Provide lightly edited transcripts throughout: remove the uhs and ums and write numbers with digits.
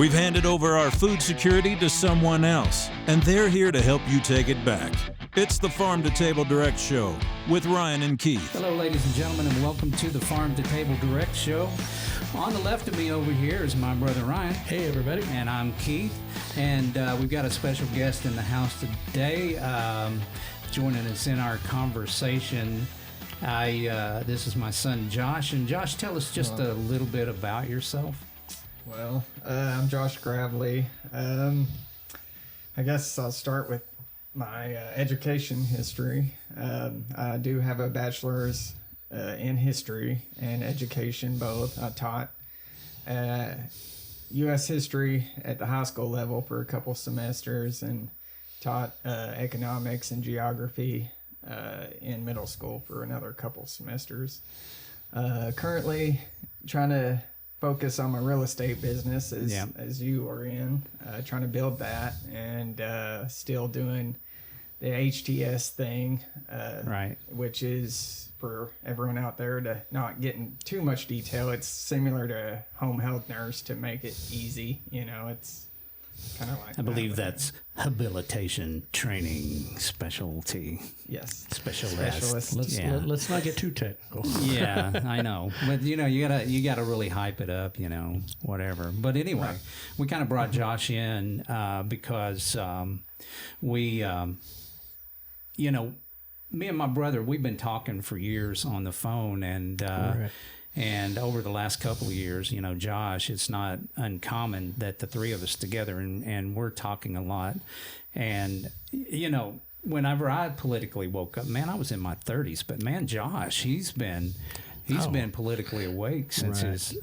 We've handed over our food security to someone else, and they're here to help you take it back. It's the Farm to Table Direct Show with Ryan and Keith. Hello, ladies and gentlemen, and welcome to the Farm to Table Direct Show. On the left of me over here is my brother Ryan. Hey, everybody. And I'm Keith. And we've got a special guest in the house today joining us in our conversation. This is my son, Josh. And Josh, tell us just a little bit about yourself. Well, I'm Josh Gravely. I guess I'll start with my education history. I do have a bachelor's in history and education both. I taught U.S. history at the high school level for a couple semesters and taught economics and geography in middle school for another couple semesters. Currently trying to focus on my real estate business as you are in, trying to build that, and still doing the HTS thing, right? Which is, for everyone out there to not get in too much detail, it's similar to home health nurse to make it easy. You know, it's kind of like I believe that's habilitation training specialty. Yes, specialist. Let's not get too technical. Yeah, I know, but you gotta really hype it up, whatever. But anyway, we kind of brought Josh in because we, me and my brother, we've been talking for years on the phone, and Right. and over the last couple of years, Josh, it's not uncommon that the three of us together, and we're talking a lot. And, whenever I politically woke up, man, I was in my 30s. But, man, Josh, he's been politically awake since his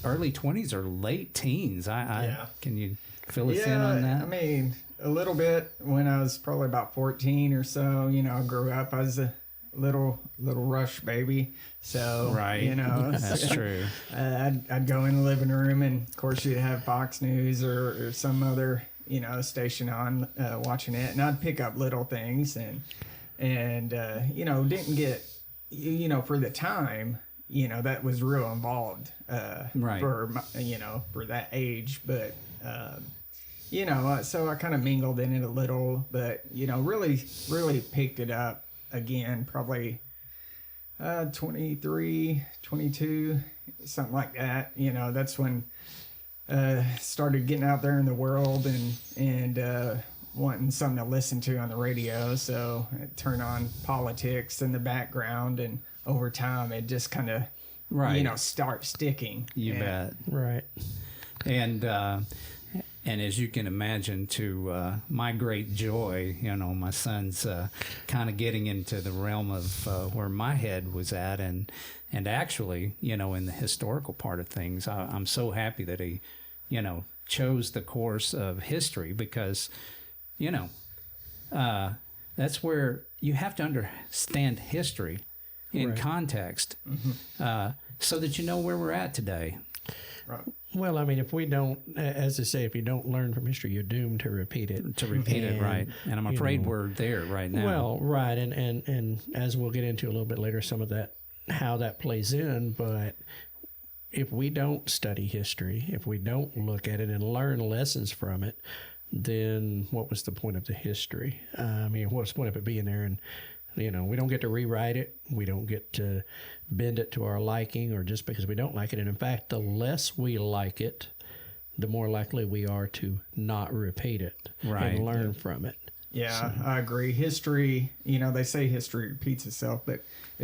early 20s or late teens. Can you fill us in on that? I mean, a little bit. When I was probably about 14 or so, I grew up. I was a little Rush baby, so that's true. I'd go in the living room, and of course you'd have Fox News or some other station on, watching it, and I'd pick up little things and didn't get for the time that was real involved for that age, but so I kind of mingled in it a little, but really picked it up again, probably 23, 22, something like that. That's when started getting out there in the world and wanting something to listen to on the radio. So I turned on politics in the background, and over time it just kind of start sticking. You bet. Right. And as you can imagine, to my great joy, my son's kind of getting into the realm of where my head was at, and actually, in the historical part of things, I'm so happy that he, chose the course of history, because, that's where you have to understand history in context, so that you know where we're at today. Right. Well, I mean, if we don't, as they say, if you don't learn from history, you're doomed to repeat it. Right. And I'm afraid we're there right now. Well, right. And as we'll get into a little bit later, some of that, how that plays in. But if we don't study history, if we don't look at it and learn lessons from it, then what was the point of the history? I mean, what's the point of it being there? And we don't get to rewrite it. We don't get to bend it to our liking, or just because we don't like it. And in fact, the less we like it, the more likely we are to not repeat it and learn from it. Yeah, so. I agree. History, they say history repeats itself, but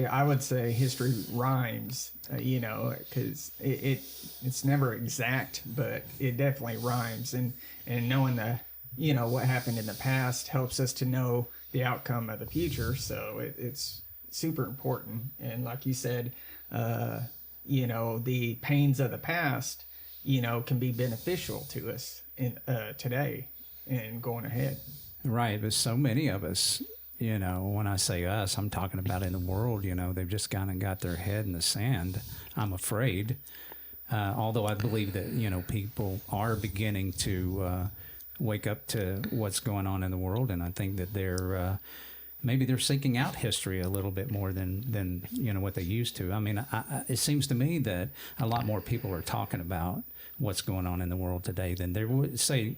I would say history rhymes, because it's never exact, but it definitely rhymes. And knowing what happened in the past helps us to know the outcome of the future. So it's super important. And like you said, the pains of the past, can be beneficial to us in today and going ahead. Right. But so many of us, when I say us, I'm talking about in the world, they've just kind of got their head in the sand, I'm afraid. Although I believe that, people are beginning to wake up to what's going on in the world, and I think that maybe they're seeking out history a little bit more than what they used to. I mean, it seems to me that a lot more people are talking about what's going on in the world today than there would, say,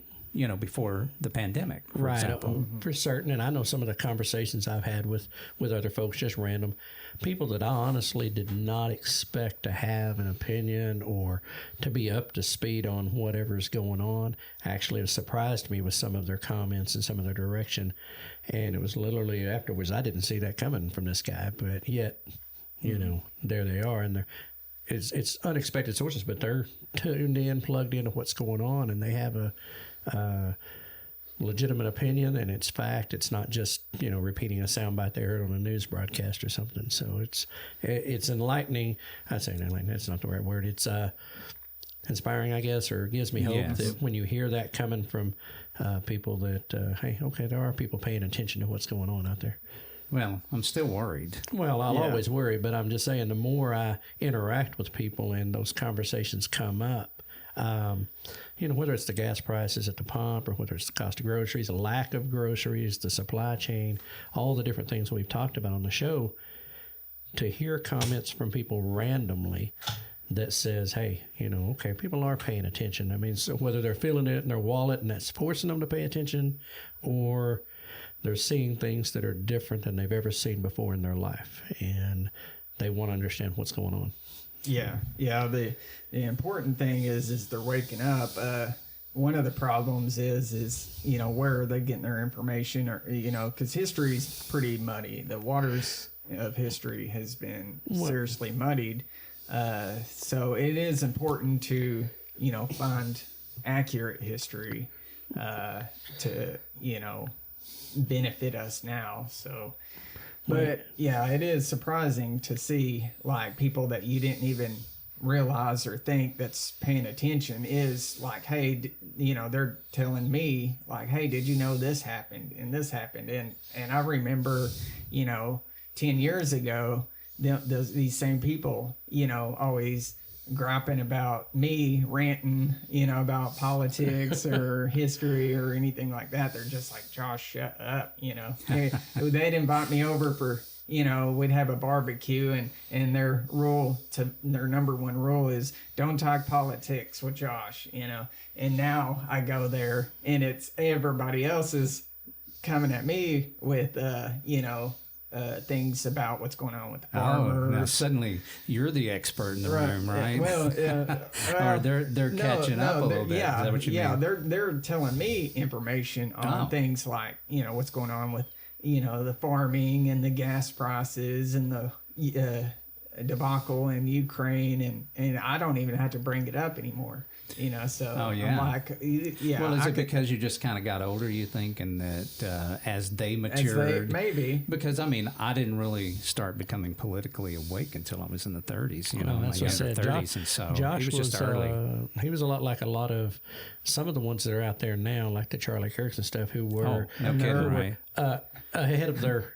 before the pandemic, for example. For certain. And I know some of the conversations I've had with other folks, just random people that I honestly did not expect to have an opinion or to be up to speed on whatever's going on. Actually, it surprised me with some of their comments and some of their direction. And it was literally afterwards, I didn't see that coming from this guy, but yet, there they are. And it's unexpected sources, but they're tuned in, plugged into what's going on, and they have a legitimate opinion, and it's fact. It's not just repeating a soundbite they heard on a news broadcast or something. So it's enlightening. I say enlightening. That's not the right word. It's inspiring, I guess, or gives me hope that when you hear that coming from people that hey, okay, there are people paying attention to what's going on out there. Well, I'm still worried. Well, I'll always worry, but I'm just saying the more I interact with people and those conversations come up. Whether it's the gas prices at the pump or whether it's the cost of groceries, the lack of groceries, the supply chain, all the different things we've talked about on the show, to hear comments from people randomly that says, hey, okay, people are paying attention. I mean, so whether they're feeling it in their wallet and that's forcing them to pay attention, or they're seeing things that are different than they've ever seen before in their life, and they want to understand what's going on. Yeah. The important thing is they're waking up. One of the problems is where are they getting their information, or because history's pretty muddy. The waters of history has been seriously muddied. So it is important to find accurate history to benefit us now. So. But yeah, it is surprising to see like people that you didn't even realize or think that's paying attention is like, hey, they're telling me like, hey, did you know this happened and this happened? And I remember, 10 years ago, these same people, always griping about me ranting, about politics or history or anything like that. They're just like, Josh, shut up. They'd invite me over for, we'd have a barbecue, and their number one rule is don't talk politics with Josh, and now I go there and it's everybody else is coming at me with, things about what's going on with the farmers. Now suddenly you're the expert in the room, right? Well, or they're catching up a little bit. Yeah, is that what you mean? They're telling me information on things like what's going on with the farming and the gas prices and the debacle in Ukraine, and I don't even have to bring it up anymore. So I'm like, Well, is it because you just kind of got older, you think, and that as they matured? Maybe. Because, I didn't really start becoming politically awake until I was in the 30s, that's my what I younger said. 30s. And so Josh he was just early. He was a lot like a lot of some of the ones that are out there now, like the Charlie Kirks and stuff, who were ahead of their...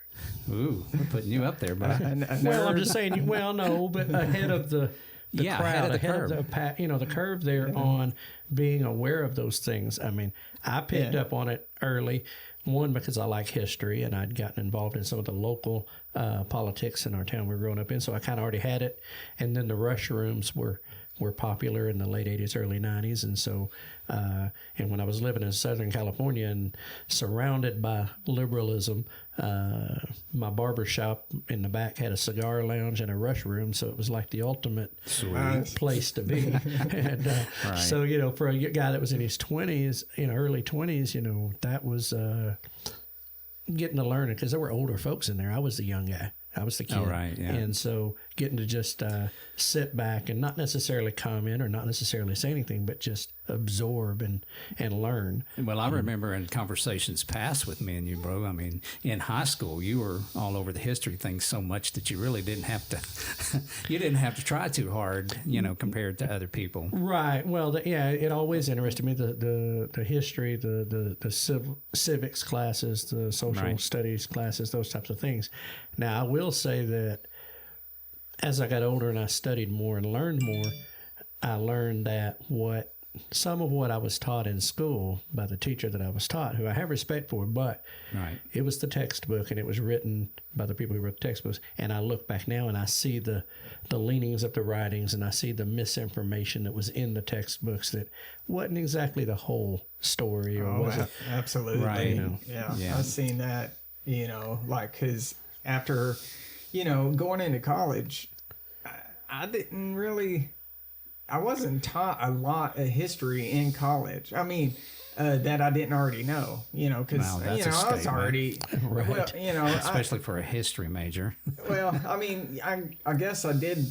Ooh, we're putting you up there, bud. Well, I'm just saying, no, but ahead of the crowd, ahead of the curve there on being aware of those things. I mean, I picked up on it early, one, because I like history and I'd gotten involved in some of the local politics in our town we were growing up in, so I kind of already had it. And then the rush rooms were popular in the late 80s, early 90s. And so, and when I was living in Southern California and surrounded by liberalism, my barber shop in the back had a cigar lounge and a rush room. So it was like the ultimate place to be. And so, for a guy that was in his 20s, early 20s, that was getting to learn it, because there were older folks in there. I was the young guy. I was the kid. Oh, right, yeah. And so getting to just sit back and not necessarily comment or not necessarily say anything, but just absorb and learn. Well, I remember in conversations past with me and you, bro, in high school, you were all over the history thing so much that you really didn't have to try too hard, compared to other people. Right. Well, it always interested me, the history, the civics classes, the social studies classes, those types of things. Now, I will say that as I got older and I studied more and learned more, I learned that what some of what I was taught in school by the teacher that I was taught, who I have respect for, but it was the textbook, and it was written by the people who wrote the textbooks. And I look back now and I see the leanings of the writings, and I see the misinformation that was in the textbooks that wasn't exactly the whole story, or wasn't. Absolutely. Right. Yeah. I've seen that, like, because after, going into college, I wasn't taught a lot of history in college. I mean, that I didn't already know, because, I was already, well, especially for a history major. Well, I mean, I guess I did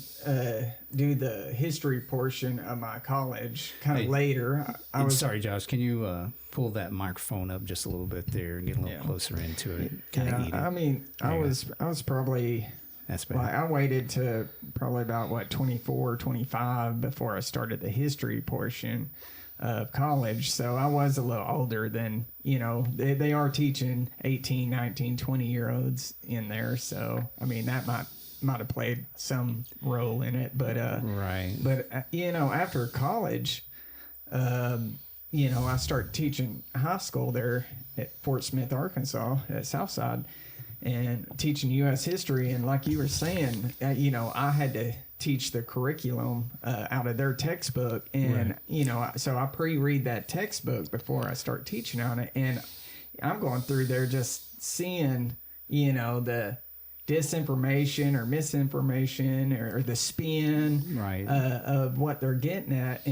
do the history portion of my college kind of later. I was sorry, Josh, can you pull that microphone up just a little bit there and get a little closer into it? I mean, I was probably... That's bad. Well, I waited to probably about 24, 25 before I started the history portion of college. So I was a little older than, they are teaching 18, 19, 20-year-olds in there. So, I mean, that might have played some role in it. But, But, after college, I started teaching high school there at Fort Smith, Arkansas, at Southside, and teaching U.S. history. And like you were saying, I had to teach the curriculum out of their textbook. And, so I pre-read that textbook before I start teaching on it. And I'm going through there just seeing, the disinformation or misinformation or the spin of what they're getting at.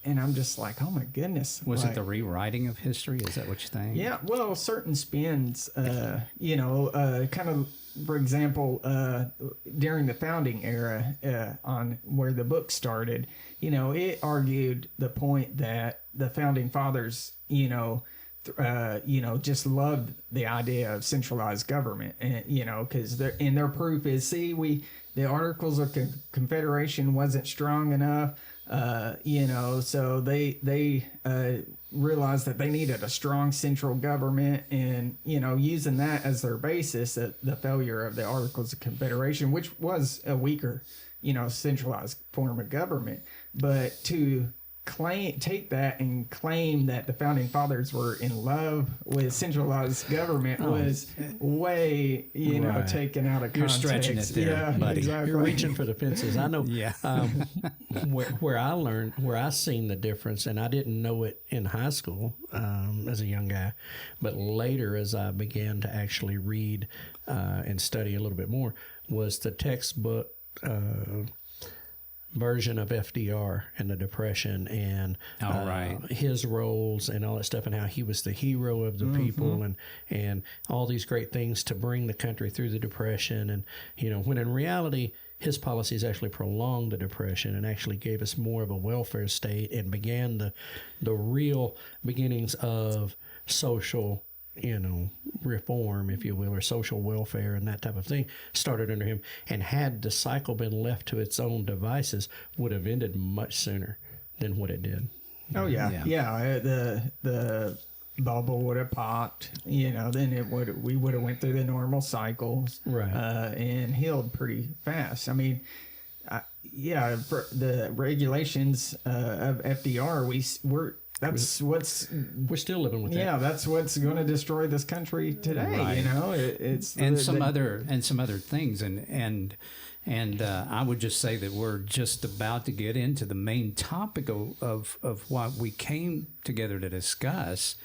And I'm just like, oh my goodness. Was it the rewriting of history? Is that what you think? Yeah, well, certain spins, kind of, for example, during the founding era, on where the book started, it argued the point that the founding fathers, just loved the idea of centralized government, and because their proof is, the Articles of Confederation wasn't strong enough. So they realized that they needed a strong central government, and, using that as their basis, the failure of the Articles of Confederation, which was a weaker, centralized form of government. But to take that and claim that the founding fathers were in love with centralized government was way, taken out of context. You're stretching it there, buddy. Exactly. You're reaching for the fences. I know. Where I seen the difference, and I didn't know it in high school as a young guy, but later as I began to actually read and study a little bit more, was the textbook version of FDR and the Depression, and his roles and all that stuff, and how he was the hero of the people, and all these great things to bring the country through the Depression. And when in reality his policies actually prolonged the Depression and actually gave us more of a welfare state and began the real beginnings of social reform, if you will, or social welfare and that type of thing started under him. And had the cycle been left to its own devices, would have ended much sooner than what it did. Oh yeah. The bubble would have popped, then we would have went through the normal cycles, and healed pretty fast. I mean, for the regulations of FDR, we're still living with that. Yeah, that's what's going to destroy this country today. It's some other things, and I would just say that we're just about to get into the main topic of what we came together to discuss,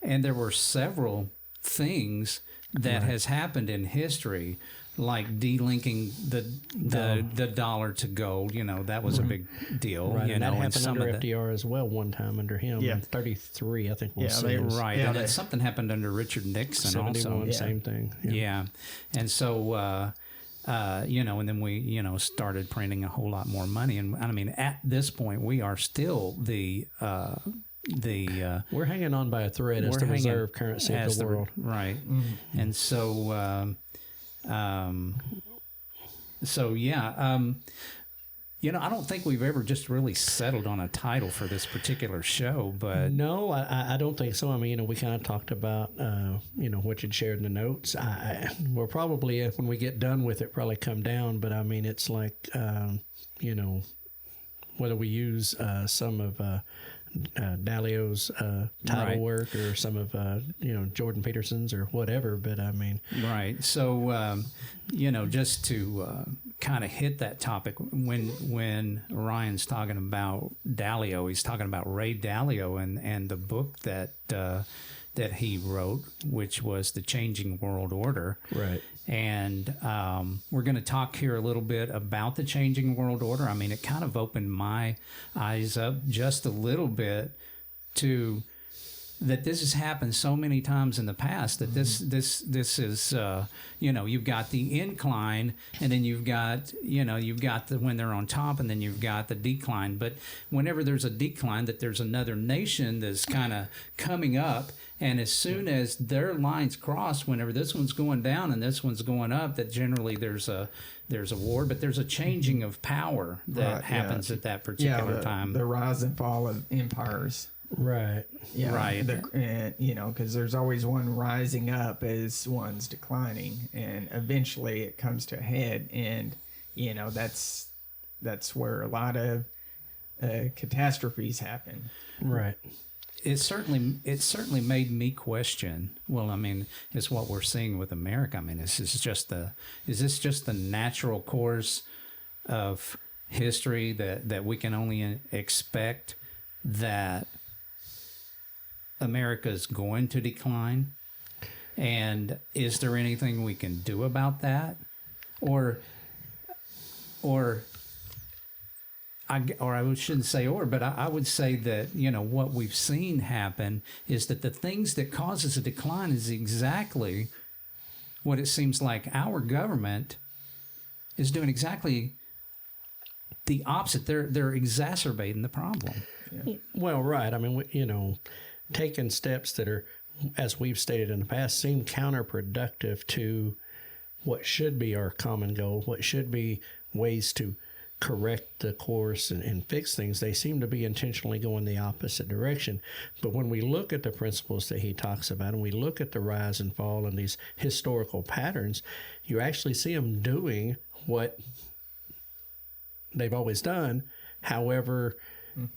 and there were several things that has happened in history, like delinking the dollar to gold. That was a big deal. Right, and that happened under FDR as well one time under him. Yeah. In 33, I think we'll say. And something happened under Richard Nixon 71, also. Same thing. Yeah. And so, and then we, started printing a whole lot more money. And I mean, at this point, we are still we're hanging on by a thread as the reserve currency of the world. Right. Mm-hmm. And so, I don't think we've ever just really settled on a title for this particular show, but no, I don't think so. I mean, we kind of talked about, what you'd shared in the notes. We'll probably, when we get done with it, probably come down. But I mean, it's like, whether we use some of Dalio's title Right. work or some of Jordan Peterson's or whatever. But I mean, Right. So, just to kind of hit that topic, when Ryan's talking about Dalio, he's talking about Ray Dalio and the book that he wrote, which was The Changing World Order. right. And we're going to talk here a little bit about the changing world order. I mean, it kind of opened my eyes up just a little bit to that this has happened so many times in the past that this is you've got the incline, and then you've got the when they're on top, and then you've got the decline. But whenever there's a decline, that there's another nation that's kind of coming up, and as soon as their lines cross, whenever this one's going down and this one's going up, that generally there's a war, but there's a changing of power that happens at that particular time. The rise and fall of empires. Right. Yeah, Right. Because there's always one rising up as one's declining, and eventually it comes to a head, and that's where a lot of catastrophes happen. Right. It certainly made me question. Well, I mean, it's what we're seeing with America. I mean, is this just the natural course of history that we can only expect that America is going to decline? And is there anything we can do about that? Or I shouldn't say but I would say that, what we've seen happen is that the things that causes a decline is exactly what it seems like our government is doing exactly the opposite. They're exacerbating the problem. Yeah. Well, right. I mean, taking steps that are, as we've stated in the past, seem counterproductive to what should be our common goal, what should be ways to correct the course and fix things. They seem to be intentionally going the opposite direction. But when we look at the principles that he talks about, and we look at the rise and fall and these historical patterns, you actually see them doing what they've always done. However,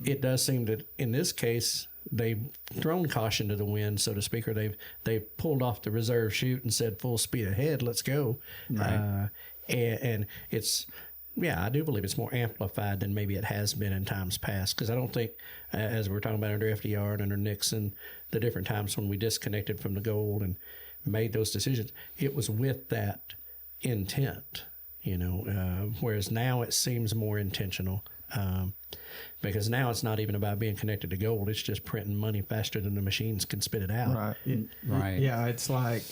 it does seem that in this case, they've thrown caution to the wind, so to speak, or they've pulled off the reserve chute and said, full speed ahead, let's go. Right. And it's, I do believe it's more amplified than maybe it has been in times past, because I don't think, as we're talking about under FDR and under Nixon, the different times when we disconnected from the gold and made those decisions, it was with that intent, whereas now it seems more intentional. Because now it's not even about being connected to gold. It's just printing money faster than the machines can spit it out. Right. Right. Yeah, it's like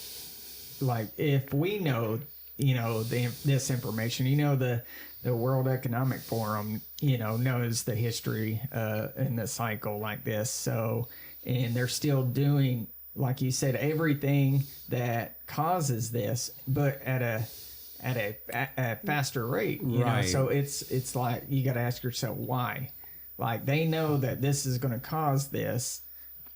if we know, this information, the World Economic Forum, knows the history and the cycle like this. So, and they're still doing, like you said, everything that causes this, but at a faster rate, you know. So it's like you got to ask yourself why. Like, they know that this is going to cause this.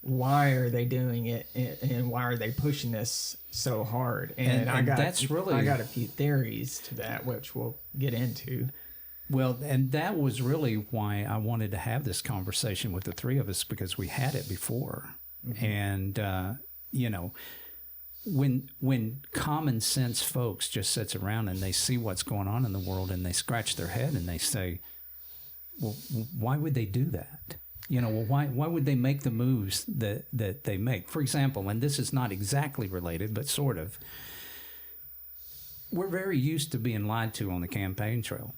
Why are they doing it, and why are they pushing this so hard? And I got a few theories to that, which we'll get into. Well, and that was really why I wanted to have this conversation with the three of us, because we had it before, and when common sense folks just sits around and they see what's going on in the world and they scratch their head and they say, well, why would they do that? Why would they make the moves that they make? For example, and this is not exactly related, but sort of, we're very used to being lied to on the campaign trail,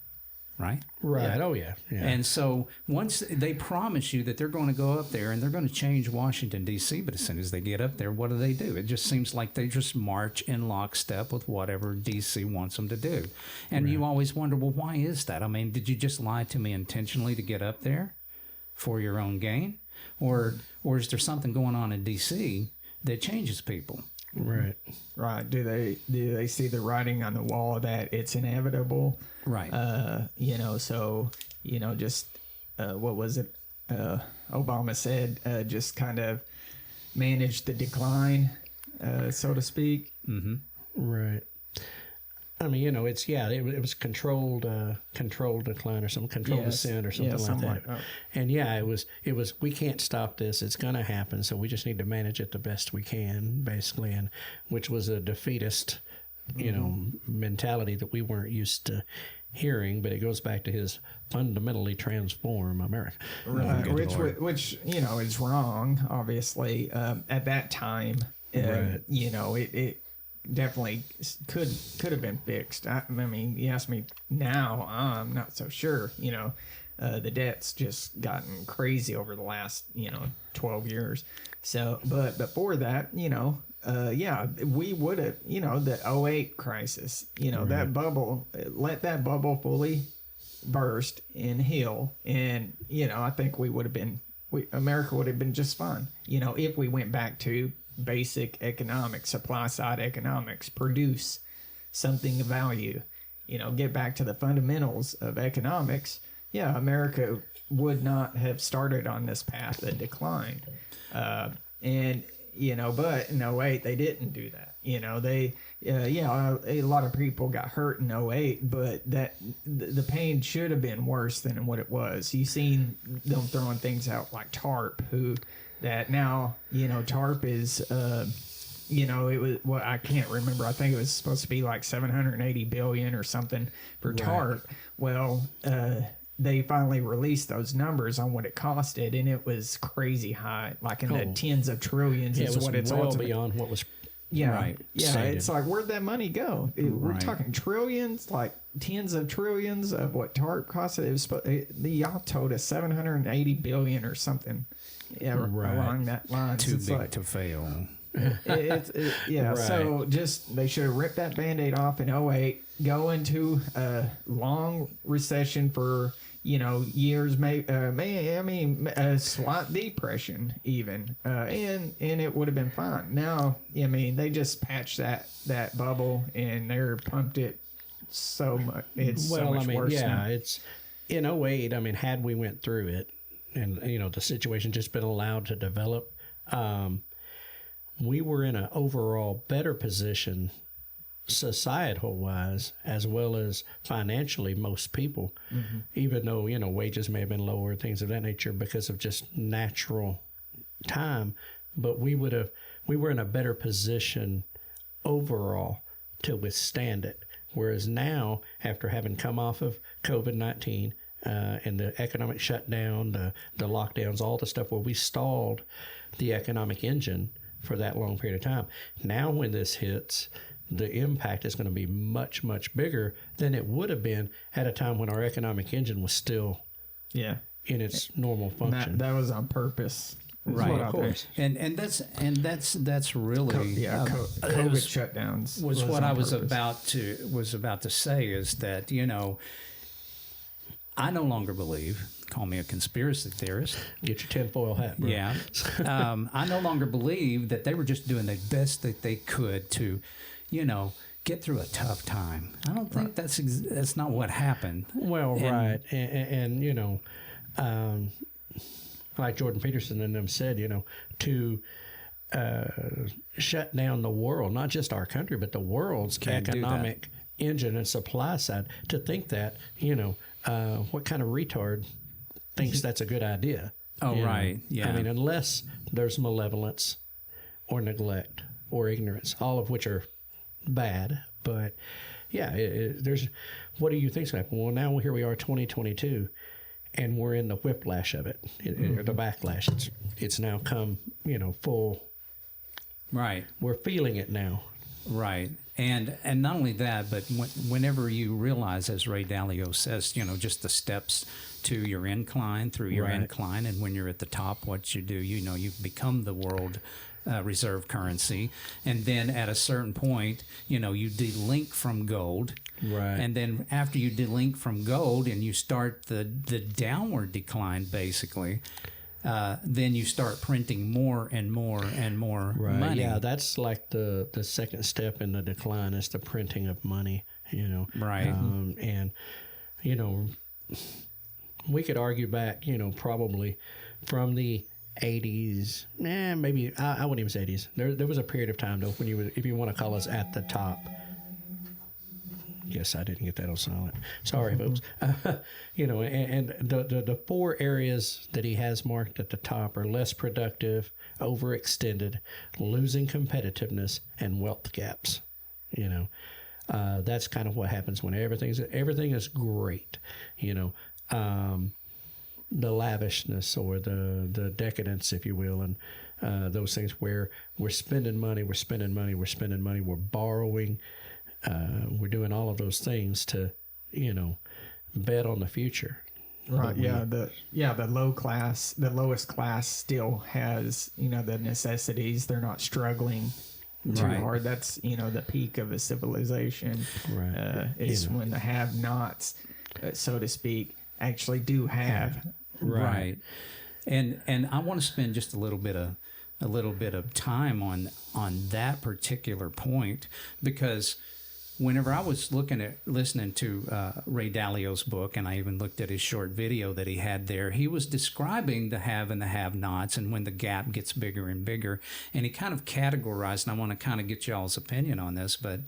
right? Right. Yeah. Oh, yeah. And so once they promise you that they're going to go up there and they're going to change Washington, D.C., but as soon as they get up there, what do? It just seems like they just march in lockstep with whatever D.C. wants them to do. And you always wonder, well, why is that? I mean, did you just lie to me intentionally to get up there for your own gain? Or is there something going on in D.C. that changes people? Right. Right. Do they see the writing on the wall that it's inevitable? Right. So, just what was it? Obama said, just kind of manage the decline, so to speak. Mm-hmm. Right. I mean, it was controlled decline or some controlled descent or something like that. And it was we can't stop this. It's going to happen. So we just need to manage it the best we can, basically, and which was a defeatist, mentality that we weren't used to hearing. But it goes back to his fundamentally transform America, right? Which is wrong, obviously. At that time, right. It definitely could have been fixed. I mean, you ask me now, I'm not so sure. The debt's just gotten crazy over the last 12 years. So, but before that, we would have, the 2008 crisis, right. that bubble, let that bubble fully burst and heal, and I think America would have been just fine. If we went back to basic economics, supply side economics, produce something of value, get back to the fundamentals of economics. America would not have started on this path of decline. But in 2008 they didn't do that. A lot of people got hurt in 2008, but that the pain should have been worse than what it was. You've seen them throwing things out like TARP, that now, TARP is, it was, I can't remember. I think it was supposed to be like $780 billion or something for TARP. Well, they finally released those numbers on what it costed, and it was crazy high, like in the tens of trillions is what it's well beyond what was stated. It's like, where'd that money go? We're talking trillions, like tens of trillions of what TARP costed. It was y'all told us $780 billion or something. Along that line. Too big to fail. Right. So they should have ripped that Band-Aid off in 2008, go into a long recession for years, a slight depression even, and it would have been fine. Now, they just patched that bubble and they're pumped it so much. It's so much worse now. It's in 2008. I mean, had we went through it, and the situation just been allowed to develop, we were in an overall better position societal wise as well as financially, most people, even though wages may have been lower, things of that nature, because of just natural time, but we were in a better position overall to withstand it. Whereas now, after having come off of COVID-19 and the economic shutdown, the lockdowns, all the stuff where we stalled the economic engine for that long period of time. Now when this hits, the impact is going to be much, much bigger than it would have been at a time when our economic engine was still in its normal function. That was on purpose. Right, of course, and that's really COVID shutdowns was what I was about to say, is that I no longer believe. Call me a conspiracy theorist. Get your tinfoil hat, bro. Yeah, I no longer believe that they were just doing the best that they could to, get through a tough time. I don't think that's not what happened. Well, and like Jordan Peterson and them said, to shut down the world, not just our country, but the world's economic engine and supply side, to think that, what kind of retard thinks that's a good idea? Oh, right. Yeah. I mean, unless there's malevolence or neglect or ignorance, all of which are bad. But there's, what do you think's going to happen? Well, now here we are, 2022. And we're in the whiplash of it, the backlash. It's now come, full. Right. We're feeling it now. Right. And not only that, but whenever you realize, as Ray Dalio says, just the steps to your incline, through your incline, and when you're at the top, what you do, you've become the world reserve currency. And then at a certain point, you delink from gold. Right. And then after you delink from gold and you start the downward decline, basically, then you start printing more and more and more money. Yeah, that's like the second step in the decline, is the printing of money, Right. And, we could argue back, probably from the 80s, maybe, I wouldn't even say 80s. There was a period of time, though, when if you want to call us at the top, Yes, I didn't get that on silent. Sorry, folks. And the 4 areas that he has marked at the top are less productive, overextended, losing competitiveness, and wealth gaps. That's kind of what happens when everything is great. The lavishness or the decadence, if you will, and those things where we're spending money, we're borrowing. We're doing all of those things to, bet on the future. Right. The lowest class still has, the necessities. They're not struggling too hard. That's, the peak of a civilization. Right. Is when the have-nots, so to speak, actually do have. Right. And I want to spend just a little bit of time on that particular point, because whenever I was listening to Ray Dalio's book, and I even looked at his short video that he had there, he was describing the have and the have-nots and when the gap gets bigger and bigger. And he kind of categorized, and I want to kind of get y'all's opinion on this, but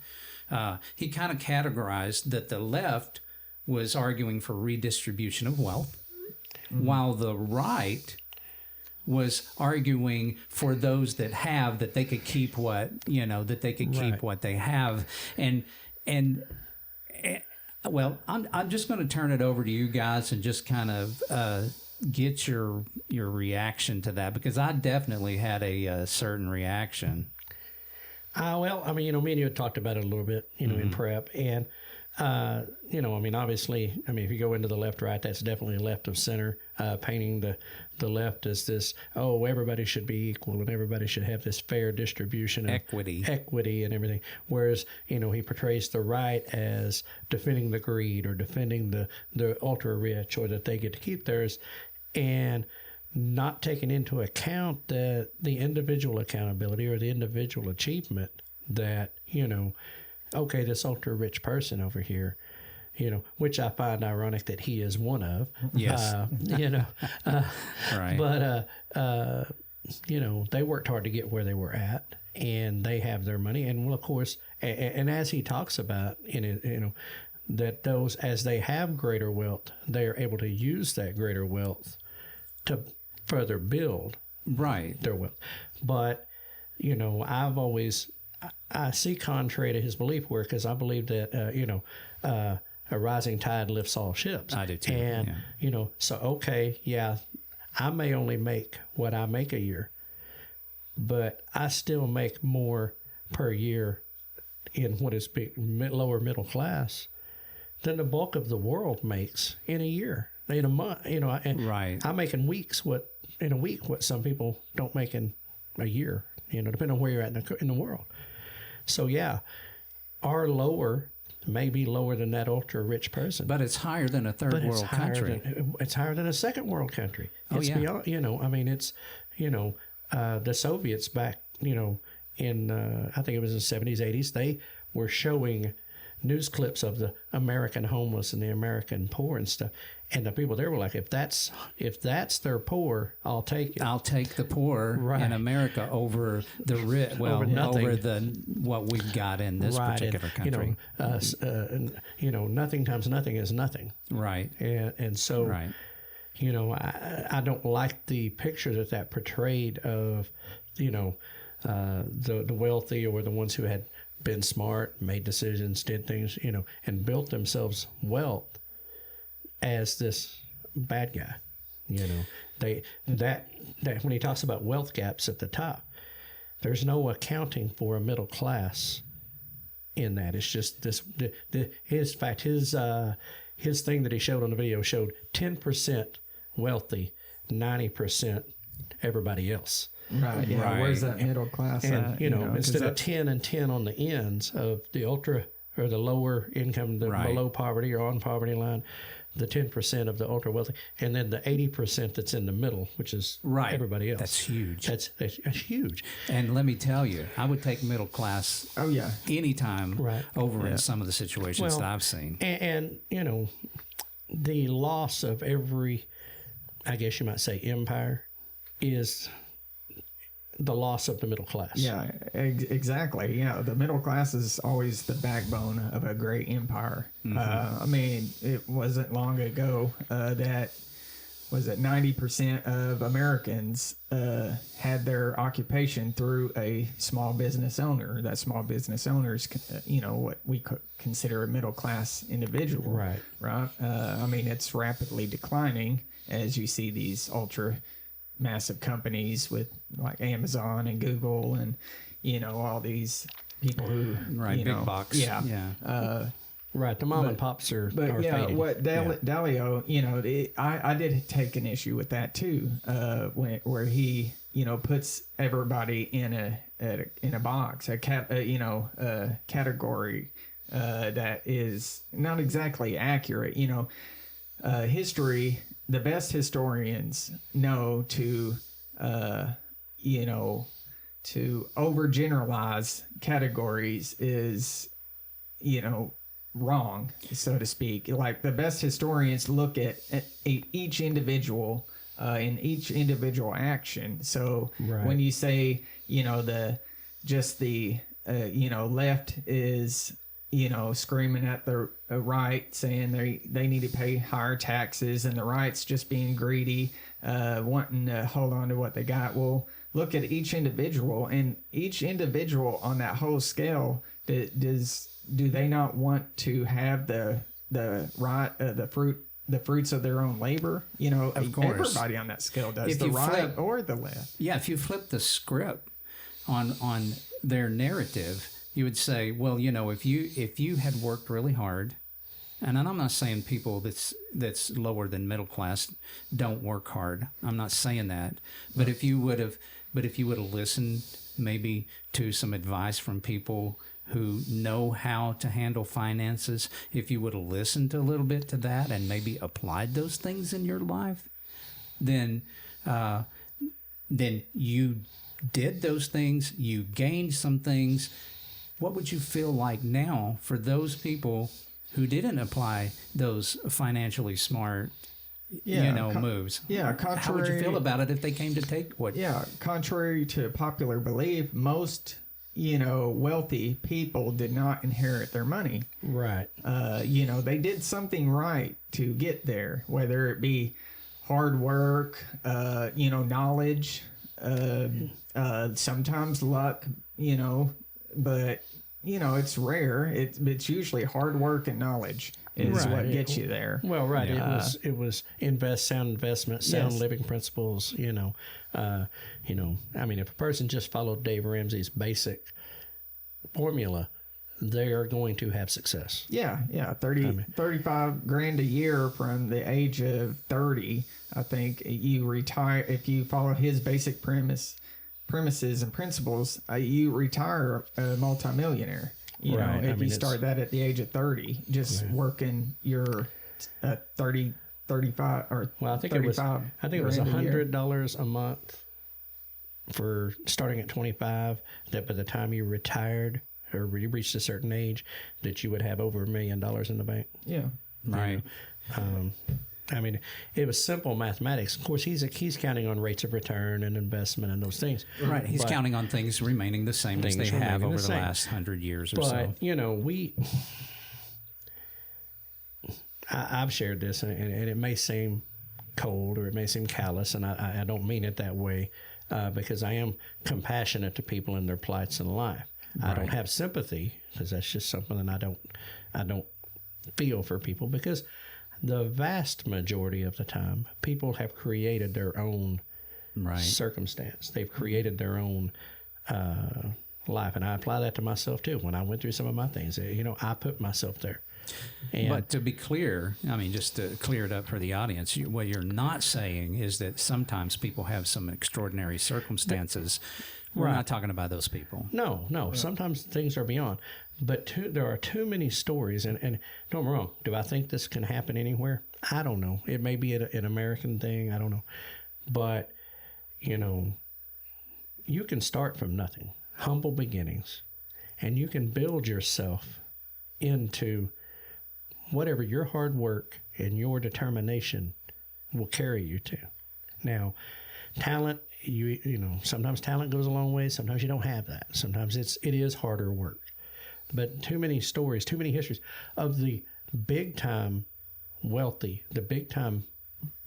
he kind of categorized that the left was arguing for redistribution of wealth, while the right was arguing for those that have, that they could keep what what they have. And well, I'm just going to turn it over to you guys and just kind of get your reaction to that, because I definitely had a certain reaction. Well, I mean, me and you had talked about it a little bit, in prep, and obviously, if you go into the left, right, that's definitely left of center, painting the left as this, everybody should be equal and everybody should have this fair distribution of equity and everything. Whereas, he portrays the right as defending the greed or defending the ultra rich, or that they get to keep theirs, and not taking into account that the individual accountability or the individual achievement that, okay, this ultra rich person over here, which I find ironic that he is one of. Yes. Right. But, they worked hard to get where they were at, and they have their money. And, well, of course, and as he talks about, that those, as they have greater wealth, they are able to use that greater wealth to further build their wealth. But, I see contrary to his belief, because I believe that, a rising tide lifts all ships. I do too. And, so, okay, I may only make what I make a year, but I still make more per year in what is lower middle class than the bulk of the world makes in a year, in a month. I make in a week what some people don't make in a year, depending on where you're at in the world. So, our lower may be lower than that ultra rich person, but it's higher than a third world country. It's higher than a second world country. It's beyond, it's the Soviets back, in I think it was in the 70s, 80s, they were showing news clips of the American homeless and the American poor and stuff. And the people there were like, if that's their poor, I'll take it. I'll take the poor in America over the rich. Well, over what we've got in this particular country. Nothing times nothing is nothing. Right. And so, I don't like the picture that portrayed of, the wealthy or the ones who had been smart, made decisions, did things, and built themselves wealth as this bad guy. That when he talks about wealth gaps at the top, there's no accounting for a middle class in that. It's just this. His thing that he showed on the video showed 10% wealthy, 90% everybody else. Right. Yeah. Right. Where's that middle class at? Instead of 10 and 10 on the ends of the ultra or the lower income, the below poverty or on poverty line, the 10% of the ultra wealthy, and then the 80% that's in the middle, which is everybody else. That's huge. That's huge. And let me tell you, I would take middle class anytime over in some of the situations that I've seen. And the loss of every, I guess you might say, empire is the loss of the middle class. Yeah, exactly. Yeah, the middle class is always the backbone of a great empire. I mean, it wasn't long ago that was it 90% of Americans had their occupation through a small business owner. That small business owner is, what we could consider a middle class individual. Right. Right. I mean, it's rapidly declining as you see these ultra massive companies with like Amazon and Google and all these people who big box. Yeah. Right, the mom and pops are fading. What Dalio, I did take an issue with that too, where he, puts everybody in a box, a category that is not exactly accurate. History, the best historians know to overgeneralize categories is, wrong, so to speak. Like the best historians look at each individual in each individual action. So when you say the left is screaming at the right saying they need to pay higher taxes, and the right's just being greedy, wanting to hold on to what they got. Well, look at each individual, and each individual on that whole scale, do they not want to have the fruits of their own labor? Of course. Everybody on that scale does, If the you right or the left. Yeah, if you flip the script on their narrative, you would say, well, if you had worked really hard, and I'm not saying people that's lower than middle class don't work hard. I'm not saying that. But if you would have listened maybe to some advice from people who know how to handle finances, if you would have listened a little bit to that and maybe applied those things in your life, then you did those things, you gained some things. What would you feel like now for those people who didn't apply those financially smart moves? Yeah, how would you feel about it if they came to take what? Yeah, contrary to popular belief, most wealthy people did not inherit their money. Right. They did something right to get there, whether it be hard work, knowledge, sometimes luck, but it's rare. It's usually hard work and knowge is what gets you there. Well, right. It was sound investment, sound living principles. I mean, if a person just followed Dave Ramsey's basic formula, they are going to have success. Yeah. 35 grand a year from the age of 30. I think you retire if you follow his basic premises and principles. You retire a multimillionaire. If you start that at the age of 30, just working your 35 or well, I think 35. I think it was $100 a month for starting at 25. That by the time you retired or you reached a certain age, that you would have over $1 million in the bank. Yeah, right. I mean, it was simple mathematics. Of course, he's counting on rates of return and investment and those things. Right. He's counting on things remaining the same as they have over the last 100 years or so. But, I've shared this, and it may seem cold or it may seem callous, and I don't mean it that way because I am compassionate to people in their plights in life. Right. I don't have sympathy because that's just something that I don't feel for people, because the vast majority of the time, people have created their own circumstance. They've created their own life, and I apply that to myself too. When I went through some of my things, I put myself there. But to be clear, I mean, just to clear it up for the audience, what you're not saying is that sometimes people have some extraordinary circumstances. We're not talking about those people. No. Sometimes things are beyond. But there are too many stories, and don't get me wrong, do I think this can happen anywhere? I don't know. It may be an American thing. I don't know. But, you can start from nothing, humble beginnings, and you can build yourself into whatever your hard work and your determination will carry you to. Now, talent you know, sometimes talent goes a long way. Sometimes you don't have that. Sometimes it is harder work. But too many stories, too many histories of the big time wealthy, the big time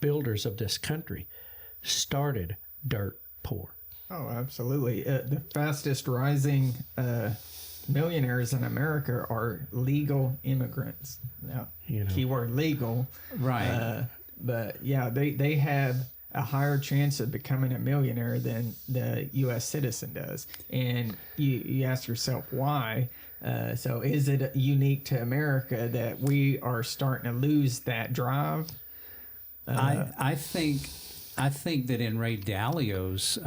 builders of this country started dirt poor. Oh, absolutely. The fastest rising millionaires in America are legal immigrants. Now, You know. keyword legal. Right. But yeah, they have a higher chance of becoming a millionaire than the U.S. citizen does. And you ask yourself why. So is it unique to America that we are starting to lose that drive? I think that in Ray Dalio's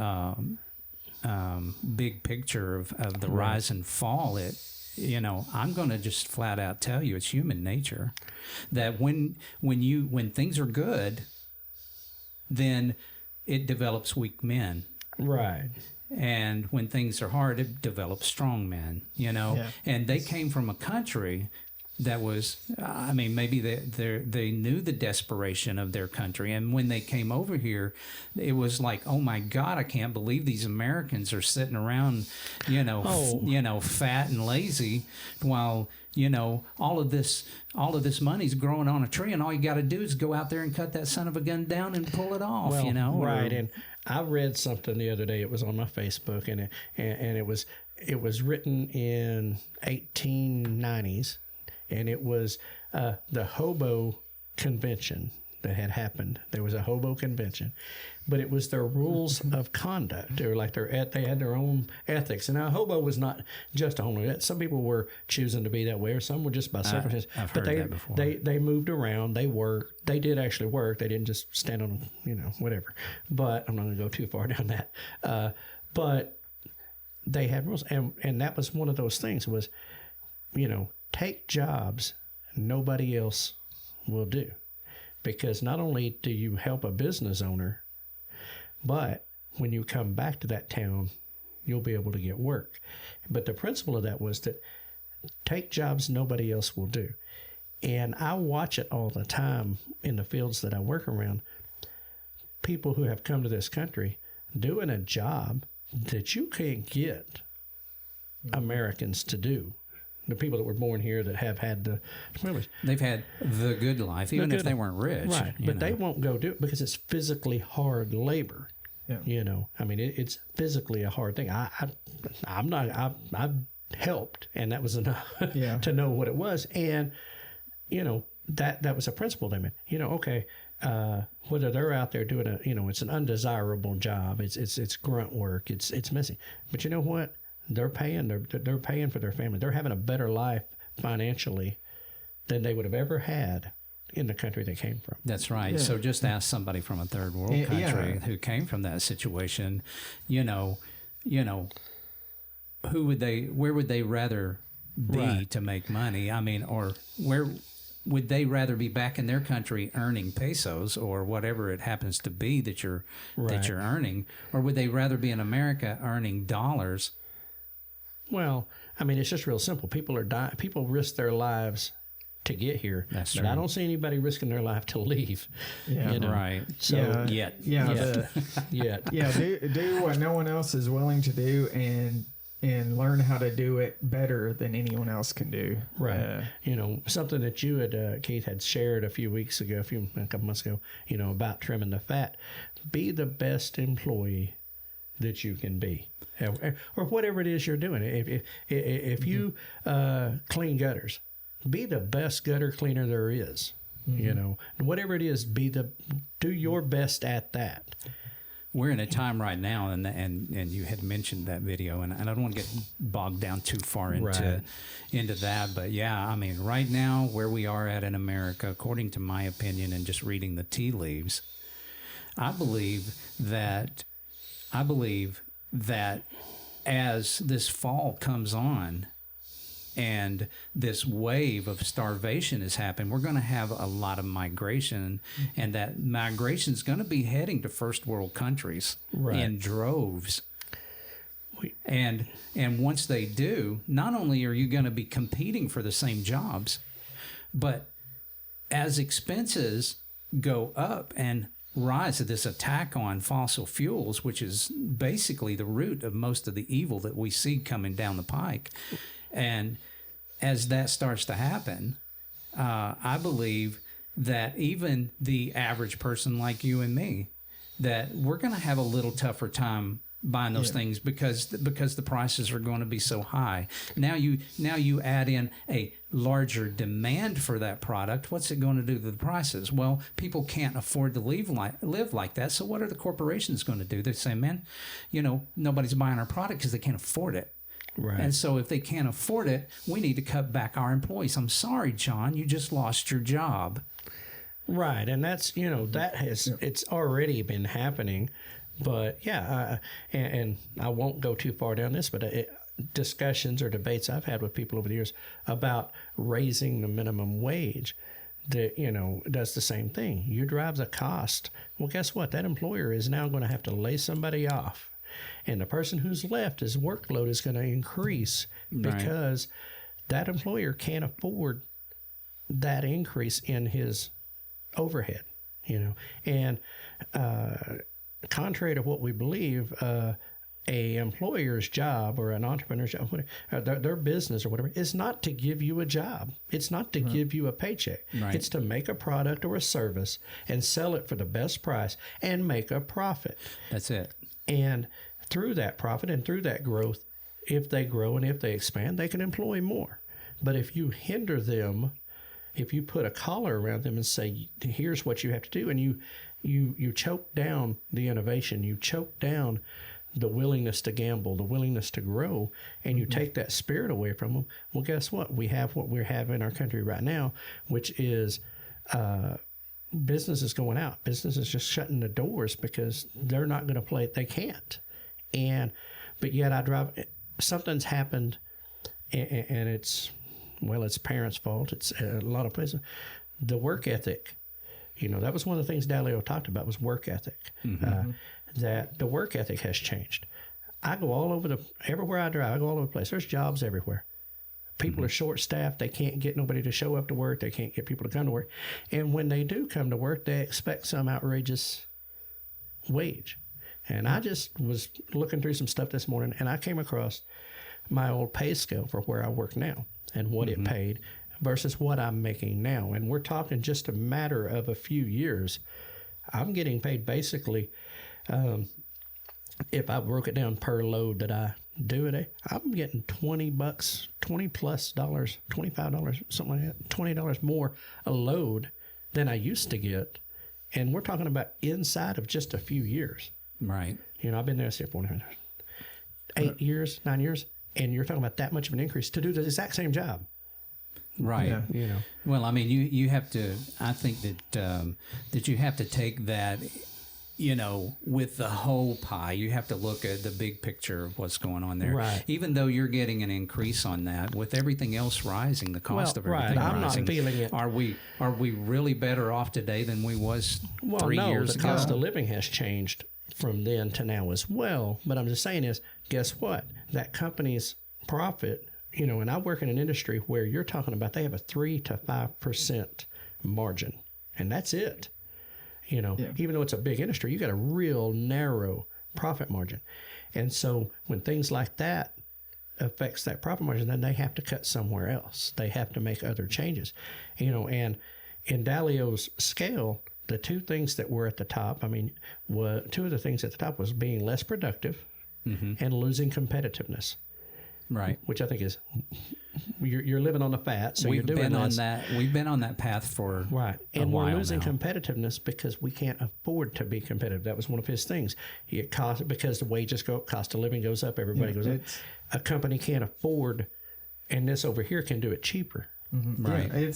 big picture of the rise and fall, I'm going to just flat out tell you it's human nature that when things are good, then it develops weak men. Right. And when things are hard, it develops strong men, Yeah. And they came from a country that was, maybe they knew the desperation of their country. And when they came over here, it was like, oh my God, I can't believe these Americans are sitting around, fat and lazy while, all of this money's growing on a tree, and all you got to do is go out there and cut that son of a gun down and pull it off, Right. And I read something the other day. It was on my Facebook, and it was written in 1890s, and it was the hobo convention that had happened. There was a hobo convention, but it was their rules of conduct. They were like they had their own ethics. And now a hobo was not just a homeless. Some people were choosing to be that way, or some were just by circumstances. I've heard that before. They moved around. They worked. They did actually work. They didn't just stand on, whatever. But I'm not going to go too far down that. But they had rules, and that was one of those things was, take jobs nobody else will do. Because not only do you help a business owner, but when you come back to that town, you'll be able to get work. But the principle of that was that take jobs nobody else will do. And I watch it all the time in the fields that I work around. People who have come to this country doing a job that you can't get Americans to do. The people that were born here that have had the privilege. They've had the good life, even if they weren't rich. Right, but they won't go do it because it's physically hard labor. Yeah. It's physically a hard thing. I've helped, and that was enough to know what it was. And, that was a principle they made. Whether they're out there doing it's an undesirable job. It's grunt work. It's messy. But you know what? They're paying for their family. They're having a better life financially than they would have ever had in the country they came from. That's right. Yeah. So just ask somebody from a third world country who came from that situation, where would they rather be to make money? Or where would they rather be back in their country earning pesos or whatever it happens to be that you're earning, or would they rather be in America earning dollars? Well, it's just real simple. People are dying. People risk their lives to get here. That's but true. I don't see anybody risking their life to leave. Yeah, right. So yet. Do what no one else is willing to do, and learn how to do it better than anyone else can do. Right. Something that you had Keith had shared a couple months ago. About trimming the fat. Be the best employee that you can be, or whatever it is you're doing. If you clean gutters, be the best gutter cleaner there is. Whatever it is, do your best at that. We're in a time right now, and you had mentioned that video, and I don't want to get bogged down too far into that, but right now where we are at in America, according to my opinion and just reading the tea leaves, I believe that as this fall comes on and this wave of starvation has happened, we're going to have a lot of migration, and that migration is going to be heading to first world countries in droves. And once they do, not only are you going to be competing for the same jobs, but as expenses go up and rise of this attack on fossil fuels, which is basically the root of most of the evil that we see coming down the pike. And as that starts to happen, I believe that even the average person like you and me, that we're going to have a little tougher time buying those things because the prices are going to be so high. Now you add in a larger demand for that product. What's it going to do to the prices? Well, people can't afford to live like that. So what are the corporations going to do? They say, man, nobody's buying our product because they can't afford it. Right. And so if they can't afford it, we need to cut back our employees. I'm sorry, John, you just lost your job. Right. And that's, it's already been happening. But yeah, and I won't go too far down this, but discussions or debates I've had with people over the years about raising the minimum wage that, does the same thing. You drive the cost. Well, guess what? That employer is now going to have to lay somebody off. And the person who's left, his workload is going to increase because that employer can't afford that increase in his overhead, and contrary to what we believe, a employer's job or an entrepreneur's job, their business or whatever, is not to give you a job. It's not to give you a paycheck. Right. It's to make a product or a service and sell it for the best price and make a profit. That's it. And through that profit and through that growth, if they grow and if they expand, they can employ more. But if you hinder them, if you put a collar around them and say, here's what you have to do, and you choke down the innovation, you choke down the willingness to gamble, the willingness to grow, and you take that spirit away from them, well, guess what? We have what we have in our country right now, which is business is going out. Business is just shutting the doors because they're not going to play it. They can't. But yet something's happened, and it's parents' fault. It's a lot of places. The work ethic, that was one of the things Dalio talked about was work ethic. That the work ethic has changed. I go everywhere I drive, I go all over the place. There's jobs everywhere. People are short-staffed. They can't get nobody to show up to work. They can't get people to come to work. And when they do come to work, they expect some outrageous wage. And I just was looking through some stuff this morning, and I came across my old pay scale for where I work now and what it paid versus what I'm making now. And we're talking just a matter of a few years. I'm getting paid basically, if I broke it down per load that I do a day, I'm getting $20, $20+ dollars, $25, something like that, $20 more a load than I used to get. And we're talking about inside of just a few years. Right. I've been there for 8 years, 9 years, and you're talking about that much of an increase to do the exact same job. Right. Yeah. Well, I mean, you have to. I think that you have to take that. With the whole pie, you have to look at the big picture of what's going on there. Right. Even though you're getting an increase on that, with everything else rising, the cost of everything I'm rising. not feeling it. Are we really better off today than we was 3 years the ago? cost of living has changed from then to now as well. But I'm just saying is, guess what? That company's profit, and I work in an industry where you're talking about they have a 3 to 5% margin, and that's it. Even though it's a big industry, you got a real narrow profit margin. And so when things like that affects that profit margin, then they have to cut somewhere else. They have to make other changes. And in Dalio's scale, the two things that were at the top, two of the things at the top was being less productive and losing competitiveness. Right. Which I think is you're living on the fat, so We've you're doing been on this. that. We've been on that path for right, a and while we're losing now. competitiveness because we can't afford to be competitive. That was one of his things. It cost because the wages go up, cost of living goes up, everybody goes up. A company can't afford, and this over here can do it cheaper. Right. Yeah,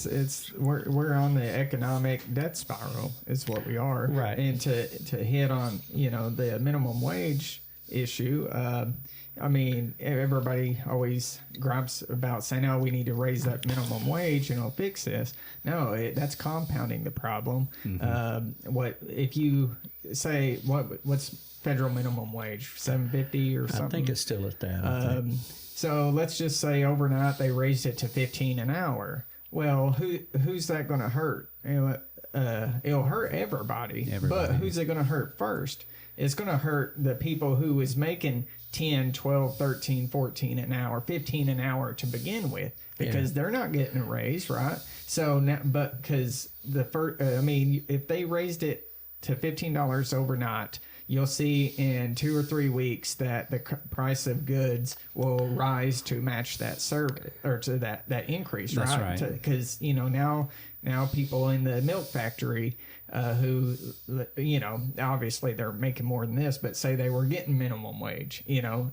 we're on the economic debt spiral is what we are. Right. And to hit on the minimum wage issue. Everybody always gripes about saying, "Oh, we need to raise that minimum wage and it'll fix this." No, that's compounding the problem. What if you say what's federal minimum wage, $7.50 or something? I think it's still at that. So let's just say overnight they raised it to $15 an hour. Well, who's that going to hurt? it'll hurt everybody. But who's it going to hurt first? It's going to hurt the people who is making 10, 12, 13, 14 an hour, 15 an hour to begin with, because they're not getting a raise, right? So now, but because the first, if they raised it to $15 overnight, you'll see in 2 or 3 weeks that the price of goods will rise to match that service, or to that increase, right? That's right. Because now people in the milk factory who, obviously they're making more than this, but say they were getting minimum wage,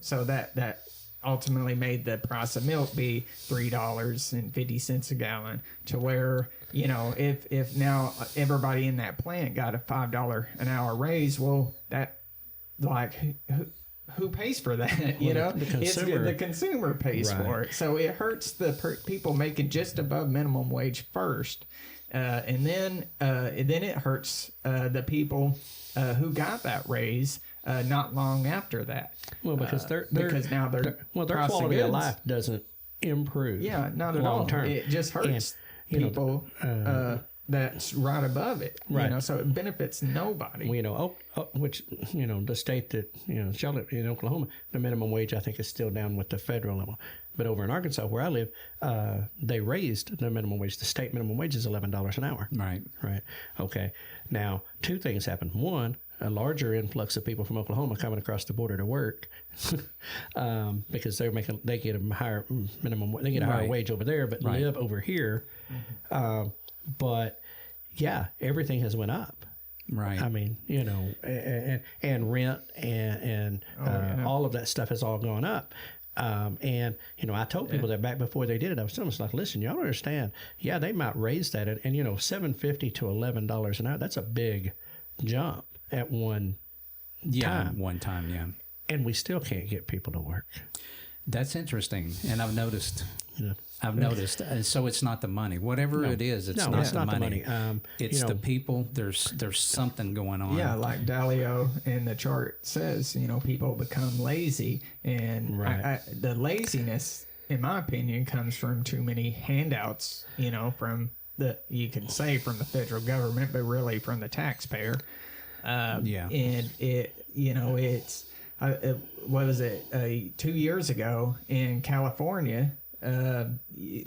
so that ultimately made the price of milk be $3.50 a gallon, to where, if now everybody in that plant got a $5 an hour raise, well, that, like, who pays for that? The consumer pays for it. So it hurts the people making just above minimum wage first, and then it hurts the people who got that raise not long after that. Well, because their price quality of goods, life doesn't improve. Yeah, not at long all. term. It just hurts people that's right above it. Right. So it benefits nobody. Which the state that Charlotte in Oklahoma, the minimum wage I think is still down with the federal level. But over in Arkansas, where I live, they raised the minimum wage. The state minimum wage is $11 an hour. Right. Right. Okay. Now, 2 things happened. One, a larger influx of people from Oklahoma coming across the border to work, because they get a higher minimum, they get a higher wage over there, but live over here. But yeah, everything has went up. Right. I mean, and rent and all of that stuff has all gone up. I told people that back before they did it, I was telling them, like, listen, y'all don't understand. Yeah, they might raise that, and $7.50 to $11 an hour. That's a big jump at one time. One time, yeah. And we still can't get people to work. That's interesting, and I've noticed. So it's not the money. Whatever it is, it's not the money. It's the people. There's something going on. Yeah, like Dalio in the chart says, people become lazy, and the laziness, in my opinion, comes from too many handouts. From you can say from the federal government, but really from the taxpayer. And it's. What was it? 2 years ago in California,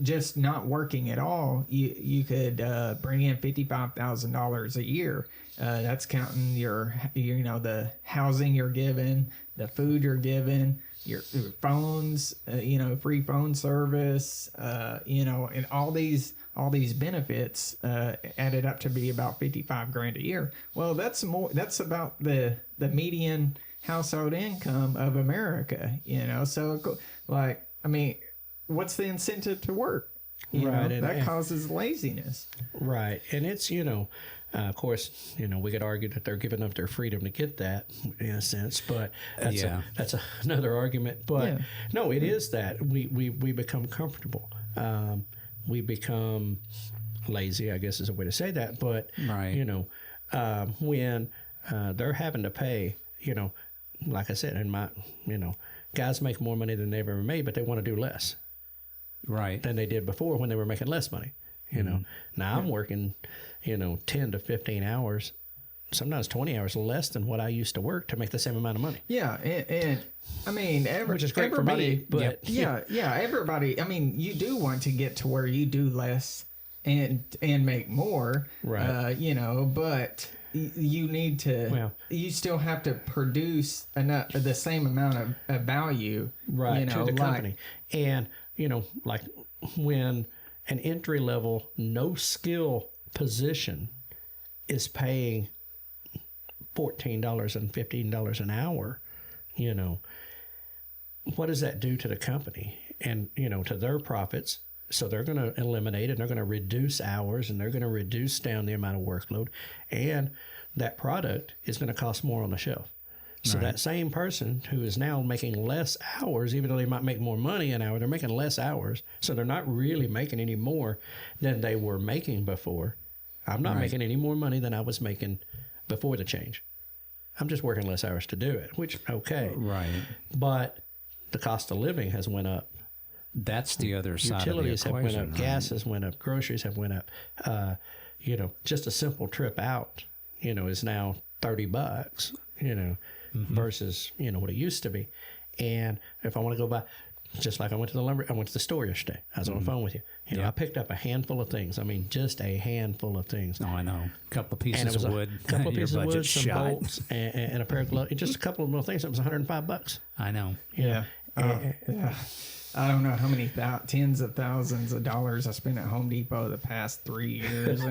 just not working at all, you could bring in $55,000 a year. That's counting the housing you're given, the food you're given, your phones, free phone service, and all these benefits added up to be about $55,000 a year. Well, that's about the median household income of America, so what's the incentive to work? That causes laziness. Right. And it's, of course, we could argue that they're giving up their freedom to get that in a sense, but that's another argument. But no, it is that we become comfortable. We become lazy, I guess is a way to say that. But, when they're having to pay, like I said, guys make more money than they've ever made, but they want to do less. Right. Than they did before when they were making less money. Now I'm working, 10 to 15 hours, sometimes 20 hours less than what I used to work to make the same amount of money. Yeah. And which is great for me, but everybody, you do want to get to where you do less and make more, right. But you need to, you still have to produce the same amount of value, right, to the company. And, like when an entry level, no skill position is paying $14 and $15 an hour, what does that do to the company and, to their profits? So they're going to eliminate it, and they're going to reduce hours, and they're going to reduce down the amount of workload, and that product is going to cost more on the shelf. So that same person who is now making less hours, even though they might make more money an hour, they're making less hours. So they're not really making any more than they were making before. I'm not making any more money than I was making before the change. I'm just working less hours to do it, which, okay. Right. But the cost of living has went up. That's the other side Utilities of the equation. have went up, gas has went up, groceries have went up. just a simple trip out, is now $30, versus, what it used to be. And if I want to go buy, just like I went to the store yesterday. I was on the phone with you. I picked up a handful of things. I mean, just a handful of things. Oh, I know. A couple of pieces of wood. A couple of pieces of wood, some bolts, and a pair of gloves. Just a couple of little things. It was $105. I know. Yeah. I don't know how many tens of thousands of dollars I spent at Home Depot the past 3 years.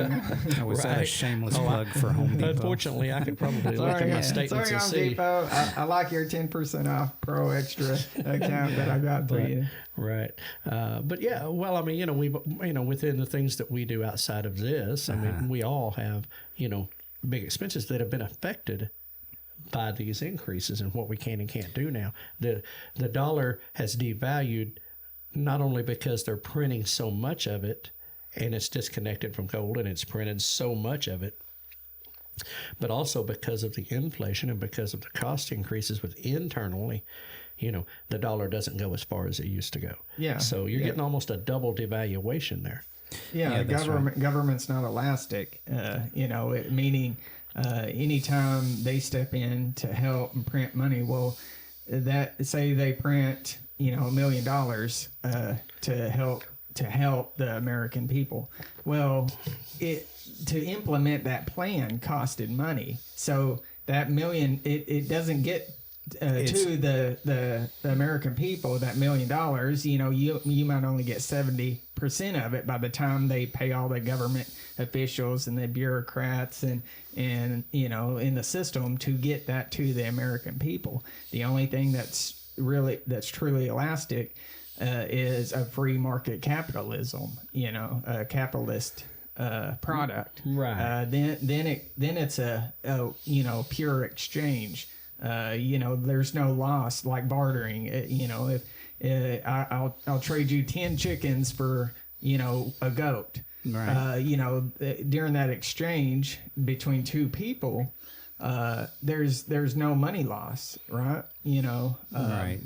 Was that a shameless plug for Home Depot? Unfortunately, I could probably look at my statements and Home see. Depot. I like your 10% off Pro Extra account that I got for you. Right. But yeah, well, I mean, we within the things that we do outside of this, I mean, we all have, big expenses that have been affected by these increases in what we can and can't do now. The dollar has devalued not only because they're printing so much of it and it's disconnected from gold and it's printed so much of it, but also because of the inflation and because of the cost increases with internally, the dollar doesn't go as far as it used to go. Yeah. So you're getting almost a double devaluation there. Yeah, government's not elastic, meaning anytime they step in to help and print money, well, say they print, $1 million to help the American people. Well, to implement that plan costed money. So that million, it doesn't get to the American people, that $1 million, you might only get 70% of it by the time they pay all the government officials and the bureaucrats and in the system to get that to the American people. The only thing that's truly elastic is a free market capitalism, a capitalist product. Right. Then it's a pure exchange. There's no loss like bartering. If I'll trade you 10 chickens for a goat. Right. During that exchange between two people, there's no money loss, right? Right.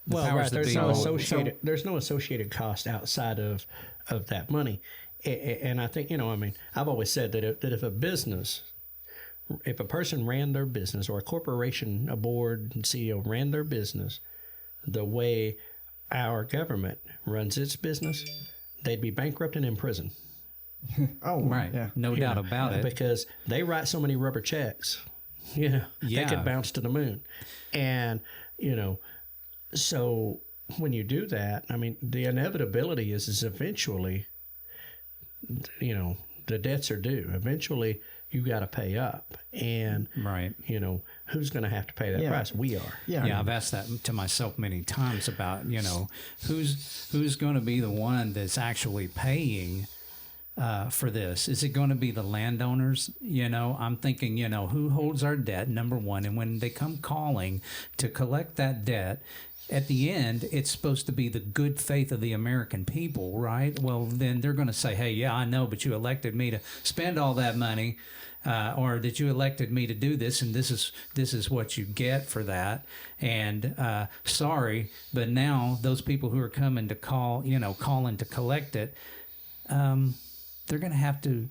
There's no associated cost outside of that money, and I think I've always said that if a person ran their business, or a corporation, a board and CEO ran their business the way our government runs its business, they'd be bankrupt and in prison. Oh, right. Yeah. No doubt about it. Because they write so many rubber checks, they could bounce to the moon. And, so when you do that, I mean, the inevitability is eventually, the debts are due. Eventually, you got to pay up. And, who's going to have to pay that price? We are. Yeah, I've asked that to myself many times about, who's going to be the one that's actually paying for this? Is it going to be the landowners? I'm thinking, who holds our debt, number one, and when they come calling to collect that debt, at the end, it's supposed to be the good faith of the American people, right? Well, then they're going to say, hey, yeah, I know, but you elected me to spend all that money, or that you elected me to do this, and this is what you get for that. And sorry, but now those people who are coming to calling to collect it, they're going to have to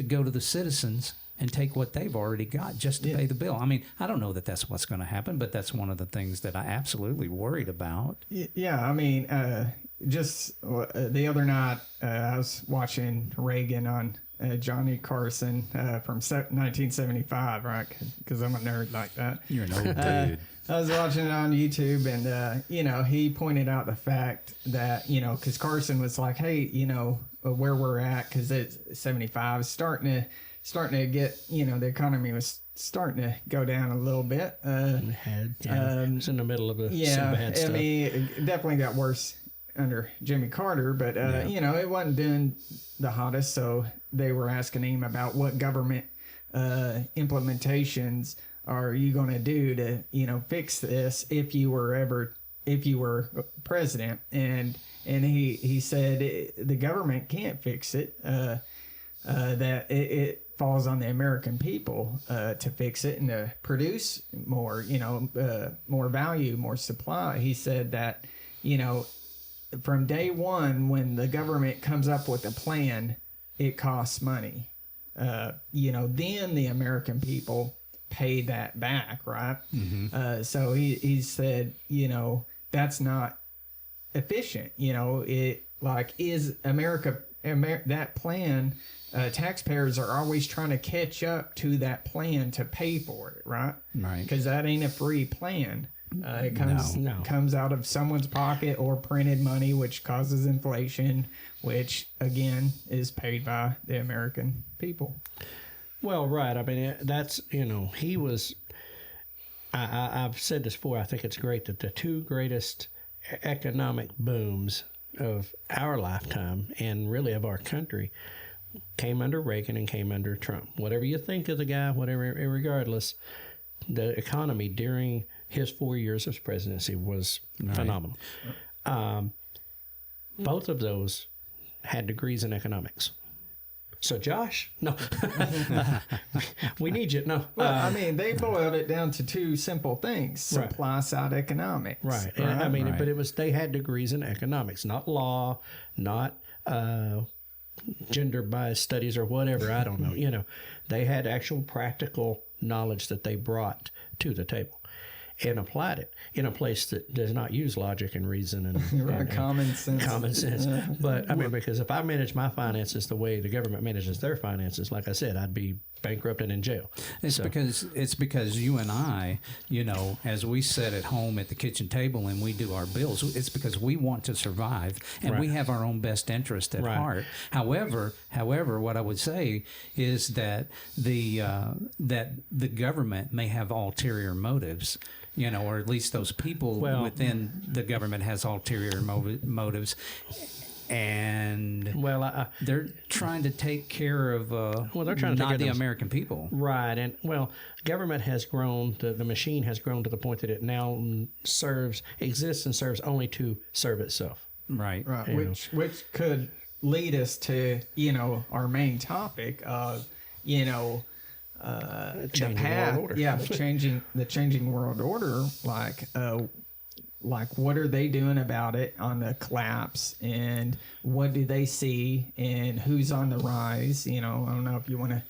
go to the citizens and take what they've already got just to pay the bill. I mean, I don't know that that's what's going to happen, but that's one of the things that I absolutely worried about. Yeah, I mean, just the other night, I was watching Reagan on Johnny Carson from 1975, right? Because I'm a nerd like that. You're an old dude. I was watching it on YouTube, and, he pointed out the fact that, because Carson was like, hey, where we're at, because it's 75, starting to get, the economy was starting to go down a little bit. It's in the middle of some bad stuff. I mean, it definitely got worse under Jimmy Carter, but, it wasn't doing the hottest, so they were asking him about what government implementations are you going to do to, fix this if you were president. And he said the government can't fix it, that it falls on the American people to fix it and to produce more, more value, more supply. He said that, from day one, when the government comes up with a plan it costs money. Then the American people pay that back, right? So he said, that's not efficient. It like is America that plan. Taxpayers are always trying to catch up to that plan to pay for it, right? Right. Because that ain't a free plan. It comes out of someone's pocket or printed money, which causes inflation, which again is paid by the American people. Well, right. I mean, that's, he was, I've said this before, I think it's great that the two greatest economic booms of our lifetime and really of our country came under Reagan and came under Trump. Whatever you think of the guy, whatever, regardless, the economy during his 4 years of presidency was phenomenal. Both of those had degrees in economics. So, Josh, no, we need you. No, well, they boiled it down to two simple things: supply side economics. Right. But they had degrees in economics, not law, not gender bias studies or whatever. I don't know. They had actual practical knowledge that they brought to the table and applied it in a place that does not use logic and reason and common sense. Common sense. But because if I manage my finances the way the government manages their finances, like I said, I'd be bankrupt and in jail. It's because you and I, as we sit at home at the kitchen table and we do our bills, it's because we want to survive and we have our own best interest at heart. However, what I would say is that the government may have ulterior motives. Or at least those people within the government has ulterior motives, and they're trying to take care of they're trying to not the American people, right? And government has grown. The machine has grown to the point that it now exists and serves only to serve itself, right? Which could lead us to our main topic of the path, world order. the changing world order. Like what are they doing about it on the collapse, and what do they see, and who's on the rise? I don't know if you want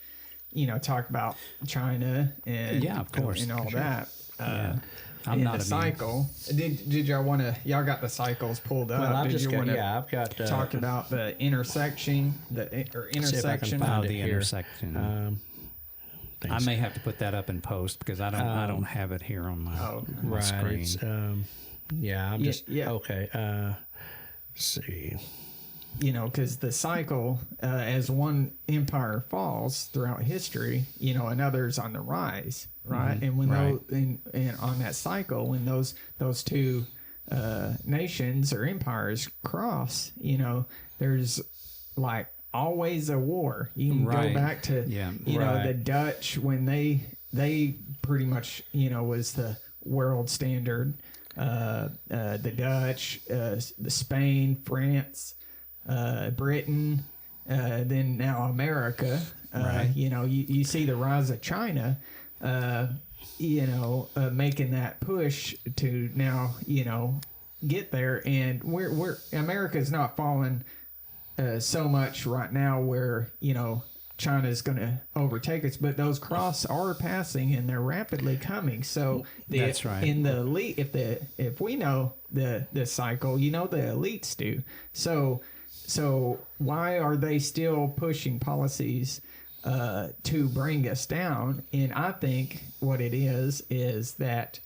to, talk about China and of course, and all that. I'm not the cycle. Did y'all want to? Y'all got the cycles pulled up. Well, I've got talk about the intersection. Intersection. The intersection. I may have to put that up in post because I don't have it here on my screen. It's, I'm just okay. Let's see. Because the cycle, as one empire falls throughout history, another's on the rise, right? And when and on that cycle, when those two nations or empires cross, there's like always a war. You can go back to the Dutch when they pretty much was the world standard. The Dutch, the Spain, France, Britain, then now America. You see the rise of China. Making that push to now get there, and we're America's not falling so much right now where China's going to overtake us, but those cross are passing and they're rapidly coming. So that's right. In the elite, if we know the cycle, the elites do. So why are they still pushing policies to bring us down? And I think what it is that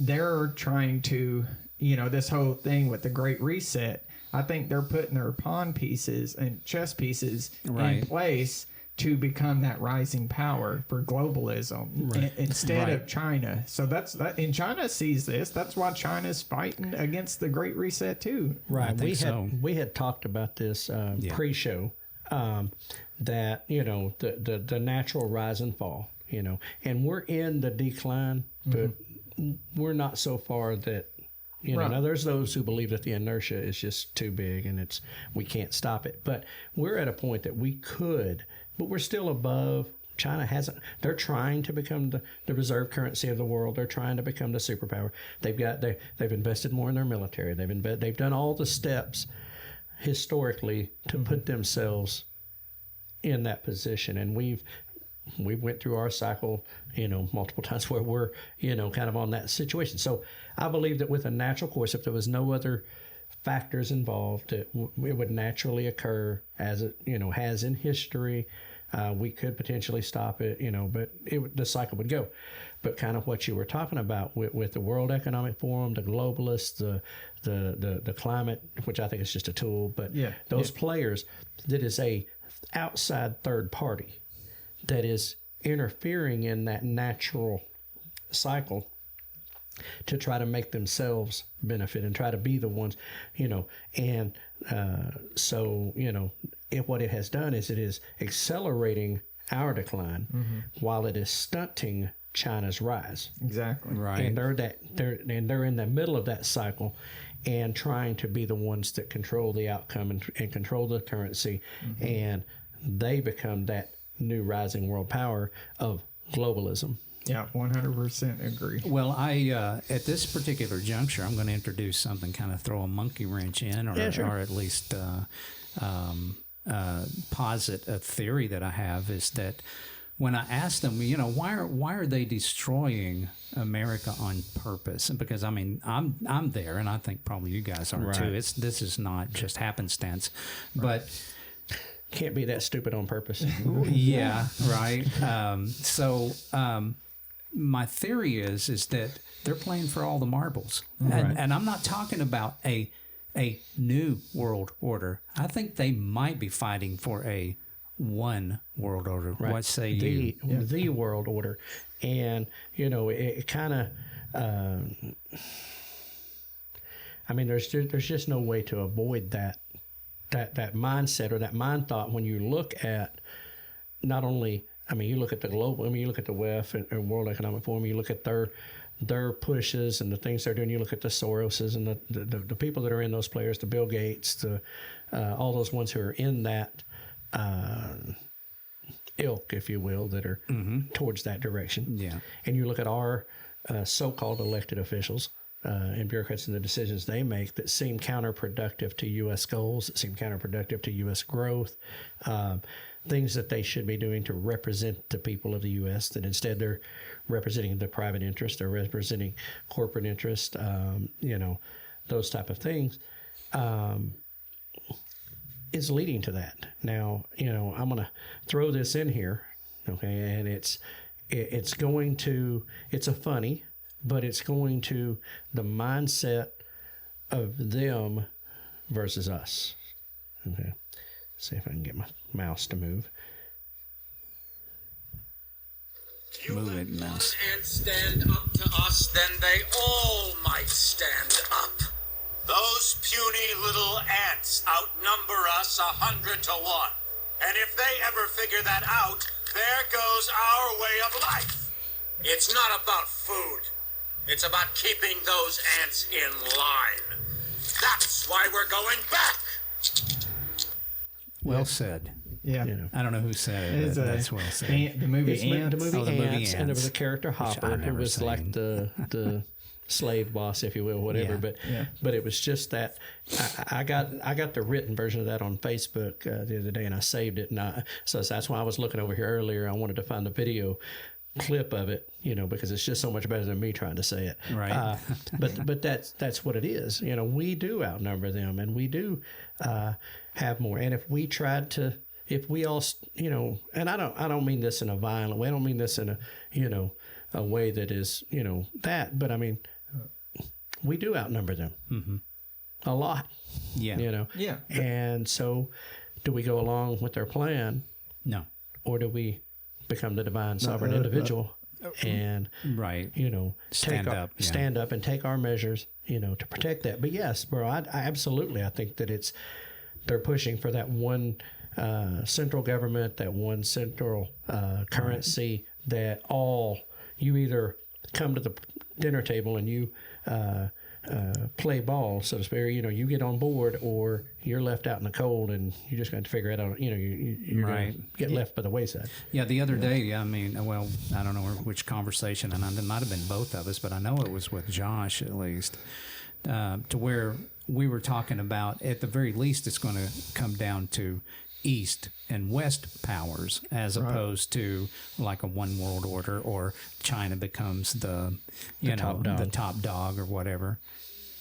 they're trying to, this whole thing with the Great Reset. I think they're putting their pawn pieces and chess pieces in place to become that rising power for globalism instead of China. So that's that. And China sees this. That's why China's fighting against the Great Reset too. Right. We had talked about this pre-show that the natural rise and fall. And we're in the decline, but we're not so far that. Now there's those who believe that the inertia is just too big and we can't stop it. But we're at a point that we could, but we're still above. China hasn't. They're trying to become the reserve currency of the world. They're trying to become the superpower. They've invested more in their military. They've done all the steps. historically to put themselves in that position. And we went through our cycle, multiple times where we're, kind of on that situation. So I believe that with a natural course, if there was no other factors involved, it would naturally occur as it, has in history. We could potentially stop it, but the cycle would go. But kind of what you were talking about with the World Economic Forum, the globalists, the climate, which I think is just a tool, but those players, that is a outside third party that is interfering in that natural cycle to try to make themselves benefit and try to be the ones, and so, what it has done is it is accelerating our decline while it is stunting China's rise. Exactly. Right. And they're in the middle of that cycle and trying to be the ones that control the outcome and control the currency, and they become that new rising world power of globalism. Yeah, 100% agree. Well, I at this particular juncture, I'm going to introduce something, kind of throw a monkey wrench in, or at least posit a theory that I have, is that when I ask them, why are they destroying America on purpose? And because I'm there, and I think probably you guys are too. This is not just happenstance, but can't be that stupid on purpose. Yeah, right. My theory is that they're playing for all the marbles, and I'm not talking about a new world order. I think they might be fighting for a one world order. Right. What say you? The world order, and it kind of. There's just no way to avoid that mindset or that mind thought when you look at not only. You look at the global. You look at the WEF and World Economic Forum. You look at their pushes and the things they're doing. You look at the Soroses and the people that are in those players, the Bill Gates, all those ones who are in that ilk, if you will, that are towards that direction. Yeah. And you look at our so-called elected officials and bureaucrats and the decisions they make that seem counterproductive to U.S. goals, that seem counterproductive to U.S. growth. Things that they should be doing to represent the people of the U.S., that instead they're representing the private interest, they're representing corporate interest, those type of things, is leading to that. Now, I'm going to throw this in here, okay, and it's a funny, but it's going to the mindset of them versus us, okay. See if I can get my mouse to move. Move it, mouse. And stand up to us, then they all might stand up. Those puny little ants outnumber us 100 to 1. And if they ever figure that out, there goes our way of life. It's not about food. It's about keeping those ants in line. That's why we're going back. Well said. Yeah. I don't know who said it, but that's well said. The movie Ants. The movie Ants, and there was a character Hopper who was like the slave boss, if you will, whatever. But it was just that I got the written version of that on Facebook the other day, and I saved it. So that's why I was looking over here earlier. I wanted to find the video clip of it, because it's just so much better than me trying to say it. Right. But that's what it is. We do outnumber them, and we do have more. And if we tried to, if we all, and I don't mean this in a violent way. I don't mean this in a way that is, that. But we do outnumber them a lot. Yeah. Yeah. And so, do we go along with their plan? No. Or do we become the divine sovereign individual and stand up and take our measures, to protect that? But yes, bro, I absolutely, I think that they're pushing for that one central government, that one central currency, that you either come to the dinner table and you play ball, so to speak, you get on board, or you're left out in the cold and you just got to figure it out. You're going to get left by the wayside. Yeah, the other day, I don't know which conversation, and it might have been both of us, but I know it was with Josh at least, to where we were talking about, at the very least, it's going to come down to East and West powers, as opposed to like a one world order, or China becomes the top dog or whatever.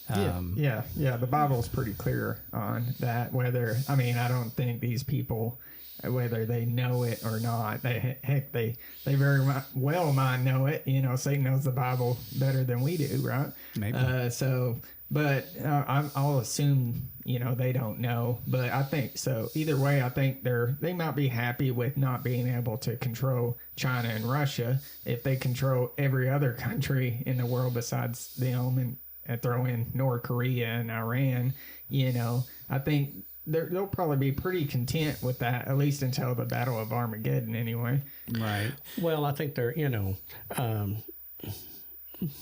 Yeah. The Bible's pretty clear on that. I don't think these people, whether they know it or not, they very well might know it. Satan knows the Bible better than we do, right? Maybe. I'll assume they don't know. But I think so. Either way, I think they might be happy with not being able to control China and Russia if they control every other country in the world besides them, and throw in North Korea and Iran. I think they'll probably be pretty content with that, at least until the Battle of Armageddon, anyway. Right. Well, I think they're,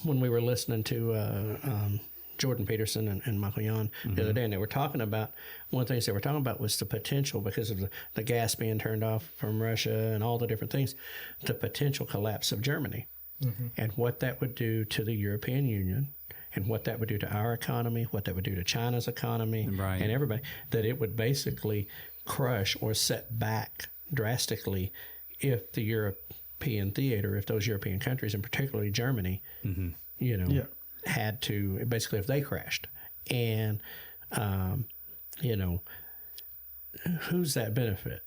when we were listening to Jordan Peterson and Michael Yon the other day, and they were talking about, one of the things they were talking about was the potential, because of the gas being turned off from Russia and all the different things, the potential collapse of Germany, and what that would do to the European Union, and what that would do to our economy, what that would do to China's economy, and everybody, that it would basically crush or set back drastically if the European theater, if those European countries, and particularly Germany, had to, basically, if they crashed. And, who's that benefit?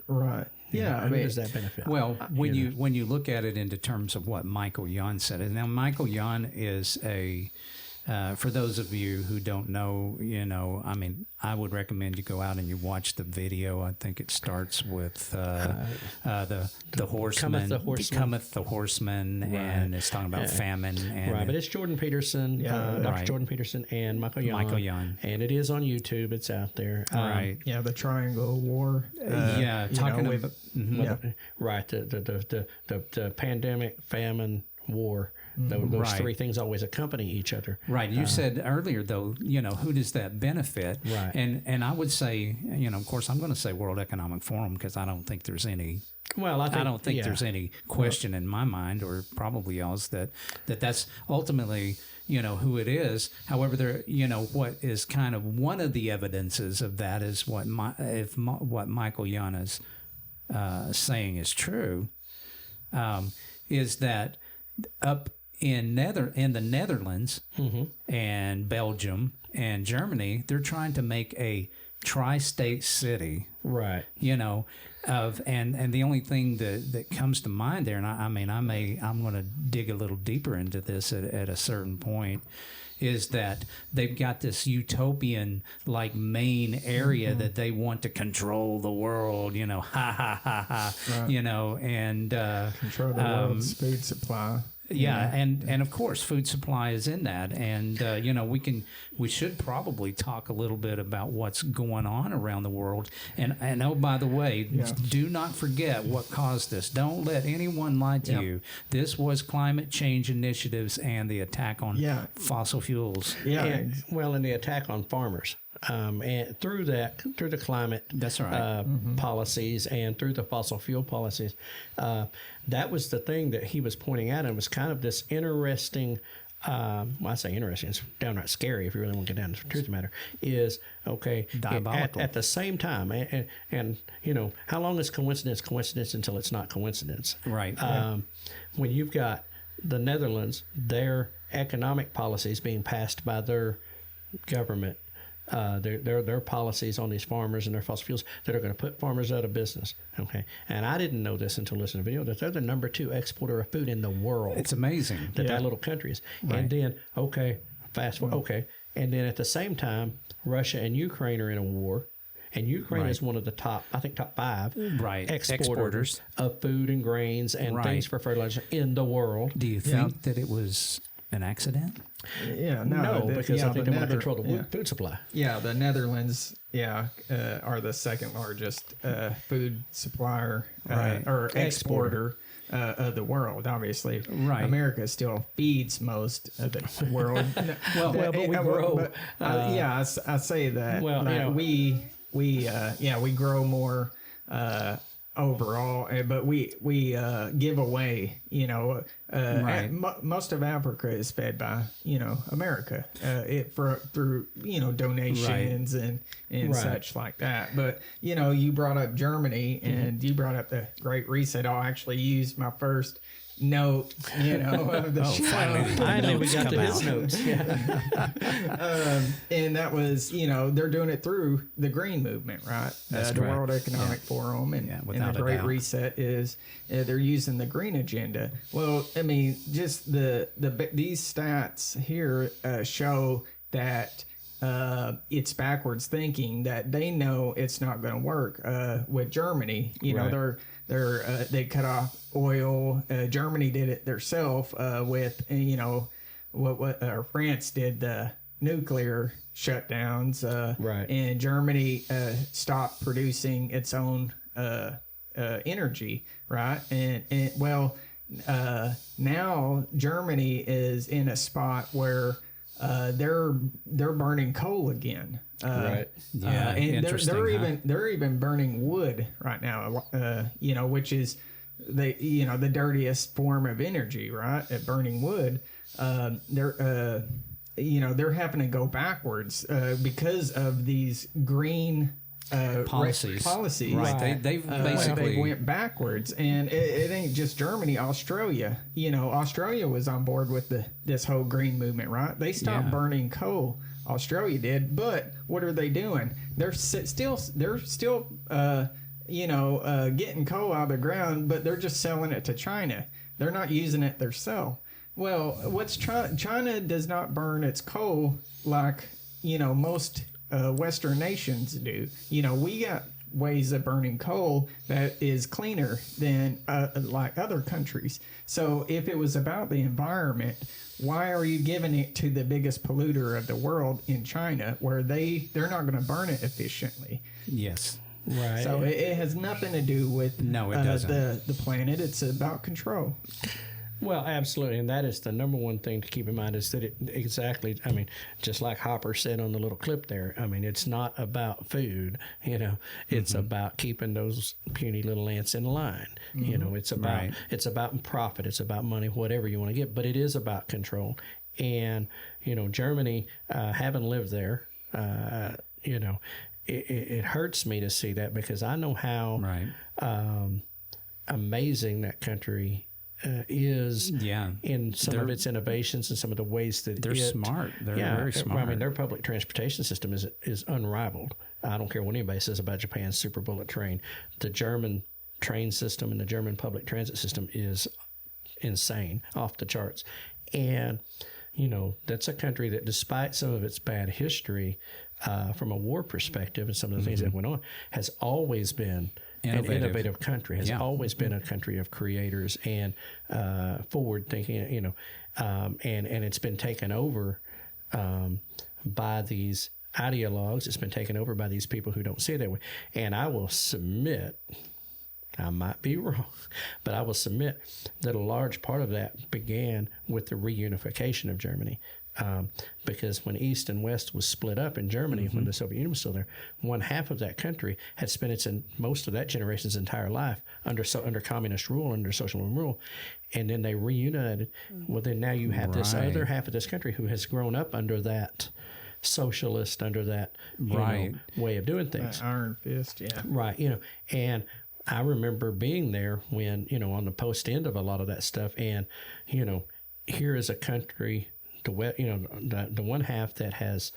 Right. Yeah. Who does that benefit? Well, when you look at it into terms of what Michael Yon said, and now Michael Yon is for those of you who don't know, I would recommend you go out and you watch the video. I think it starts with the horseman. Cometh the horseman, and it's talking about famine. And but it's Jordan Peterson, Dr. Jordan Peterson, and Michael Yon. And it is on YouTube. It's out there. The Triangle War. Talking about... Right, the pandemic, famine, war. Those three things always accompany each other. Right. You said earlier, though, who does that benefit? Right. And I would say, of course, I'm going to say World Economic Forum, because I don't think there's any. Well, I don't think there's any question in my mind, or probably y'all's, that's ultimately who it is. However, there what is kind of one of the evidences of that is what Michael Yon is saying is true, is that up in the Netherlands and Belgium and Germany, they're trying to make a tri-state city. Right. And the only thing that comes to mind there, and I'm going to dig a little deeper into this at a certain point, is that they've got this utopian main area that they want to control the world, and control the world's food supply. And of course, food supply is in that, and we should probably talk a little bit about what's going on around the world, and oh, by the way, do not forget what caused this. Don't let anyone lie to you. This was climate change initiatives and the attack on fossil fuels. And the attack on farmers. And through the climate policies and through the fossil fuel policies, that was the thing that he was pointing out, and it was kind of this interesting. I say interesting; it's downright scary if you really want to get down to the truth of the matter. Is diabolical at the same time, and how long is coincidence until it's not coincidence? Right. When you've got the Netherlands, their economic policies being passed by their government. Their policies on these farmers and their fossil fuels that are going to put farmers out of business. Okay, and I didn't know this until listening to the video, that they're the number 2 exporter of food in the world. It's amazing that little country is. Right. And then fast forward. And then at the same time, Russia and Ukraine are in a war. And Ukraine is one of the top 5 exporters of food and grains and things for fertilizer in the world. Do you think that it was an accident? No, because I think they want to control the food supply. The Netherlands, are the second largest food supplier or exporter of the world. Obviously, America still feeds most of the world. But we grow. I say that. We grow more overall, but we give away, Right. most of Africa is fed by, America, through, donations and Right. such like that. But, you brought up Germany and you brought up the Great Reset. I'll actually use my first note, of the show. Finally, we got to his notes. Yeah. And that was, they're doing it through the Green Movement, right? That's the correct. World Economic Forum and, and without the a Great doubt. Reset is they're using the green agenda. Well, I mean, just these stats here show that it's backwards thinking, that they know it's not going to work. With Germany, Right. they cut off oil. Germany did it themselves with what France did, the nuclear shutdowns. Right. And Germany stopped producing its own energy, right? And now Germany is in a spot where they're burning coal again. Right. Yeah, and interesting, they're even burning wood right now. Which is the dirtiest form of energy, right? At burning wood, they're having to go backwards because of these green Policies. Right. They've Right. basically They went backwards, and it ain't just Germany. Australia, Australia was on board with this whole green movement, right? They stopped Yeah. burning coal. Australia did, but what are they doing? They're still getting coal out of the ground, but they're just selling it to China. They're not using it themselves. Well, China does not burn its coal like most Western nations do. We got ways of burning coal that is cleaner than like other countries. So if it was about the environment, why are you giving it to the biggest polluter of the world in China, where they're not going to burn it efficiently? yes. Right. So it has nothing to do with No, it doesn't. the planet. It's about control. Well, absolutely, and that is the number one thing to keep in mind, is that just like Hopper said on the little clip there, it's not about food, it's about keeping those puny little ants in line. It's about Right. it's about profit, it's about money, whatever you want to get, but it is about control. And Germany, having lived there, it hurts me to see that, because I know how Right. amazing that country is Yeah. in some of They're- its innovations and some of the ways that They're smart. They're very smart. their public transportation system is unrivaled. I don't care what anybody says about Japan's super bullet train. The German train system and the German public transit system is insane, off the charts. And that's a country that, despite some of its bad history, from a war perspective and some of the things that went on, has always been an innovative country, has always been a country of creators and forward thinking, and it's been taken over by these ideologues. It's been taken over by these people who don't see it that way. And I will submit, I might be wrong, but I will submit that a large part of that began with the reunification of Germany. Because when East and West was split up in Germany, when the Soviet Union was still there, one half of that country had spent most of that generation's entire life under communist rule, under socialism rule, and then they reunited. Well, then now you have this other half of this country who has grown up under that socialist, under that way of doing things. Iron fist, yeah. Right, and I remember being there when, on the post end of a lot of that stuff, and, here is a country, the one half that has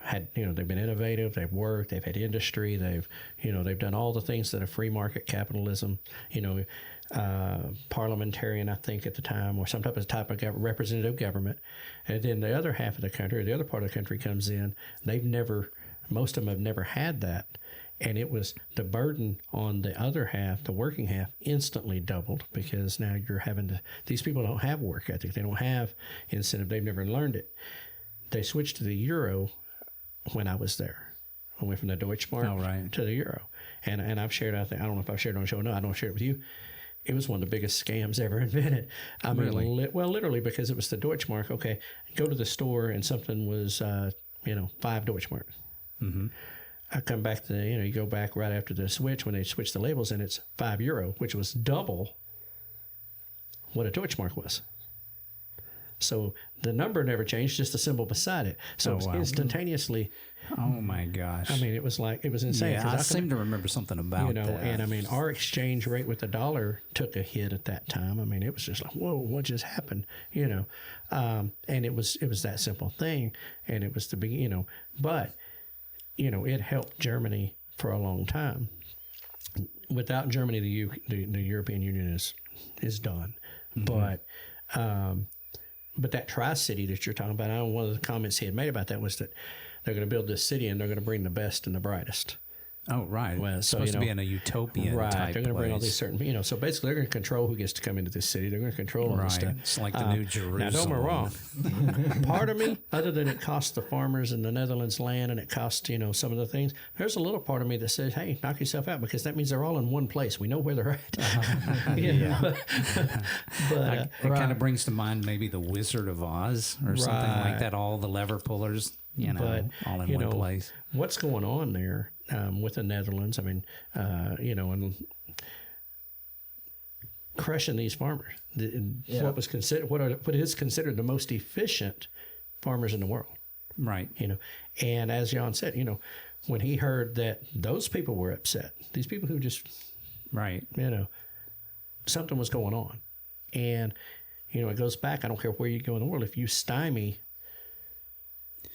had, they've been innovative, they've worked, they've had industry, they've done all the things that a free market capitalism, parliamentarian, I think at the time, or some type of representative government. And then the other half of the country, or the other part of the country comes in, most of them have never had that. And it was the burden on the other half, the working half, instantly doubled, because now you're these people don't have work ethic. They don't have incentive. They've never learned it. They switched to the euro when I was there. I went from the Deutschmark to the euro. And I've shared, I don't know if I've shared it on the show or not. I don't share it with you. It was one of the biggest scams ever invented. I mean, literally, because it was the Deutschmark. Okay, go to the store and something was, 5 Deutschmark. Mm-hmm. I come back to you go back right after the switch when they switched the labels, and it's €5, which was double what a Deutschmark was. So the number never changed, just the symbol beside it. So it was instantaneously. Oh my gosh! I mean, it was insane. Yeah, I seem to remember something about that. And I mean, our exchange rate with the dollar took a hit at that time. I mean, it was just like, whoa, what just happened? And it was that simple thing, and it was the big, but it helped Germany for a long time. Without Germany, the European Union is done. Mm-hmm. But that Tri-City that you're talking about, I know one of the comments he had made about that was that they're going to build this city and they're going to bring the best and the brightest. Oh, right. Well, it's supposed to be in a utopian right. type They're going to bring all these certain, so basically they're going to control who gets to come into this city. They're going to control all this stuff. It's like the New Jerusalem. Now, don't get me wrong. Part of me, other than it costs the farmers in the Netherlands land and it costs, some of the things, there's a little part of me that says, hey, knock yourself out, because that means they're all in one place. We know where they're at. Yeah. But it kind of brings to mind maybe the Wizard of Oz or something like that. All the lever pullers, all in one place. What's going on there? With the Netherlands, I mean, and crushing these farmers. What is considered the most efficient farmers in the world, right? And as Jan said, when he heard that those people were upset, these people who just, right, something was going on, and it goes back. I don't care where you go in the world. If you stymie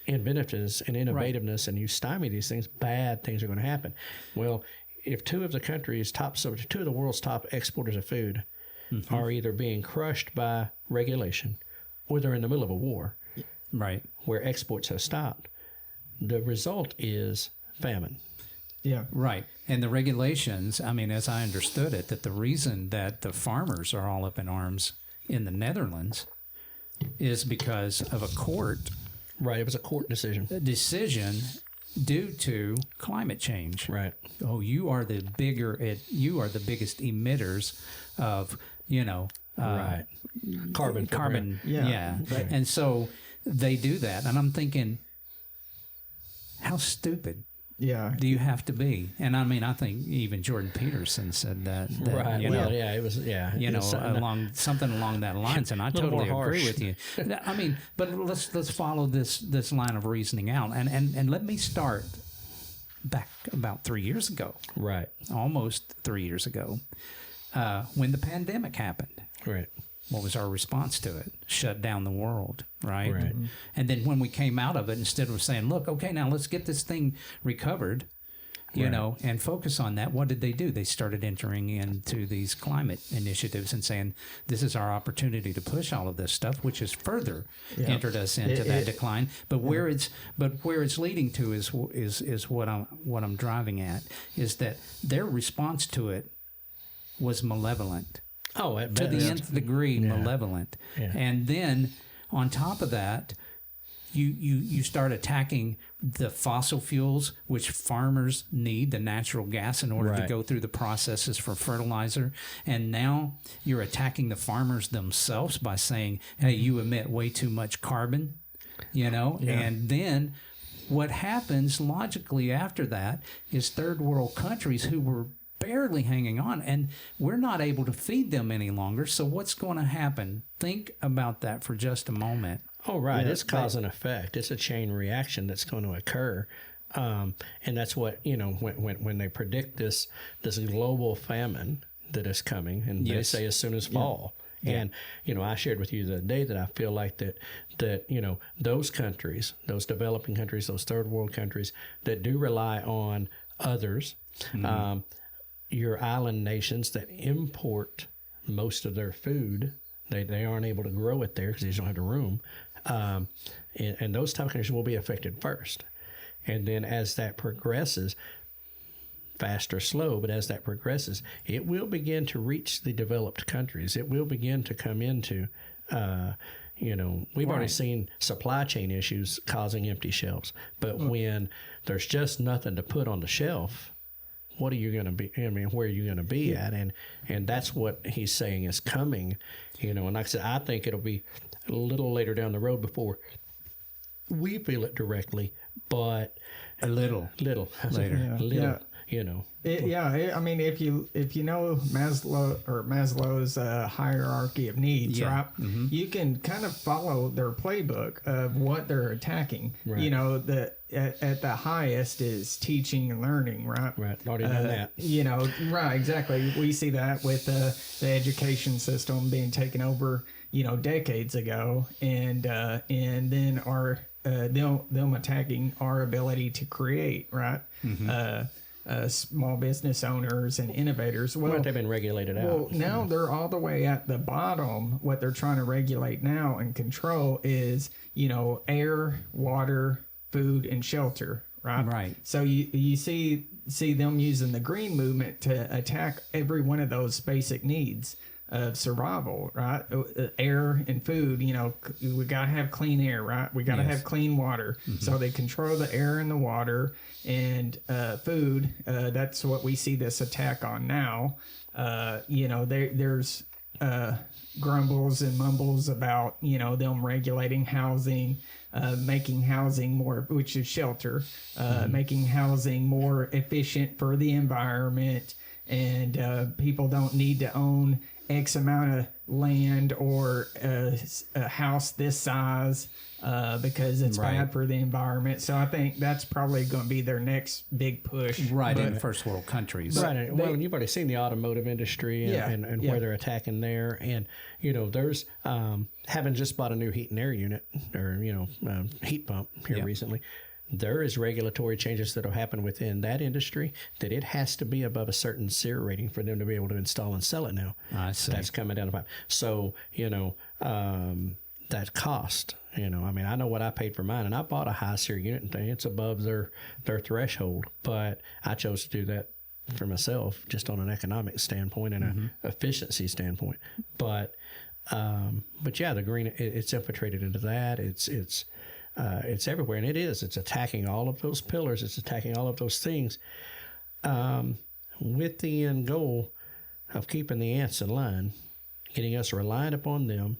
inventiveness and innovativeness, and you stymie these things, bad things are going to happen. Well, if two of the world's top exporters of food are either being crushed by regulation or they're in the middle of a war, right, where exports have stopped, the result is famine. Yeah. Right. And the regulations, I mean, as I understood it, that the reason that the farmers are all up in arms in the Netherlands is because of a court. Right, it was a court decision. A decision due to climate change. Right. Oh, you are the biggest emitters of, right. Carbon. Yeah. Right. And so they do that. And I'm thinking, how stupid do you have to be? And I mean, I think even Jordan Peterson said that right. It was, something along that lines, and I totally agree with you. I mean, but let's follow this line of reasoning out, and let me start back about 3 years ago, right? Almost 3 years ago, when the pandemic happened, right? What was our response to it? Shut down the world, right? Mm-hmm. And then when we came out of it, instead of saying, look, okay, now let's get this thing recovered, and focus on that, what did they do? They started entering into these climate initiatives and saying, this is our opportunity to push all of this stuff, which has further entered us into that decline. But where it's leading to is what I'm driving at, is that their response to it was malevolent. Oh, to the nth degree, malevolent. Yeah. And then on top of that, you start attacking the fossil fuels, which farmers need, the natural gas, in order to go through the processes for fertilizer. And now you're attacking the farmers themselves by saying, hey, you emit way too much carbon, And then what happens logically after that is third world countries who were barely hanging on, and we're not able to feed them any longer. So what's going to happen? Think about that for just a moment. Oh, right. It's cause and effect. It's a chain reaction that's going to occur. And that's what, when they predict this global famine that is coming, and they say as soon as fall. And, I shared with you the other day that I feel like that those countries, those developing countries, those third world countries that do rely on others, your island nations that import most of their food, they aren't able to grow it there because they just don't have the room. And those type of countries will be affected first. And then as that progresses, fast or slow, but as that progresses, it will begin to reach the developed countries. It will begin to come into, we've already seen supply chain issues causing empty shelves. But when there's just nothing to put on the shelf, what are you going to be? I mean, where are you going to be at? And that's what he's saying is coming, And like I said, I think it'll be a little later down the road before we feel it directly, but a little later. Yeah. You know. I mean, if you know Maslow's hierarchy of needs, right? Mm-hmm. You can kind of follow their playbook of what they're attacking. Right. You know, at the highest is teaching and learning, right? Right. Already done that. You know, right? Exactly. We see that with the education system being taken over, you know, decades ago, and then our them attacking our ability to create, right? Mm-hmm. Small business owners and innovators. Well, they've been regulated out. Well, now they're all the way at the bottom. What they're trying to regulate now and control is, you know, air, water, food, and shelter. Right. Right. So you see them using the green movement to attack every one of those basic needs of survival, right? Air and food, you know, we got to have clean air, right? We got to have clean water. Mm-hmm. So they control the air and the water, and food. That's what we see this attack on now. You know, there's grumbles and mumbles about, you know, them regulating housing, making housing more, which is shelter, making housing more efficient for the environment, and people don't need to own X amount of land or a house this size because it's bad for the environment. So I think that's probably going to be their next big push. Right, in first world countries. Right. Well, you've already seen the automotive industry and where they're attacking there. And, you know, there's having just bought a new heat and air unit or, you know, heat pump here recently. There is regulatory changes that will happen within that industry that it has to be above a certain SEER rating for them to be able to install and sell it now. I see. That's coming down the pipe. So, you know, that cost, you know, I mean, I know what I paid for mine, and I bought a high SEER unit and thing. It's above their threshold, but I chose to do that for myself just on an economic standpoint and an efficiency standpoint. But yeah, the green, it's infiltrated into that. It's everywhere, and it's attacking all of those pillars. It's attacking all of those things with the end goal of keeping the ants in line, getting us reliant upon them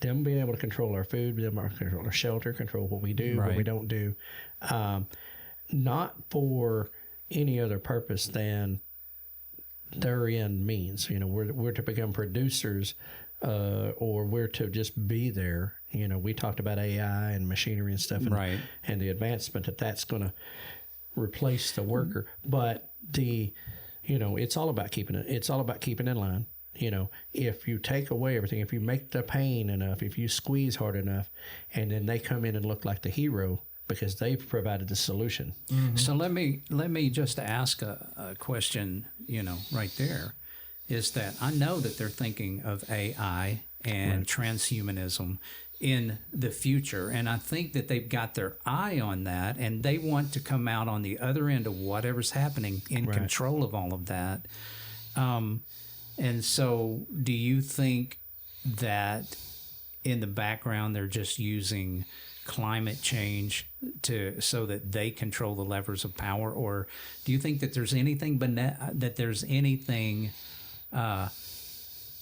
being able to control our food, them control our shelter, control what we do, what we don't do, not for any other purpose than their end means. You know, we're to become producers or we're to just be there. You know, we talked about AI and machinery and stuff, and the advancement that's going to replace the worker. But it's all about keeping it. It's all about keeping in line. You know, if you take away everything, if you make the pain enough, if you squeeze hard enough, and then they come in and look like the hero because they've provided the solution. Mm-hmm. So let me just ask a question. You know, right there, is that I know that they're thinking of AI and transhumanism in the future, and I think that they've got their eye on that, and they want to come out on the other end of whatever's happening in control of all of that. And so do you think that in the background they're just using climate change so that they control the levers of power, or do you think that there's anything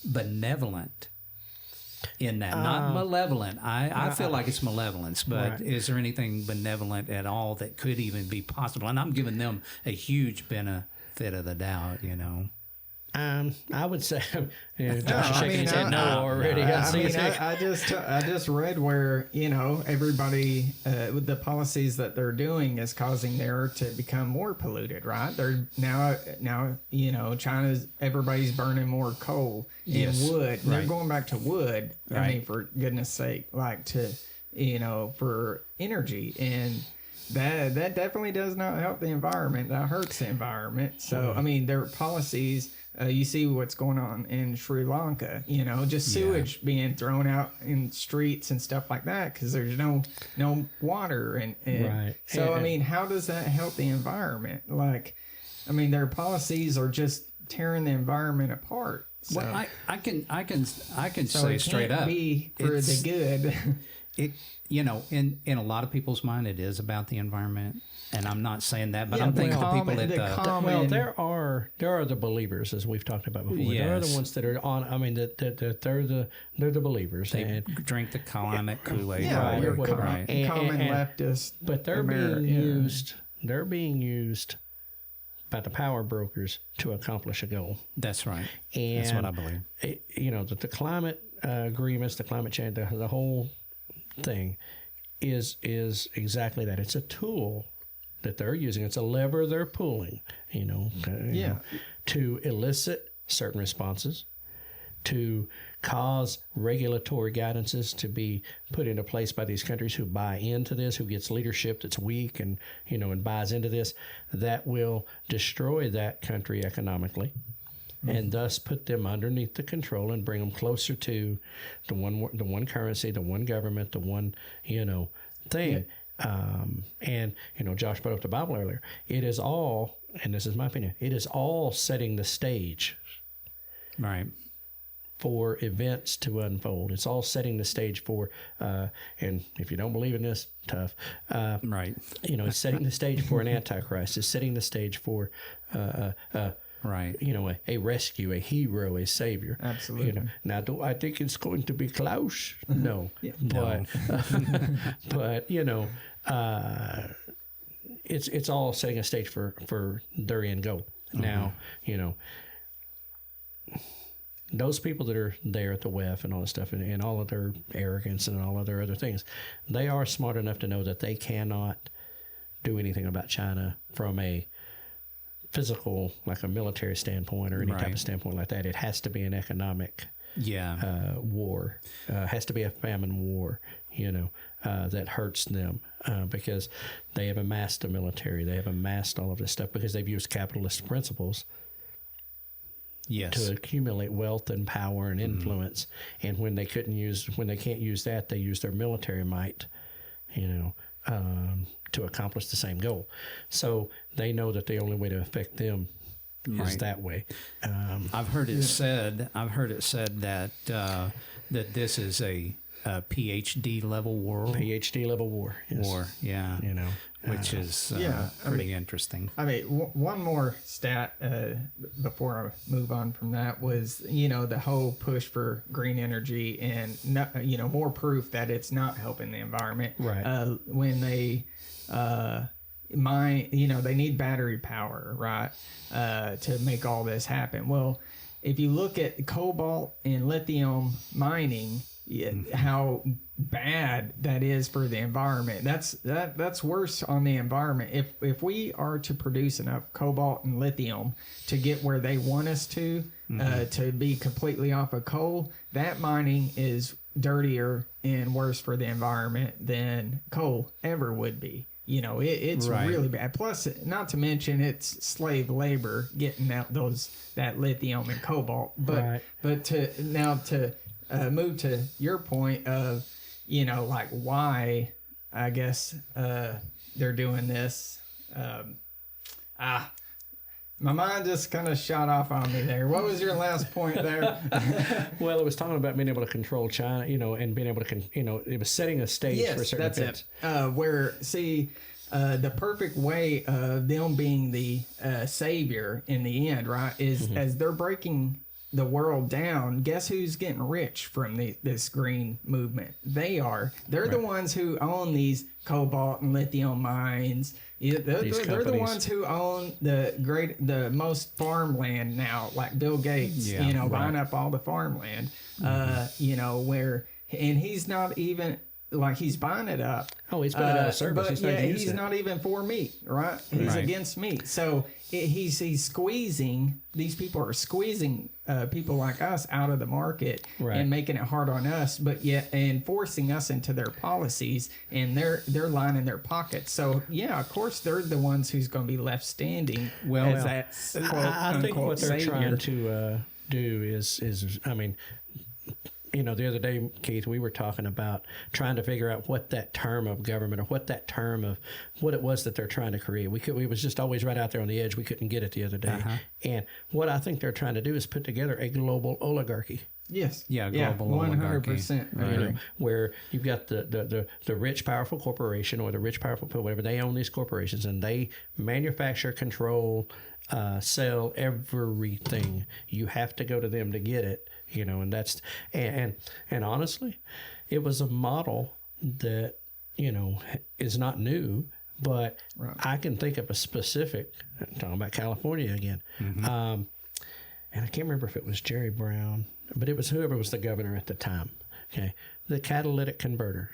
benevolent in that? Not malevolent. I feel like it's malevolence, but is there anything benevolent at all that could even be possible? And I'm giving them a huge benefit of the doubt, you know. I would say, Josh is shaking his head no already. I just read where, you know, everybody with the policies that they're doing is causing the air to become more polluted, right? They're now you know, everybody's burning more coal and wood. They're going back to wood. I mean, for goodness sake, like for energy, and that definitely does not help the environment. That hurts the environment. So I mean, their policies. You see what's going on in Sri Lanka, you know, just sewage being thrown out in streets and stuff like that because there's no water. And so, I mean, how does that help the environment? Like, I mean, their policies are just tearing the environment apart. So. Well, I can so say it straight can't up. Be for the good. in a lot of people's mind, it is about the environment, and I'm not saying that, but I'm thinking of people well, there are the believers, as we've talked about before. Yes. There are the ones that are on. I mean, they're the believers. they drink the climate Kool-Aid. Yeah, you're right. common leftist. But they're being used. They're being used by the power brokers to accomplish a goal. That's right. And that's what I believe. The climate agreements, the climate change, the whole thing is exactly that. It's a tool that they're using. It's a lever they're pulling, to elicit certain responses, to cause regulatory guidances to be put into place by these countries who buy into this, who gets leadership that's weak and buys into this, that will destroy that country economically, and thus put them underneath the control and bring them closer to the one currency, the one government, the one thing. And Josh brought up the Bible earlier. It is all, and this is my opinion, it is all setting the stage, right, for events to unfold. It's all setting the stage for, and if you don't believe in this, tough. Right. It's setting the stage for an antichrist. It's setting the stage for, right. A rescue, a hero, a savior. Absolutely. Now, do I think it's going to be Klaus? No. But, but it's all setting a stage for their end goal. Now, those people that are there at the WEF and all this stuff, and all of their arrogance and all of their other things, they are smart enough to know that they cannot do anything about China from a physical, like a military standpoint or any type of standpoint like that. It has to be an economic war. Has to be a famine war, that hurts them because they have amassed a military. They have amassed all of this stuff because they've used capitalist principles to accumulate wealth and power and influence. And when they can't use that, they use their military might, to accomplish the same goal. So they know that the only way to affect them is that way. I've heard it said that that this is a PhD level war. PhD level war. Yes. War, yeah. Which is pretty interesting. I mean, one more stat before I move on from that was, the whole push for green energy and, more proof that it's not helping the environment. Right. When they mine, they need battery power, right, to make all this happen. Well, if you look at cobalt and lithium mining, how bad that is for the environment. That's worse on the environment. If we are to produce enough cobalt and lithium to get where they want us to be completely off of coal, that mining is dirtier and worse for the environment than coal ever would be. It's really bad. Plus, not to mention, it's slave labor getting out that lithium and cobalt. But to move to your point of, why, I guess, they're doing this. My mind just kind of shot off on me there. What was your last point there? Well, it was talking about being able to control China, and being able to, it was setting a stage for certain events. The perfect way of them being the savior in the end, right, is as they're breaking the world down, guess who's getting rich from this green movement? They are. They're the ones who own these cobalt and lithium mines. They're the ones who own the most farmland now, like Bill Gates, buying up all the farmland. And he's not even, he's buying it up. Oh, he's buying it out of service. But he's not even for meat, right? He's against meat. So he's squeezing, these people are squeezing people like us out of the market and making it hard on us, and forcing us into their policies, and they're lining their pockets. So of course they're the ones who's going to be left standing. I think what they're trying to do is, I mean, the other day, Keith, we were talking about trying to figure out what that term of government, or what it was that they're trying to create. We was just always right out there on the edge. We couldn't get it the other day. And what I think they're trying to do is put together a global oligarchy. Yes. Yeah, global oligarchy. 100%. Right. You know, where you've got the rich, powerful corporation or the rich, powerful people, whatever, they own these corporations and they manufacture, control, sell everything. You have to go to them to get it, you know, and that's, and honestly, it was a model that, you know, is not new, but I can think of a specific, I'm talking about California again, and I can't remember if it was Jerry Brown, but it was whoever was the governor at the time. Okay, the catalytic converter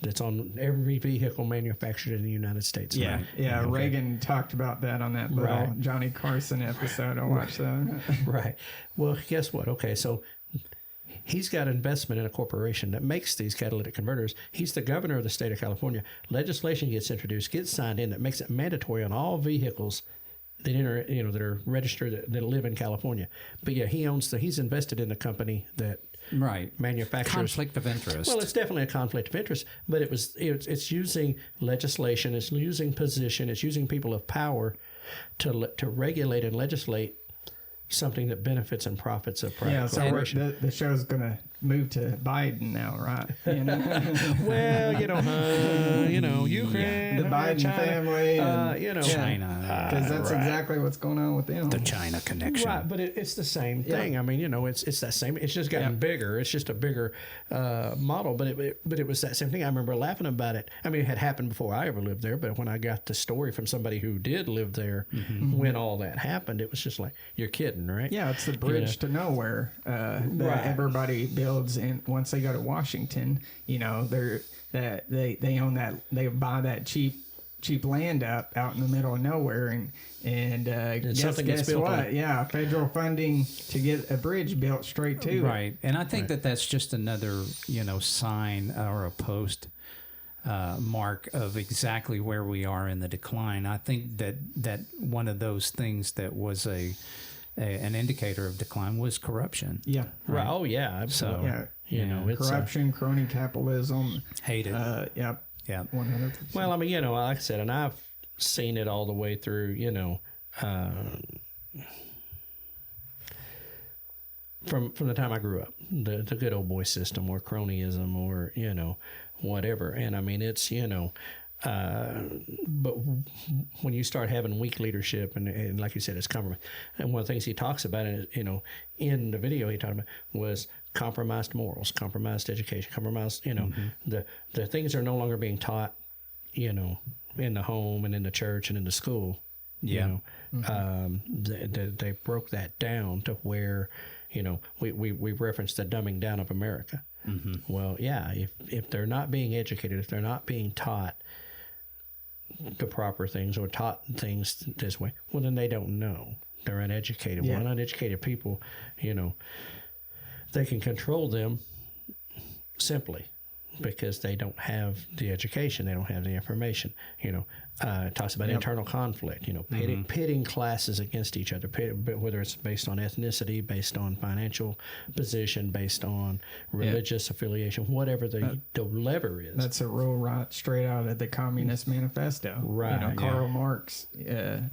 that's on every vehicle manufactured in the United States. Yeah, Right. yeah. Okay. Reagan talked about that on that little Right. Johnny Carson episode. I watched that. Right. Well, guess what? Okay, so he's got investment in a corporation that makes these catalytic converters. He's the governor of the state of California. Legislation gets introduced, gets signed in that makes it mandatory on all vehicles that enter, you know, that are registered that live in California. But yeah, he's invested in a company that Right. manufactures. Conflict of interest. Well, it's definitely a conflict of interest, but it's using legislation, it's using position, it's using people of power to regulate and legislate something that benefits and profits a private Yeah, so corporation. the show's going to move to Biden now, right? You know? Well, Ukraine, The Biden China, family, and China. because that's exactly what's going on with them. The China connection. Right, but it's the same thing. I mean, you know, it's that same. It's just gotten bigger. It's just a bigger model, but it was that same thing. I remember laughing about it. I mean, it had happened before I ever lived there, but when I got the story from somebody who did live there when all that happened, it was just like, you're kidding, right? Yeah, it's the bridge to nowhere that everybody builds, and once they go to Washington, you know, they own that, they buy that cheap land out in the middle of nowhere, and guess what? Yeah, federal funding to get a bridge built straight to it. Right. And I think that's just another, sign or a post mark of exactly where we are in the decline. I think that one of those things that was an indicator of decline was corruption. Yeah. Right. Oh yeah, absolutely. Yeah. You know, it's corruption, crony capitalism. Hated. Yep. Yeah. 100%. well, I mean, you know, like I said, and I've seen it all the way through. You know, from the time I grew up, the good old boy system or cronyism or whatever. And I mean, it's but when you start having weak leadership and like you said, it's compromise. And one of the things he talks about, in the video he talked about was compromised morals, compromised education, compromised, the things are no longer being taught, in the home and in the church and in the school. Yeah. They broke that down to where, we referenced the dumbing down of America. Mm-hmm. Well, yeah, if they're not being educated, if they're not being taught the proper things or taught things this way, well, then they don't know. They're uneducated. Yeah. Well, uneducated people, they can control them simply because they don't have the education, they don't have the information. It talks about internal conflict, pitting classes against each other, whether it's based on ethnicity, based on financial position, based on religious affiliation, whatever the lever is. That's a rule right straight out of the Communist Manifesto. Right. Karl Marx, couldn't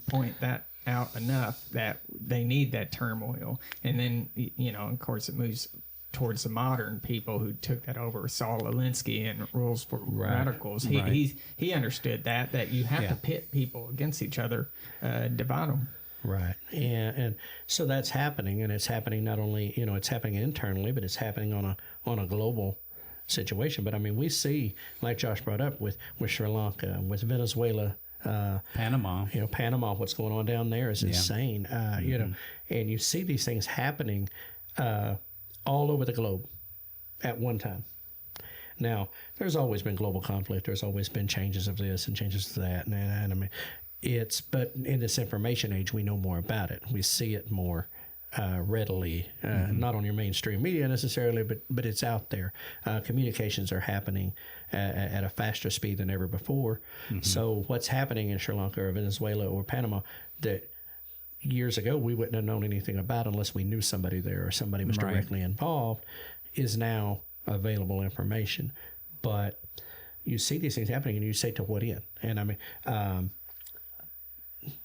point that out enough that they need that turmoil. And then, of course, it moves towards the modern people who took that over, Saul Alinsky and Rules for Radicals. He understood that you have to pit people against each other, divide them. Right. And so that's happening, and it's happening not only, it's happening internally, but it's happening on a global situation. But I mean, we see, like Josh brought up with Sri Lanka, with Venezuela, Panama. Panama, what's going on down there is insane. And you see these things happening all over the globe at one time. Now, there's always been global conflict. There's always been changes of this and changes of that. And I mean, but in this information age, we know more about it. We see it more readily, not on your mainstream media necessarily, but it's out there. Communications are happening at a faster speed than ever before. So what's happening in Sri Lanka or Venezuela or Panama that years ago we wouldn't have known anything about unless we knew somebody there or somebody was directly involved is now available information. But you see these things happening and you say, to what end? And I mean,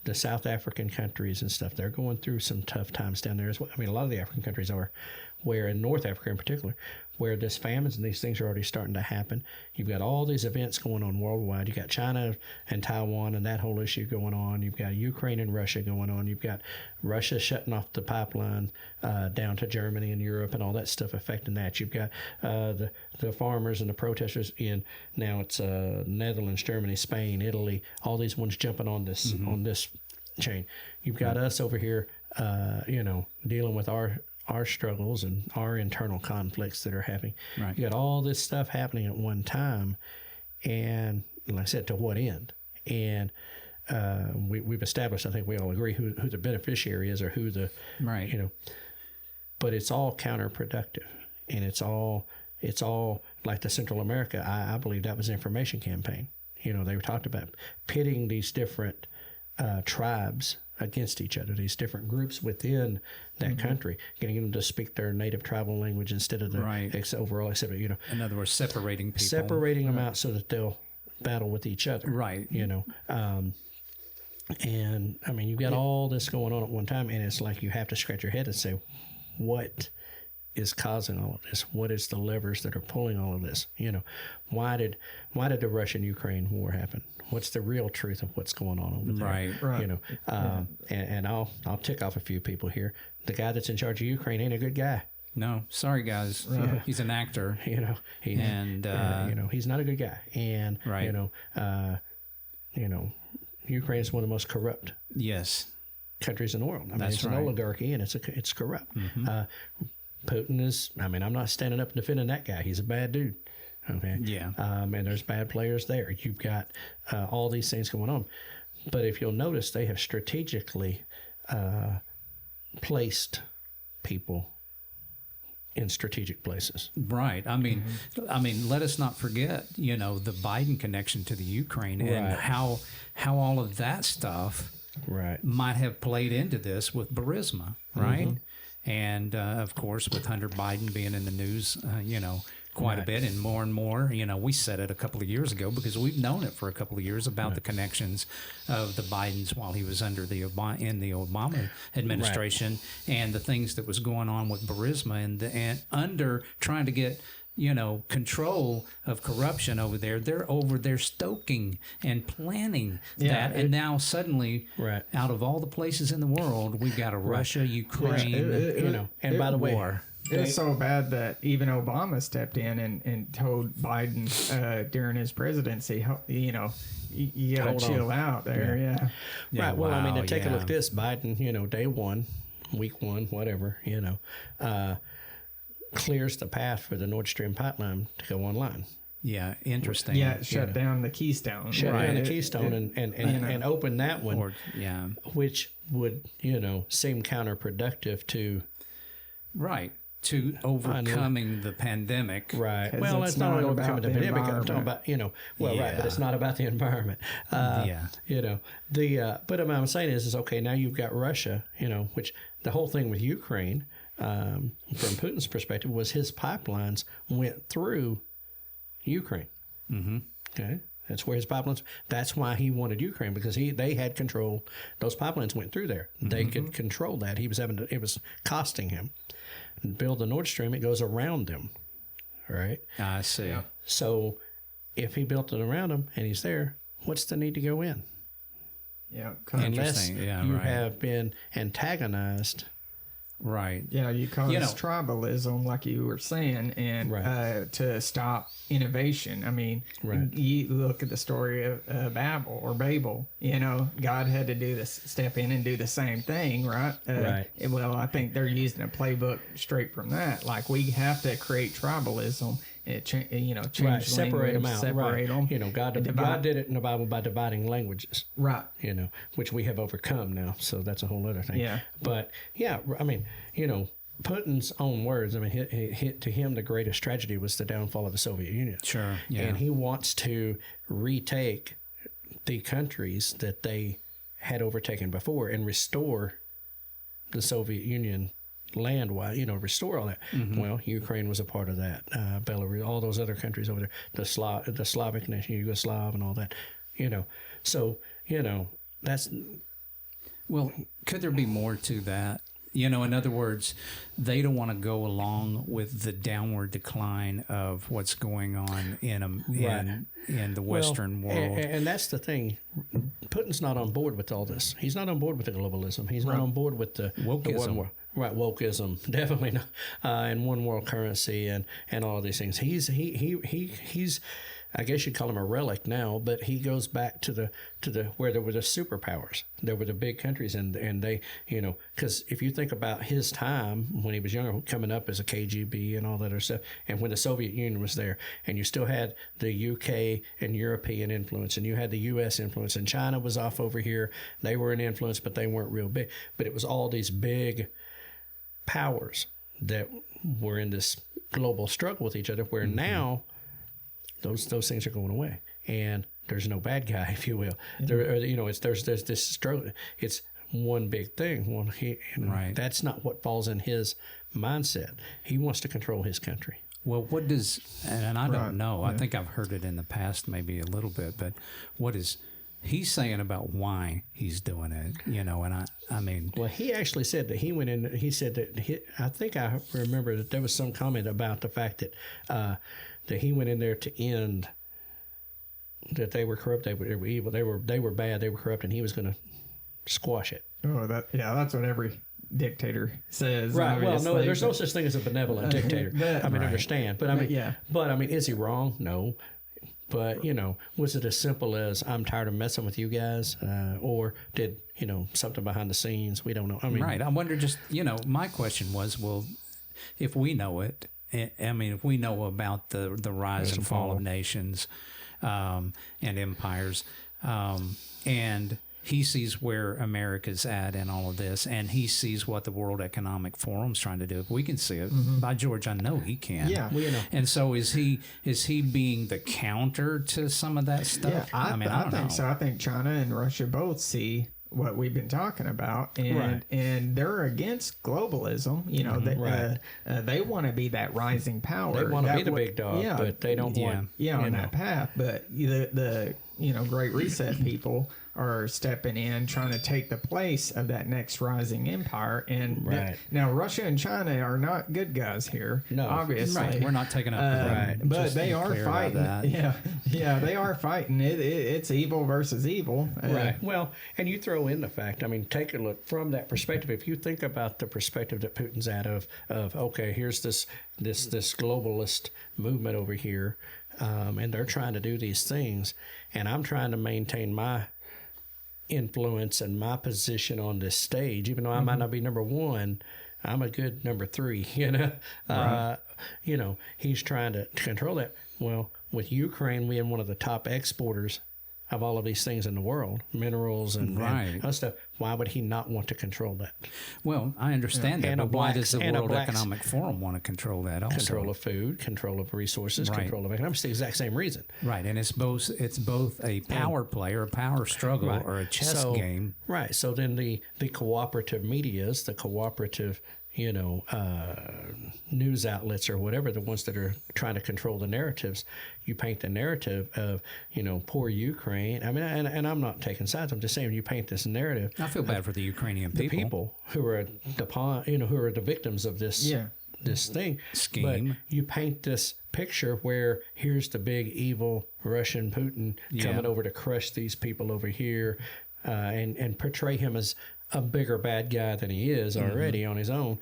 the South African countries and stuff, they're going through some tough times down there as well. I mean, a lot of the African countries are, where in North Africa in particular, where this famines and these things are already starting to happen. You've got all these events going on worldwide. You've got China and Taiwan and that whole issue going on. You've got Ukraine and Russia going on. You've got Russia shutting off the pipeline down to Germany and Europe and all that stuff affecting that. You've got the farmers and the protesters in, now it's Netherlands, Germany, Spain, Italy, all these ones jumping on this on this chain. You've got us over here, dealing with our struggles and our internal conflicts that are happening. Right. You got all this stuff happening at one time, and like I said, to what end? And we've established, I think we all agree, who the beneficiary is, or who the right. But it's all counterproductive, and it's all like the Central America. I believe that was an information campaign. They were talked about pitting these different tribes against each other, these different groups within that country, getting them to speak their native tribal language instead of the overall, except, in other words, separating people. Separating them out so that they'll battle with each other. Right. And I mean, you've got all this going on at one time, and it's like you have to scratch your head and say, what is causing all of this? What is the levers that are pulling all of this? Why did the Russian-Ukraine war happen? What's the real truth of what's going on over there? Right. And I'll tick off a few people here. The guy that's in charge of Ukraine ain't a good guy. No, sorry guys. He's an actor. He's not a good guy. And Ukraine is one of the most corrupt countries in the world. I mean, it's an oligarchy, and it's corrupt. Putin is, I'm not standing up and defending that guy. He's a bad dude. Okay. Yeah. And there's bad players there. You've got all these things going on. But if you'll notice, they have strategically placed people in strategic places. Right. I mean, let us not forget, the Biden connection to the Ukraine and how all of that stuff might have played into this with Burisma, right? And of course, with Hunter Biden being in the news, quite a bit, and more. We said it a couple of years ago because we've known it for a couple of years about the connections of the Bidens while he was under the Obama administration, and the things that was going on with Burisma and under trying to get control of corruption over there. They're over there stoking and planning that, and now suddenly, out of all the places in the world, we've got a Russia, Ukraine, and by the way, war. It was so bad that even Obama stepped in and told Biden during his presidency, you got to chill out there. Right. Well, I mean, to take a look at this, Biden, day one, week one, whatever, clears the path for the Nord Stream pipeline to go online. Yeah, interesting. Yeah, shut down the Keystone. Shut down the Keystone and open that one, which would, seem counterproductive to... Right. To overcoming the pandemic. Right. Well, it's not overcoming the pandemic. I'm talking about, but it's not about the environment. But what I'm saying is okay, now you've got Russia, which the whole thing with Ukraine, from Putin's perspective, was his pipelines went through Ukraine. Okay. That's where his pipelines. That's why he wanted Ukraine, because they had control. Those pipelines went through there. They could control that. He was it was costing him. Build the Nord Stream, it goes around them, right? I see. Yeah. So if he built it around him and he's there, what's the need to go in? Yeah, unless you have been antagonized. Right. Yeah, you cause tribalism, like you were saying, and to stop innovation. I mean, you look at the story of Babel. God had to step in and do the same thing, right? Well, I think they're using a playbook straight from that. Like, we have to create tribalism. Change separate them out. Separate them. God did it in the Bible by dividing languages. Right. Which we have overcome now. So that's a whole other thing. Yeah. But I mean, Putin's own words. I mean, to him, the greatest tragedy was the downfall of the Soviet Union. Sure. Yeah. And he wants to retake the countries that they had overtaken before and restore the Soviet Union land-wise, restore all that. Well, Ukraine was a part of that. Belarus, all those other countries over there, the Slavic nation, Yugoslav, and all that. So that's Well, could there be more to that? You know, in other words, they don't want to go along with the downward decline of what's going on in the Western world. And that's the thing. Putin's not on board with all this. He's not on board with the globalism. He's not on board with the Wokeism. The one world. Right, wokeism, definitely not, and one world currency and all of these things. He's I guess you'd call him a relic now, but he goes back to the where there were the superpowers. There were the big countries, and they, you know, because if you think about his time when he was younger, coming up as a KGB and all that other stuff, and when the Soviet Union was there, and you still had the UK and European influence, and you had the US influence, and China was off over here. They were an influence, but they weren't real big. But it was all these big powers that were in this global struggle with each other, where now those things are going away, and there's no bad guy, if you will. There, you know, there's this struggle. It's one big thing. Right. That's not what falls in his mindset. He wants to control his country. Well, what does, and I don't know, I think I've heard it in the past maybe a little bit, but what is he's saying about why he's doing it, you know? And I mean, well, he actually said that he went in. He said that I think I remember that there was some comment about the fact that that he went in there to end that they were corrupt, they were evil, they were bad, they were corrupt, and he was going to squash it. Oh, that's what every dictator says. Right. Obviously. Well, no, there's no such thing as a benevolent dictator. I mean, understand, but I mean, but I mean, is he wrong? No. But, you know, was it as simple as I'm tired of messing with you guys? Or did, you know, something behind the scenes? We don't know. I mean, right. I wonder just, you know, my question was, well, if we know it, I mean, if we know about the rise and fall of nations and empires, and he sees where America's at in all of this, and he sees what the World Economic Forum's trying to do. If we can see it, by George, I know he can. Yeah, well, you know. And so is he being the counter to some of that stuff? Yeah, I mean, I think so. I think China and Russia both see what we've been talking about, and they're against globalism. You know, they want to be that rising power. They want to be the big dog, but they don't want on that path. But the Great Reset people are stepping in, trying to take the place of that next rising empire. And now Russia and China are not good guys here. No, obviously, right. We're not taking up but they are fighting. Yeah, they are fighting. It's evil versus evil. Right. Well, and you throw in the fact. I mean, take a look from that perspective. If you think about the perspective that Putin's at of okay, here's this globalist movement over here, and they're trying to do these things, and I'm trying to maintain my influence and my position on this stage, even though I might not be number one, I'm a good number three, you know. He's trying to control that. Well, with Ukraine being one of the top exporters of all of these things in the world, minerals and other stuff, why would he not want to control that? Well, I understand that, but why does the World Economic Forum want to control that also? Control of food, control of resources, control of economics, the exact same reason. Right, and it's both a power play or a power struggle or a chess game. Right, so then the cooperative medias, the cooperative news outlets or whatever, the ones that are trying to control the narratives, you paint the narrative of, poor Ukraine. I mean, and I'm not taking sides. I'm just saying you paint this narrative. I feel bad for the Ukrainian people. The people who are who are the victims of this this thing. Scheme. But you paint this picture where here's the big evil Russian Putin coming over to crush these people over here, and portray him as a bigger bad guy than he is already on his own.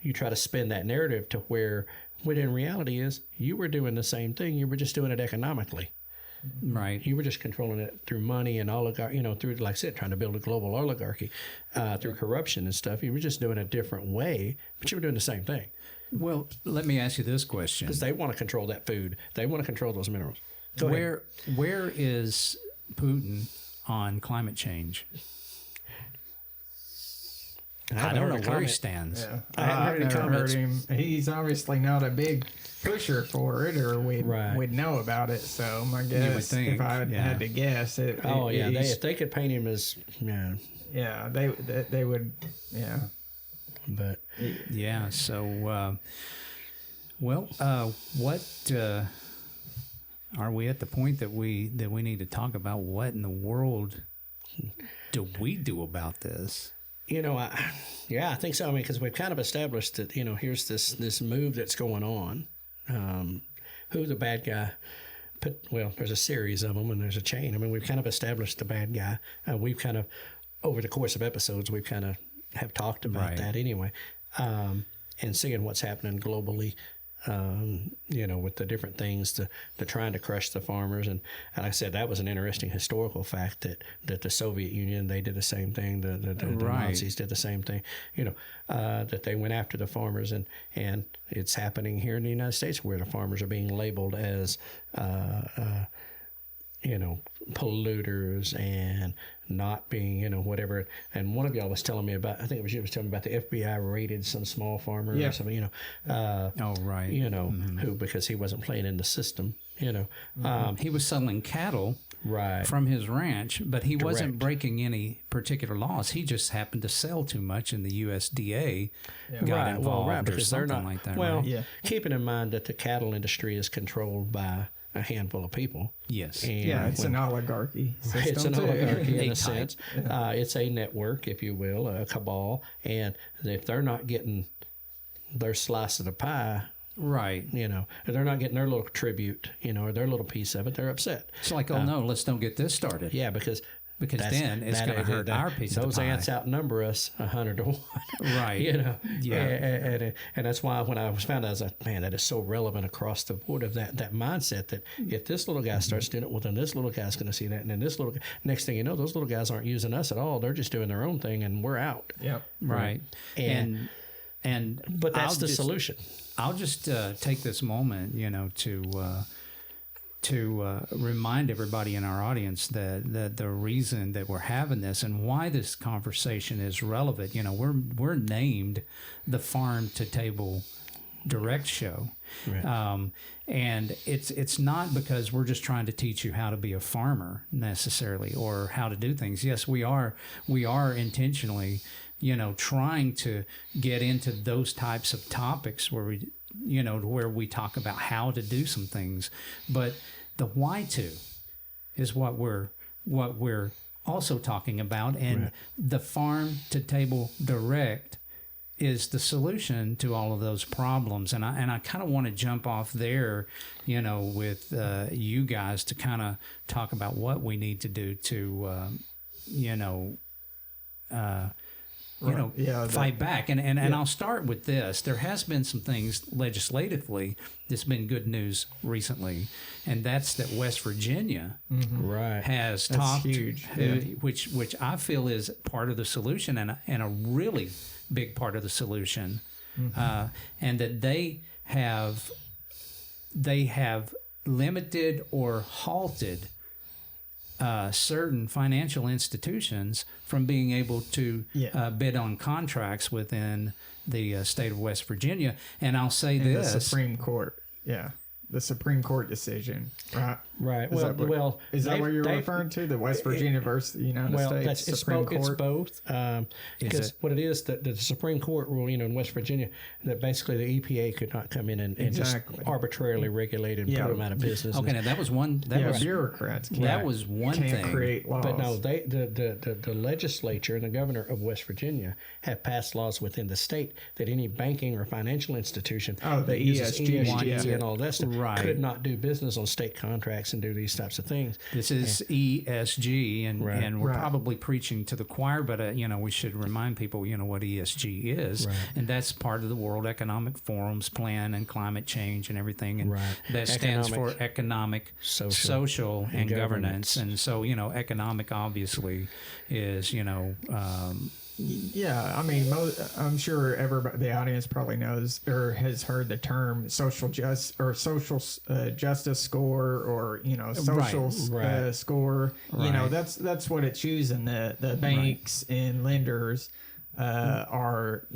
You try to spin that narrative to where what in reality is you were doing the same thing. You were just doing it economically. Right. You were just controlling it through money and oligarchy, through, like I said, trying to build a global oligarchy through corruption and stuff. You were just doing it a different way, but you were doing the same thing. Well, let me ask you this question. Because they want to control that food. They want to control those minerals. Where is Putin on climate change? I don't know where he stands. Yeah. I've never heard him. He's obviously not a big pusher for it, or we'd know about it. So my guess, if I had to guess, if they could paint him as they would, But so what are we at the point that we need to talk about? What in the world do we do about this? I think so. I mean, because we've kind of established that, here's this move that's going on. Who the bad guy? Well, there's a series of them, and there's a chain. I mean, we've kind of established the bad guy. We've kind of, over the course of episodes, we've kind of have talked about that anyway, and seeing what's happening globally. With the different things, the trying to crush the farmers. And like I said, that was an interesting historical fact that the Soviet Union, they did the same thing. The Nazis did the same thing, that they went after the farmers. And it's happening here in the United States where the farmers are being labeled as, polluters and not being, whatever. And one of y'all was telling me about, I think it was you was telling me about the FBI raided some small farmer or something, who, because he wasn't playing in the system, he was selling cattle from his ranch, but he wasn't breaking any particular laws. He just happened to sell too much, and the USDA got involved or something like that. Well, keeping in mind that the cattle industry is controlled by a handful of people. Yes. And it's an oligarchy system. It's an oligarchy in a sense. It's a network, if you will, a cabal. And if they're not getting their slice of the pie, if they're not getting their little tribute, or their little piece of it, they're upset. It's like, let's don't get this started. Yeah, because then it's going to hurt our piece of the pie. Those ants outnumber us 100 to 1. Right. And that's why when I was found out, I was like, man, that is so relevant across the board of that mindset that if this little guy starts doing it, well, then this little guy's going to see that. And then this little guy, next thing you know, those little guys aren't using us at all. They're just doing their own thing and we're out. Yep. Right. But that's the solution. I'll just take this moment, to remind everybody in our audience that the reason that we're having this and why this conversation is relevant, we're named the Farm to Table Direct Show. Right. And it's not because we're just trying to teach you how to be a farmer necessarily or how to do things. Yes, we are intentionally, trying to get into those types of topics where we talk about how to do some things, but the why to is what we're also talking about, and the Farm to Table Direct is the solution to all of those problems. And I kind of want to jump off there, with you guys to kind of talk about what we need to do to, fight back. And I'll start with this. There has been some things legislatively that's been good news recently, and that's that West Virginia has talked, huge. Which I feel is part of the solution and a really big part of the solution, and that they have limited or halted certain financial institutions from being able to bid on contracts within the state of West Virginia. And I'll say this. The Supreme Court, the Supreme Court decision, right? Right. Is that what you're referring to? The West Virginia versus the United States Supreme Court? It's both. Because what it is, that the Supreme Court rule, in West Virginia, that basically the EPA could not come in and just arbitrarily regulate and put them out of business. Okay, now that was one. Bureaucrats. That was one can't thing. Create laws. But no, the legislature and the governor of West Virginia have passed laws within the state that any banking or financial institution that uses ESG and all that stuff could not do business on state contracts and do these types of things. This is ESG, and we're probably preaching to the choir, but we should remind people, what ESG is, and that's part of the World Economic Forum's plan and climate change and everything, and that stands for economic, social, and governance. And so, economic obviously is, I mean, I'm sure everybody, the audience probably knows or has heard the term social justice score, or social score. That's what it's using. The banks and lenders are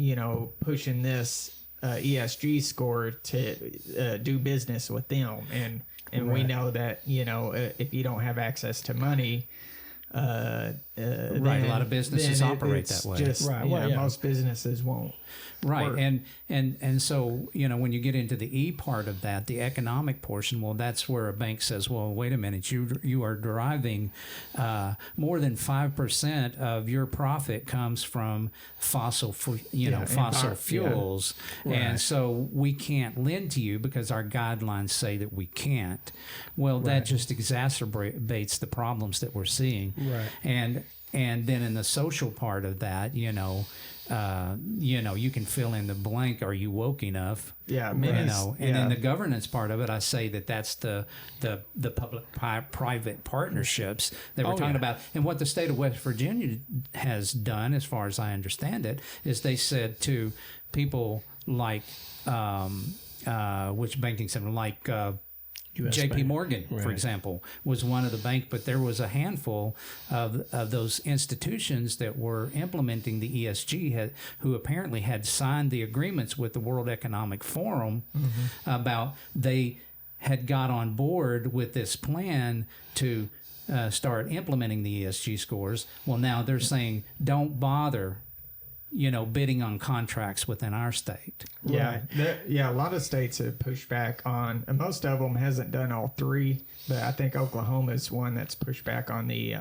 pushing this ESG score to do business with them, and we know that if you don't have access to money, Right, a lot of businesses operate that way. Just, Right, you well, know, yeah. most businesses won't. Right, work. and so, you know, when you get into the E part of that, the economic portion, well, that's where a bank says, well, wait a minute, you are deriving more than 5% of your profit comes from fossil fuels, and so we can't lend to you because our guidelines say that we can't. Well, that just exacerbates the problems that we're seeing, Right. and then in the social part of that, you know, you can fill in the blank. Are you woke enough? Yeah, And then the governance part of it, I say that's the public-private partnerships that we're talking about. And what the state of West Virginia has done, as far as I understand it, is they said to people like which banking center, like US J.P. Bank. Morgan, for example, was one of the bank, but there was a handful of those institutions that were implementing the ESG who apparently had signed the agreements with the World Economic Forum about they had got on board with this plan to start implementing the ESG scores. Well, now they're saying don't bother, bidding on contracts within our state. Yeah, a lot of states have pushed back on, and most of them hasn't done all three, but I think Oklahoma is one that's pushed back on the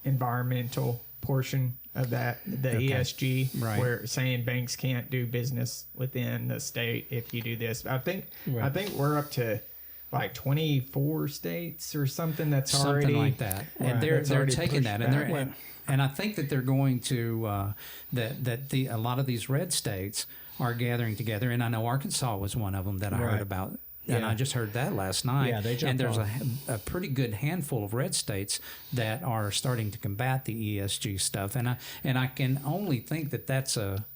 environmental portion of that, the ESG, where saying banks can't do business within the state if you do this. I think we're up to like 24 states or something that's already something like that, and they're taking that, and I think that they're going to a lot of these red states are gathering together, and I know Arkansas was one of them that I heard about, and I just heard that last night. Yeah, they jumped and there's on. a pretty good handful of red states that are starting to combat the ESG stuff, and I can only think that that's a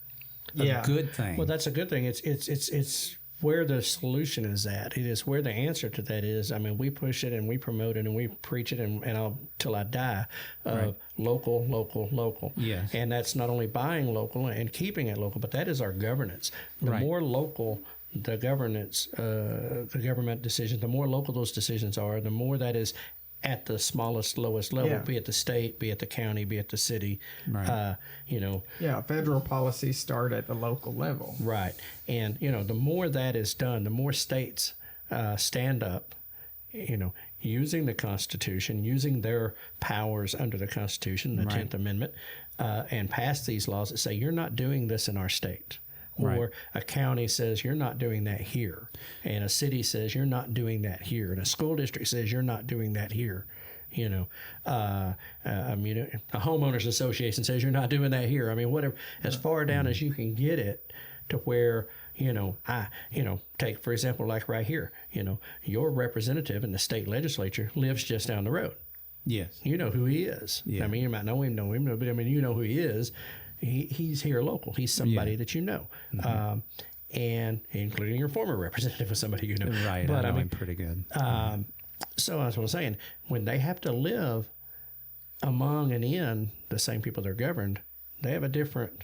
good thing. Well, that's a good thing. It's where the solution is at. It is where the answer to that is. I mean, we push it and we promote it and we preach it and I'll till I die. Local. Yes. And that's not only buying local and keeping it local, but that is our governance. The more local the governance, the government decisions, the more local those decisions are, the more that is at the smallest, lowest level, be it the state, be it the county, be it the city. Federal policies start at the local level. Right. And, the more that is done, the more states stand up, using the Constitution, using their powers under the Constitution, the 10th Amendment, and pass these laws that say, you're not doing this in our state. Or a county says, you're not doing that here. And a city says, you're not doing that here. And a school district says, you're not doing that here. A homeowners association says, you're not doing that here. I mean, whatever, as far down as you can get it to where, take, for example, like right here, your representative in the state legislature lives just down the road. Yes. You know who he is. Yeah. I mean, you might know him, but I mean, you know who he is. He's here local. He's somebody that you know, and including your former representative was somebody you know. Right, but I know him pretty good. So as I was saying, when they have to live among and in the same people they're governed, they have a different.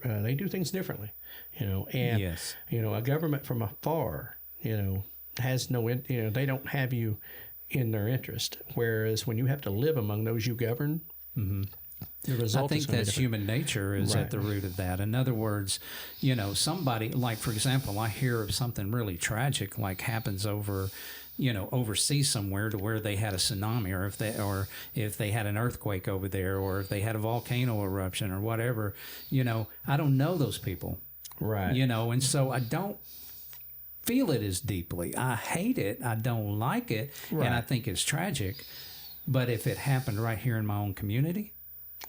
They do things differently, and a government from afar, has no, they don't have you in their interest. Whereas when you have to live among those you govern. The result I think that's human nature is at the root of that. In other words, somebody, like, for example, I hear of something really tragic like happens over, overseas somewhere to where they had a tsunami or if they had an earthquake over there or if they had a volcano eruption or whatever, I don't know those people. Right. And so I don't feel it as deeply. I hate it. I don't like it. And I think it's tragic. But if it happened right here in my own community,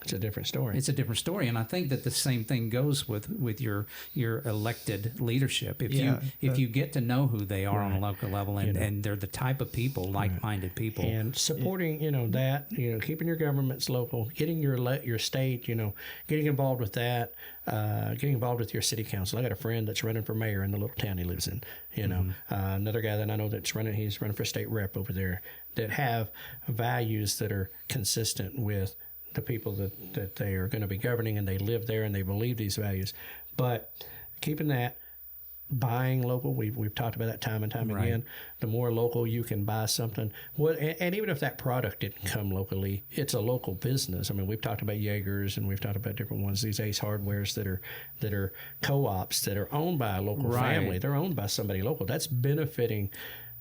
it's a different story. It's a different story, and I think that the same thing goes with your elected leadership. If you get to know who they are on a local level, and they're the type of people, like-minded people, and supporting that, keeping your governments local, getting your state, getting involved with that, getting involved with your city council. I got a friend that's running for mayor in the little town he lives in. Another guy that I know he's running for state rep over there, that have values that are consistent with the people that they are going to be governing, and they live there and they believe these values. But keeping that, buying local. We've talked about that time and time again. The more local you can buy something, and even if that product didn't come locally, it's a local business. I mean, we've talked about Jaegers and we've talked about different ones. These Ace Hardwares that are co-ops that are owned by a local family. They're owned by somebody local. That's benefiting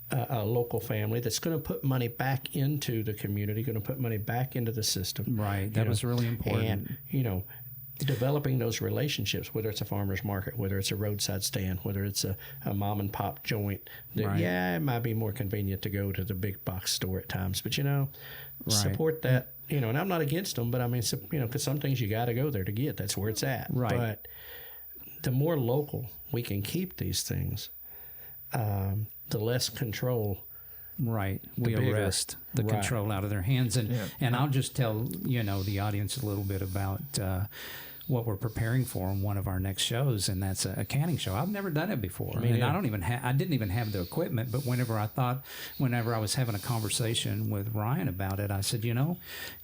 a local family that's going to put money back into the community, going to put money back into the system. Right. That was really important. And, developing those relationships, whether it's a farmer's market, whether it's a roadside stand, whether it's a mom and pop joint, that, it might be more convenient to go to the big box store at times, but support that, and I'm not against them, but I mean, because some things you got to go there to get. That's where it's at. Right. But the more local we can keep these things, the less control. Right. We arrest the control out of their hands. And I'll just tell, the audience a little bit about what we're preparing for on one of our next shows, and that's a canning show. I've never done it before. I didn't even have the equipment, but whenever I was having a conversation with Ryan about it, I said,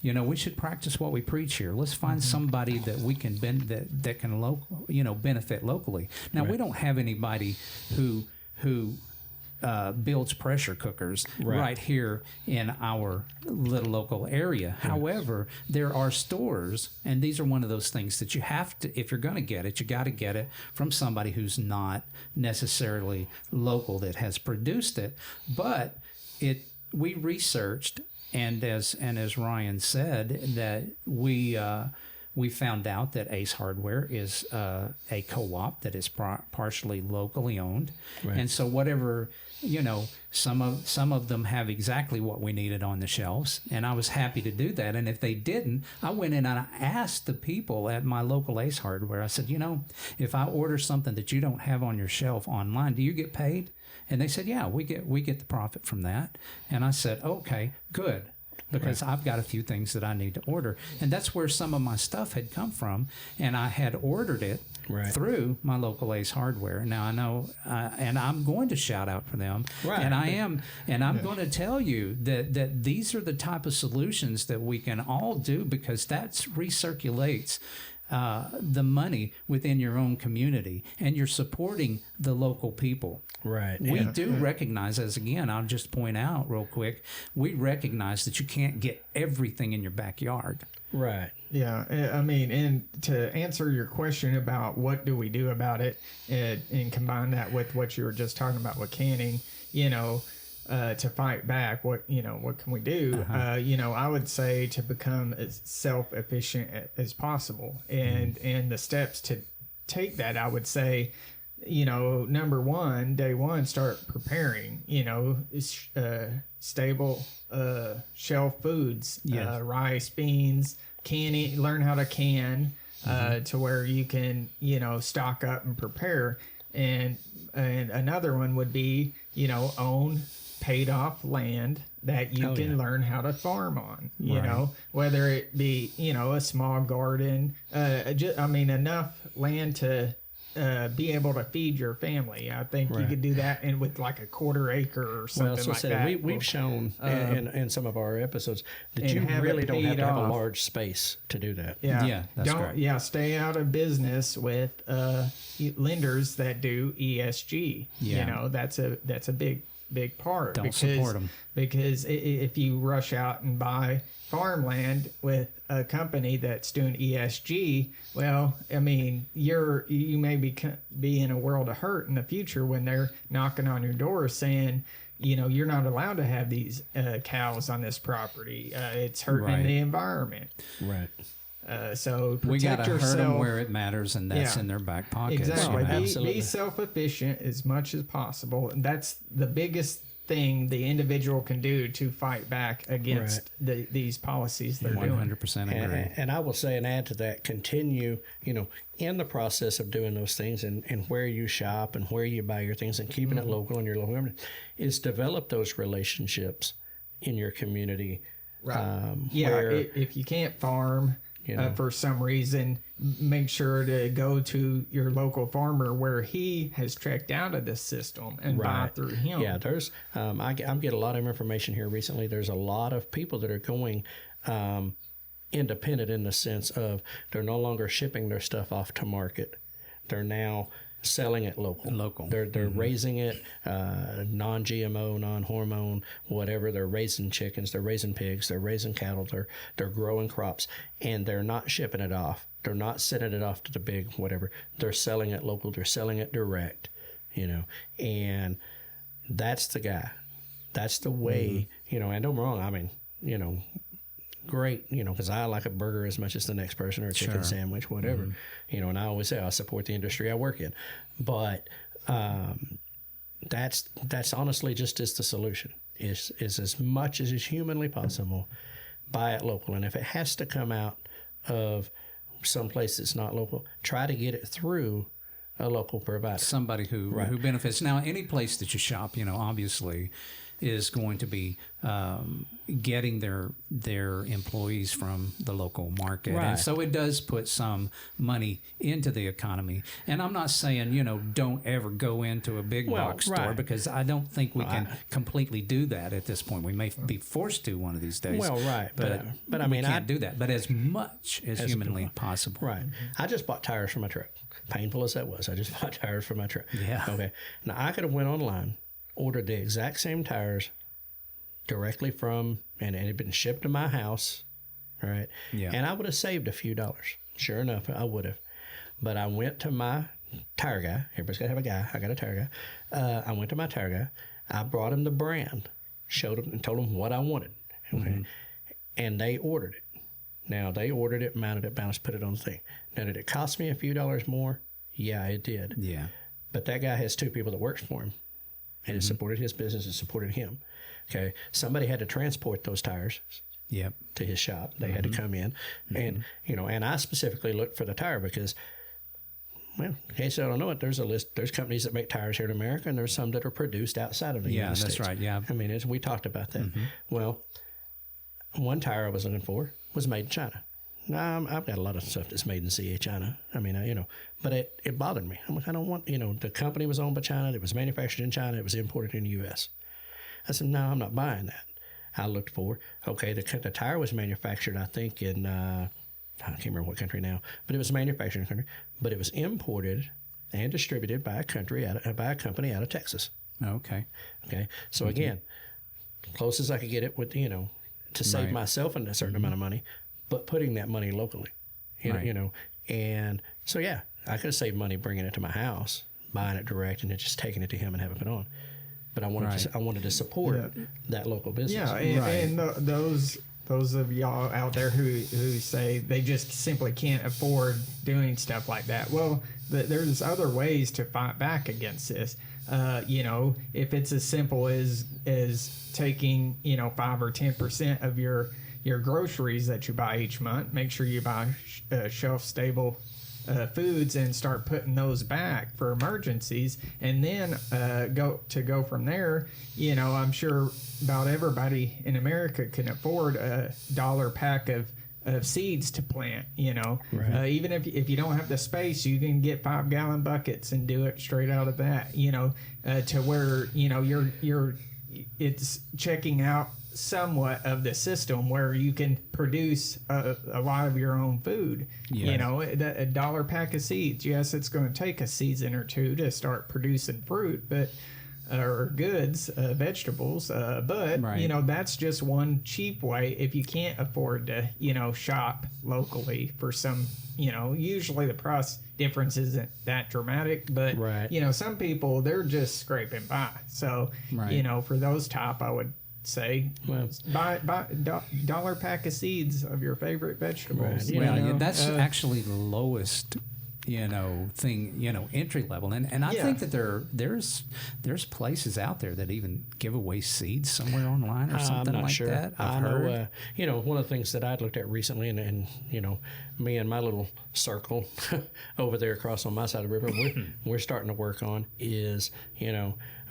we should practice what we preach here. Let's find somebody that we can that can benefit locally. Now, we don't have anybody who builds pressure cookers right here in our little local area. However, there are stores, and these are one of those things that you have to, if you're going to get it, you got to get it from somebody who's not necessarily local that has produced it. But we researched, and as Ryan said, that we found out that Ace Hardware is a co-op that is partially locally owned, and so whatever some of them have exactly what we needed on the shelves, and I was happy to do that. And if they didn't, I went in and I asked the people at my local Ace Hardware. I said, if I order something that you don't have on your shelf online, do you get paid? And they said, yeah, we get the profit from that. And I said, okay, good. Because I've got a few things that I need to order. And that's where some of my stuff had come from. And I had ordered it through my local Ace Hardware. Now I know, and I'm going to shout out for them. And I am, and I'm going to tell you that these are the type of solutions that we can all do, because that recirculates the money within your own community, and you're supporting the local people. Right. We do recognize, as again, I'll just point out real quick, we recognize that you can't get everything in your backyard. Right. Yeah. I mean, and to answer your question about what do we do about it, and combine that with what you were just talking about with canning, to fight back, what can we do? I would say to become as self-efficient as possible, and the steps to take that, I would say, number one, day one, start preparing, stable shelf foods, rice, beans, canning, learn how to can, to where you can, stock up and prepare. And another one would be, own paid off land that you can learn how to farm on, whether it be, a small garden, enough land to be able to feed your family. I think you could do that with like a quarter acre or something like that. We've shown in some of our episodes that you really don't have to have a large space to do that. Yeah, that's correct. Yeah, stay out of business with lenders that do ESG. Yeah. That's a big part. Don't support them. Because if you rush out and buy farmland with a company that's doing ESG, well, I mean, you may be in a world of hurt in the future when they're knocking on your door saying, you're not allowed to have these cows on this property. It's hurting the environment. Right. So we got to hurt them yourself where it matters, and that's in their back pockets. Exactly. Be self-efficient as much as possible. And that's the biggest thing the individual can do to fight back against these policies they're 100% doing. agree. And I will say and add to that, continue, in the process of doing those things, and where you shop and where you buy your things, and keeping it local in your local community, is develop those relationships in your community. Right. If you can't farm, for some reason, make sure to go to your local farmer where he has trekked out of this system and buy through him. Yeah, there's I'm getting a lot of information here recently. There's a lot of people that are going independent, in the sense of they're no longer shipping their stuff off to market. They're now selling it local. They're raising it non-GMO, non-hormone, whatever. They're raising chickens, they're raising pigs, they're raising cattle, they're growing crops, and they're not shipping it off. They're not sending it off to the big whatever. They're selling it local. They're selling it direct, and that's the guy. That's the way, and don't get me wrong. I mean, great, because I like a burger as much as the next person, or a chicken sandwich, whatever, and I always say I support the industry I work in, but that's honestly just is the solution, is as much as is humanly possible, buy it local. And if it has to come out of someplace that's not local, try to get it through a local provider. Somebody who benefits. Now, any place that you shop, obviously is going to be getting their employees from the local market. Right. And so it does put some money into the economy. And I'm not saying, don't ever go into a big box store, because I don't think we can completely do that at this point. We may be forced to one of these days. Well, right. But I mean, we can't do that. But as much as humanly possible. Right. I just bought tires for my truck. Painful as that was, I just bought tires for my truck. Yeah. Okay. Now, I could have went online, ordered the exact same tires directly from, and it had been shipped to my house, right? Yeah. And I would have saved a few dollars. Sure enough, I would have. But I went to my tire guy. Everybody's got to have a guy. I got a tire guy. I went to my tire guy. I brought him the brand, showed him, and told him what I wanted. Okay. And they ordered it. Now, they ordered it, mounted it, balanced, put it on the thing. Now, did it cost me a few dollars more? Yeah, it did. Yeah. But that guy has two people that works for him. And it supported his business, it supported him. Okay. Somebody had to transport those tires to his shop. They had to come in. And, and I specifically looked for the tire because, well, in case I don't know it, there's a list. There's companies that make tires here in America, and there's some that are produced outside of the United States. Yeah, that's right. Yeah. I mean, we talked about that. Well, one tire I was looking for was made in China. Now, I've got a lot of stuff that's made in CA China. I mean, but it bothered me. I'm like, I don't want, the company was owned by China. It was manufactured in China. It was imported in the U.S. I said, no, I'm not buying that. I looked for, okay, the tire was manufactured, I think, in, I can't remember what country now, but it was manufactured in a country, but it was imported and distributed by a company out of Texas. Okay. Okay. So again, close as I could get it with, to save myself a certain amount of money, but putting that money locally, and so I could have saved money bringing it to my house, buying it direct, and then just taking it to him and having it put on. But I wanted to support that local business. Yeah, and those of y'all out there who say they just simply can't afford doing stuff like that. Well, there's other ways to fight back against this. If it's as simple as taking 5 or 10% of your groceries that you buy each month, make sure you buy shelf-stable foods and start putting those back for emergencies, and then go from there. I'm sure about everybody in America can afford a $1 pack of seeds to plant. Even if you don't have the space, you can get 5-gallon buckets and do it straight out of that. To where it's checking out somewhat of the system where you can produce a lot of your own food. Yes. A $1 pack of seeds. Yes, it's going to take a season or two to start producing fruit, or goods, vegetables. But that's just one cheap way if you can't afford to, shop locally for some. Usually the price difference isn't that dramatic, but some people, they're just scraping by. So for those type, I would say buy $1 pack of seeds of your favorite vegetables. That's actually the lowest thing, entry level, and I think that there's places out there that even give away seeds somewhere online or something like that. I've heard. One of the things that I'd looked at recently, and me and my little circle over there across on my side of the river, we're starting to work on is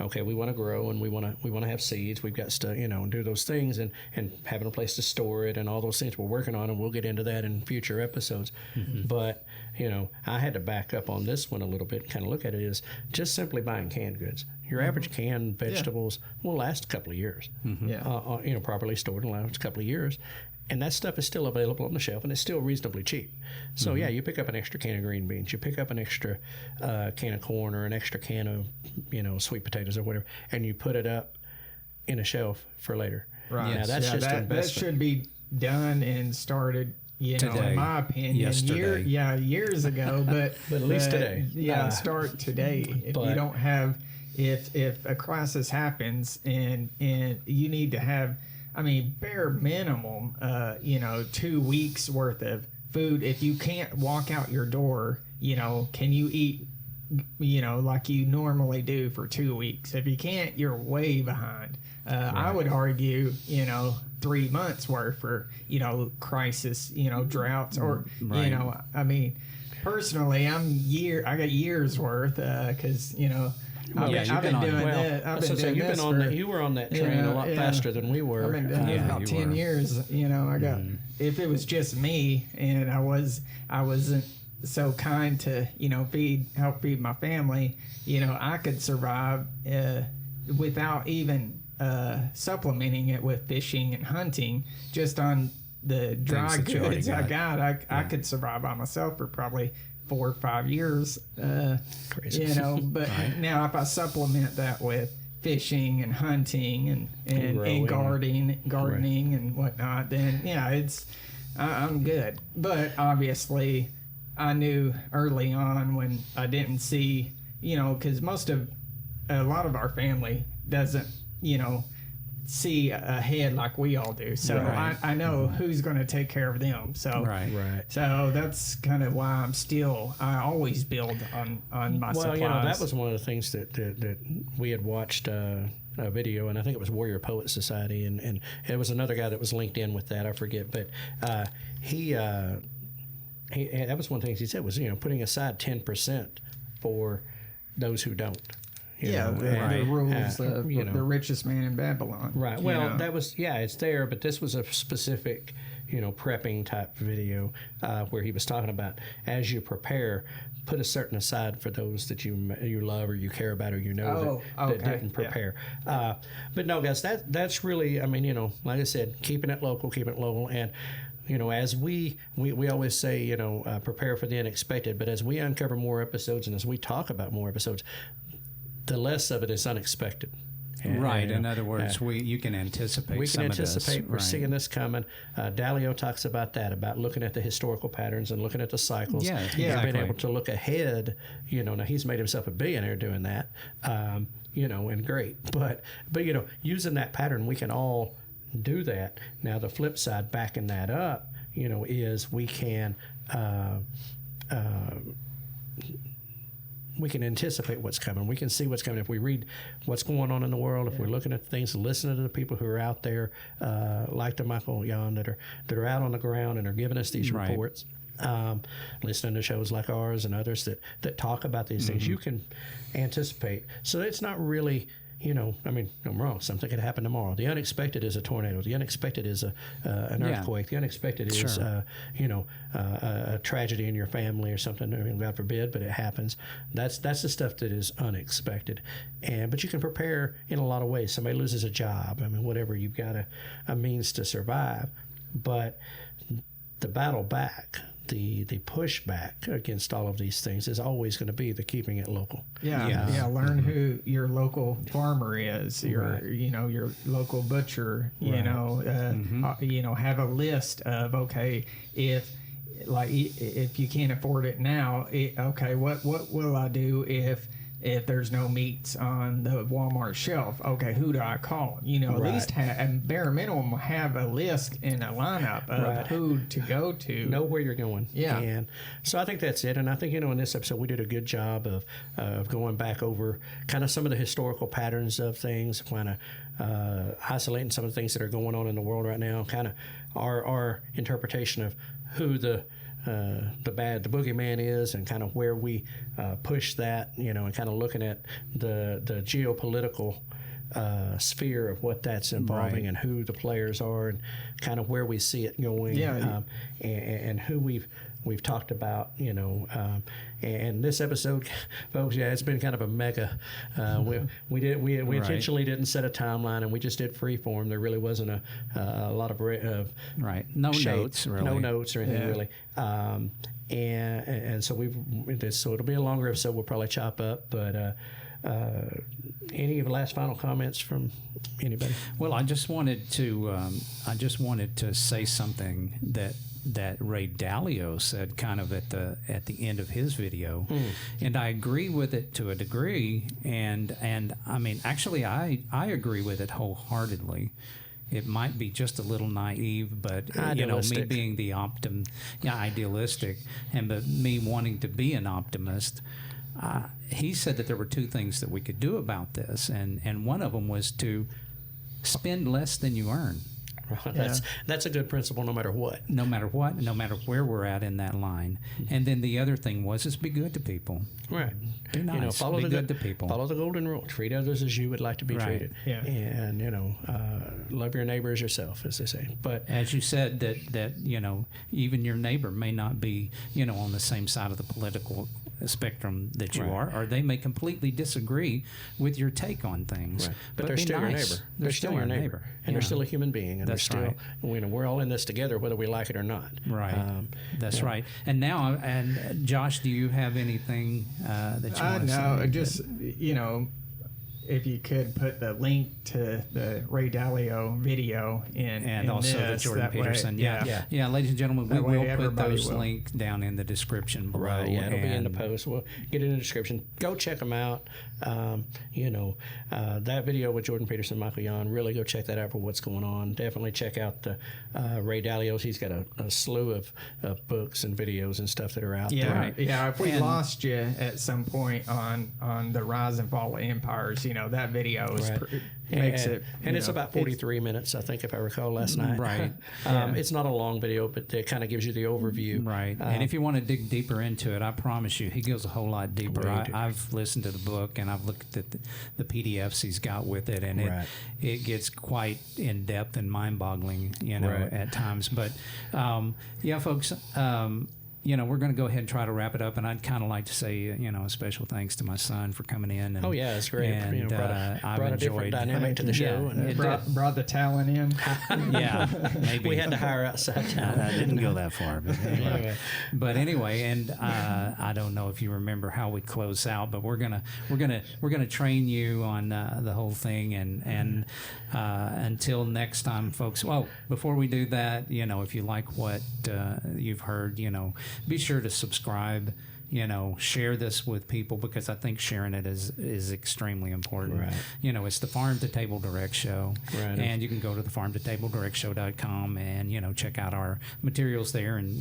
okay, we want to grow and we want to have seeds. We've got to and do those things and having a place to store it and all those things we're working on, and we'll get into that in future episodes. But I had to back up on this one a little bit and kind of look at it as just simply buying canned goods. Your average canned vegetables will last a couple of years. Yeah. Properly stored will last a couple of years. And that stuff is still available on the shelf, and it's still reasonably cheap. So, you pick up an extra can of green beans, you pick up an extra can of corn or an extra can of, sweet potatoes or whatever, and you put it up in a shelf for later. Right. Now, that's just an that investment. should be done and started, Today. in my opinion, Yesterday. years ago. But at least today. Yeah, start today. If you don't have, if a crisis happens and you need to have, bare minimum, 2 weeks worth of food. If you can't walk out your door, can you eat, like you normally do for 2 weeks? If you can't, you're way behind. I would argue, 3 months worth for, crisis, droughts or, personally, I got years worth, cause, I've been doing that. I've been doing this. You were on that train a lot faster than we were. I've been doing it about 10 years. I got. If it was just me and I wasn't so kind to help feed my family, I could survive without even supplementing it with fishing and hunting just on the dry goods I got. I could survive by myself for probably 4 or 5 years, Crazy. But now if I supplement that with fishing and hunting and gardening and whatnot, then I'm good. But obviously I knew early on when I didn't see, because a lot of our family doesn't, see ahead like we all do. So I know who's going to take care of them. So So that's kind of why I always build on my supplies. Well, that was one of the things that we had watched a video, and I think it was Warrior Poet Society, and it was another guy that was linked in with that. I forget, but he that was one of the things he said was putting aside 10% for those who don't. The rules of the richest man in Babylon. Right. Well, that was, it's there, but this was a specific, prepping type video where he was talking about as you prepare, put a certain aside for those that you love or you care about or that didn't prepare. Yeah. But no, guys, that's really, like I said, keeping it local, and as we always say, prepare for the unexpected. But as we uncover more episodes and as we talk about more episodes, the less of it is unexpected. Right. In other words, you can anticipate. We can anticipate. Of this. We're seeing this coming. Dalio talks about that, about looking at the historical patterns and looking at the cycles. Yeah, exactly. Being able to look ahead. Now he's made himself a billionaire doing that. And great. But using that pattern, we can all do that. Now the flip side, backing that up, is we can anticipate what's coming. We can see what's coming. If we read what's going on in the world, if we're looking at things, listening to the people who are out there, like the Michael Yon, that are out on the ground and are giving us these reports, listening to shows like ours and others that talk about these things, you can anticipate. So it's not really, I'm wrong. Something could happen tomorrow. The unexpected is a tornado. The unexpected is an earthquake. The unexpected is, a tragedy in your family or something. God forbid, but it happens. That's the stuff that is unexpected. But you can prepare in a lot of ways. Somebody loses a job. Whatever. You've got a means to survive. But the battle back, the pushback against all of these things is always going to be the keeping it local. Learn who your local farmer is, your local butcher. Have a list of if you can't afford it now, what will I do if there's no meats on the Walmart shelf? Okay, who do I call? At least bare minimum have a list and a lineup of who to go to. Know where you're going. Yeah. And so I think that's it. And I think, in this episode we did a good job of going back over kind of some of the historical patterns of things, kind of isolating some of the things that are going on in the world right now, kind of our interpretation of who the boogeyman is, and kind of where we push that, and kind of looking at the geopolitical sphere of what that's involving and who the players are and kind of where we see it going. And who we've talked about, and this episode, folks, it's been kind of a mega. We intentionally didn't set a timeline, and we just did free form. There really wasn't a lot of notes, really. No notes or anything really. And so so it'll be a longer episode. We'll probably chop up, but. Any last final comments from anybody? Well, I just wanted to say something that Ray Dalio said kind of at the end of his video, and I agree with it to a degree, and I mean actually I agree with it wholeheartedly. It might be just a little naive, but me being the idealistic, but me wanting to be an optimist. He said that there were two things that we could do about this, and one of them was to spend less than you earn. That's a good principle no matter what. No matter what, no matter where we're at in that line. And then the other thing was be good to people. Right. Be nice. Be good to people. Follow the golden rule. Treat others as you would like to be treated. Yeah. And, love your neighbor as yourself, as they say. But as you said, that even your neighbor may not be, on the same side of the political spectrum that you are, or they may completely disagree with your take on things. Right. But they're still your neighbor. They're still your neighbor. And they're still a human being. And that's right. We're all in this together, whether we like it or not. Right. That's right. And now, Josh, do you have anything that you want to say? No, just, if you could put the link to the Ray Dalio video in also the Jordan Peterson. Yeah, ladies and gentlemen, we will put those will. links down in the description below. Right, it'll be in the post. We'll get it in the description. Go check them out. That video with Jordan Peterson, Michael Yon, really go check that out for what's going on. Definitely check out the Ray Dalio's. He's got a slew of books and videos and stuff that are out there. Right. Yeah, if we lost you at some point on the rise and fall of empires, that video is makes it. And it's about 43 minutes, I think, if I recall last night. Right. It's not a long video, but it kind of gives you the overview. Right. And if you want to dig deeper into it, I promise you, he goes a whole lot deeper. I've listened to the book and I've looked at the PDFs he's got with it, and it gets quite in depth and mind boggling, at times. But folks. We're going to go ahead and try to wrap it up, and I'd kind of like to say, a special thanks to my son for coming in. And, it's great. And brought a different dynamic to the show. And it brought the talent in. Maybe we had to hire outside talent. I didn't go that far, but anyway, and I don't know if you remember how we close out, but we're gonna train you on the whole thing, and until next time, folks. Well, before we do that, if you like what you've heard, be sure to subscribe, share this with people, because I think sharing it is extremely important. Right. It's the Farm to Table Direct Show. Right. And you can go to the farmtotabledirectshow.com and, check out our materials there and,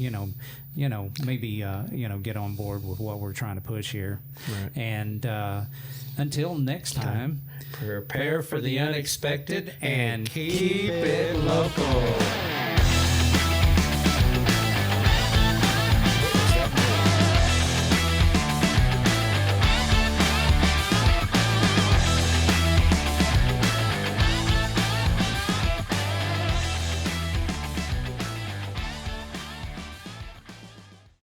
maybe, get on board with what we're trying to push here. Right. And until next time, prepare for the unexpected and keep it local.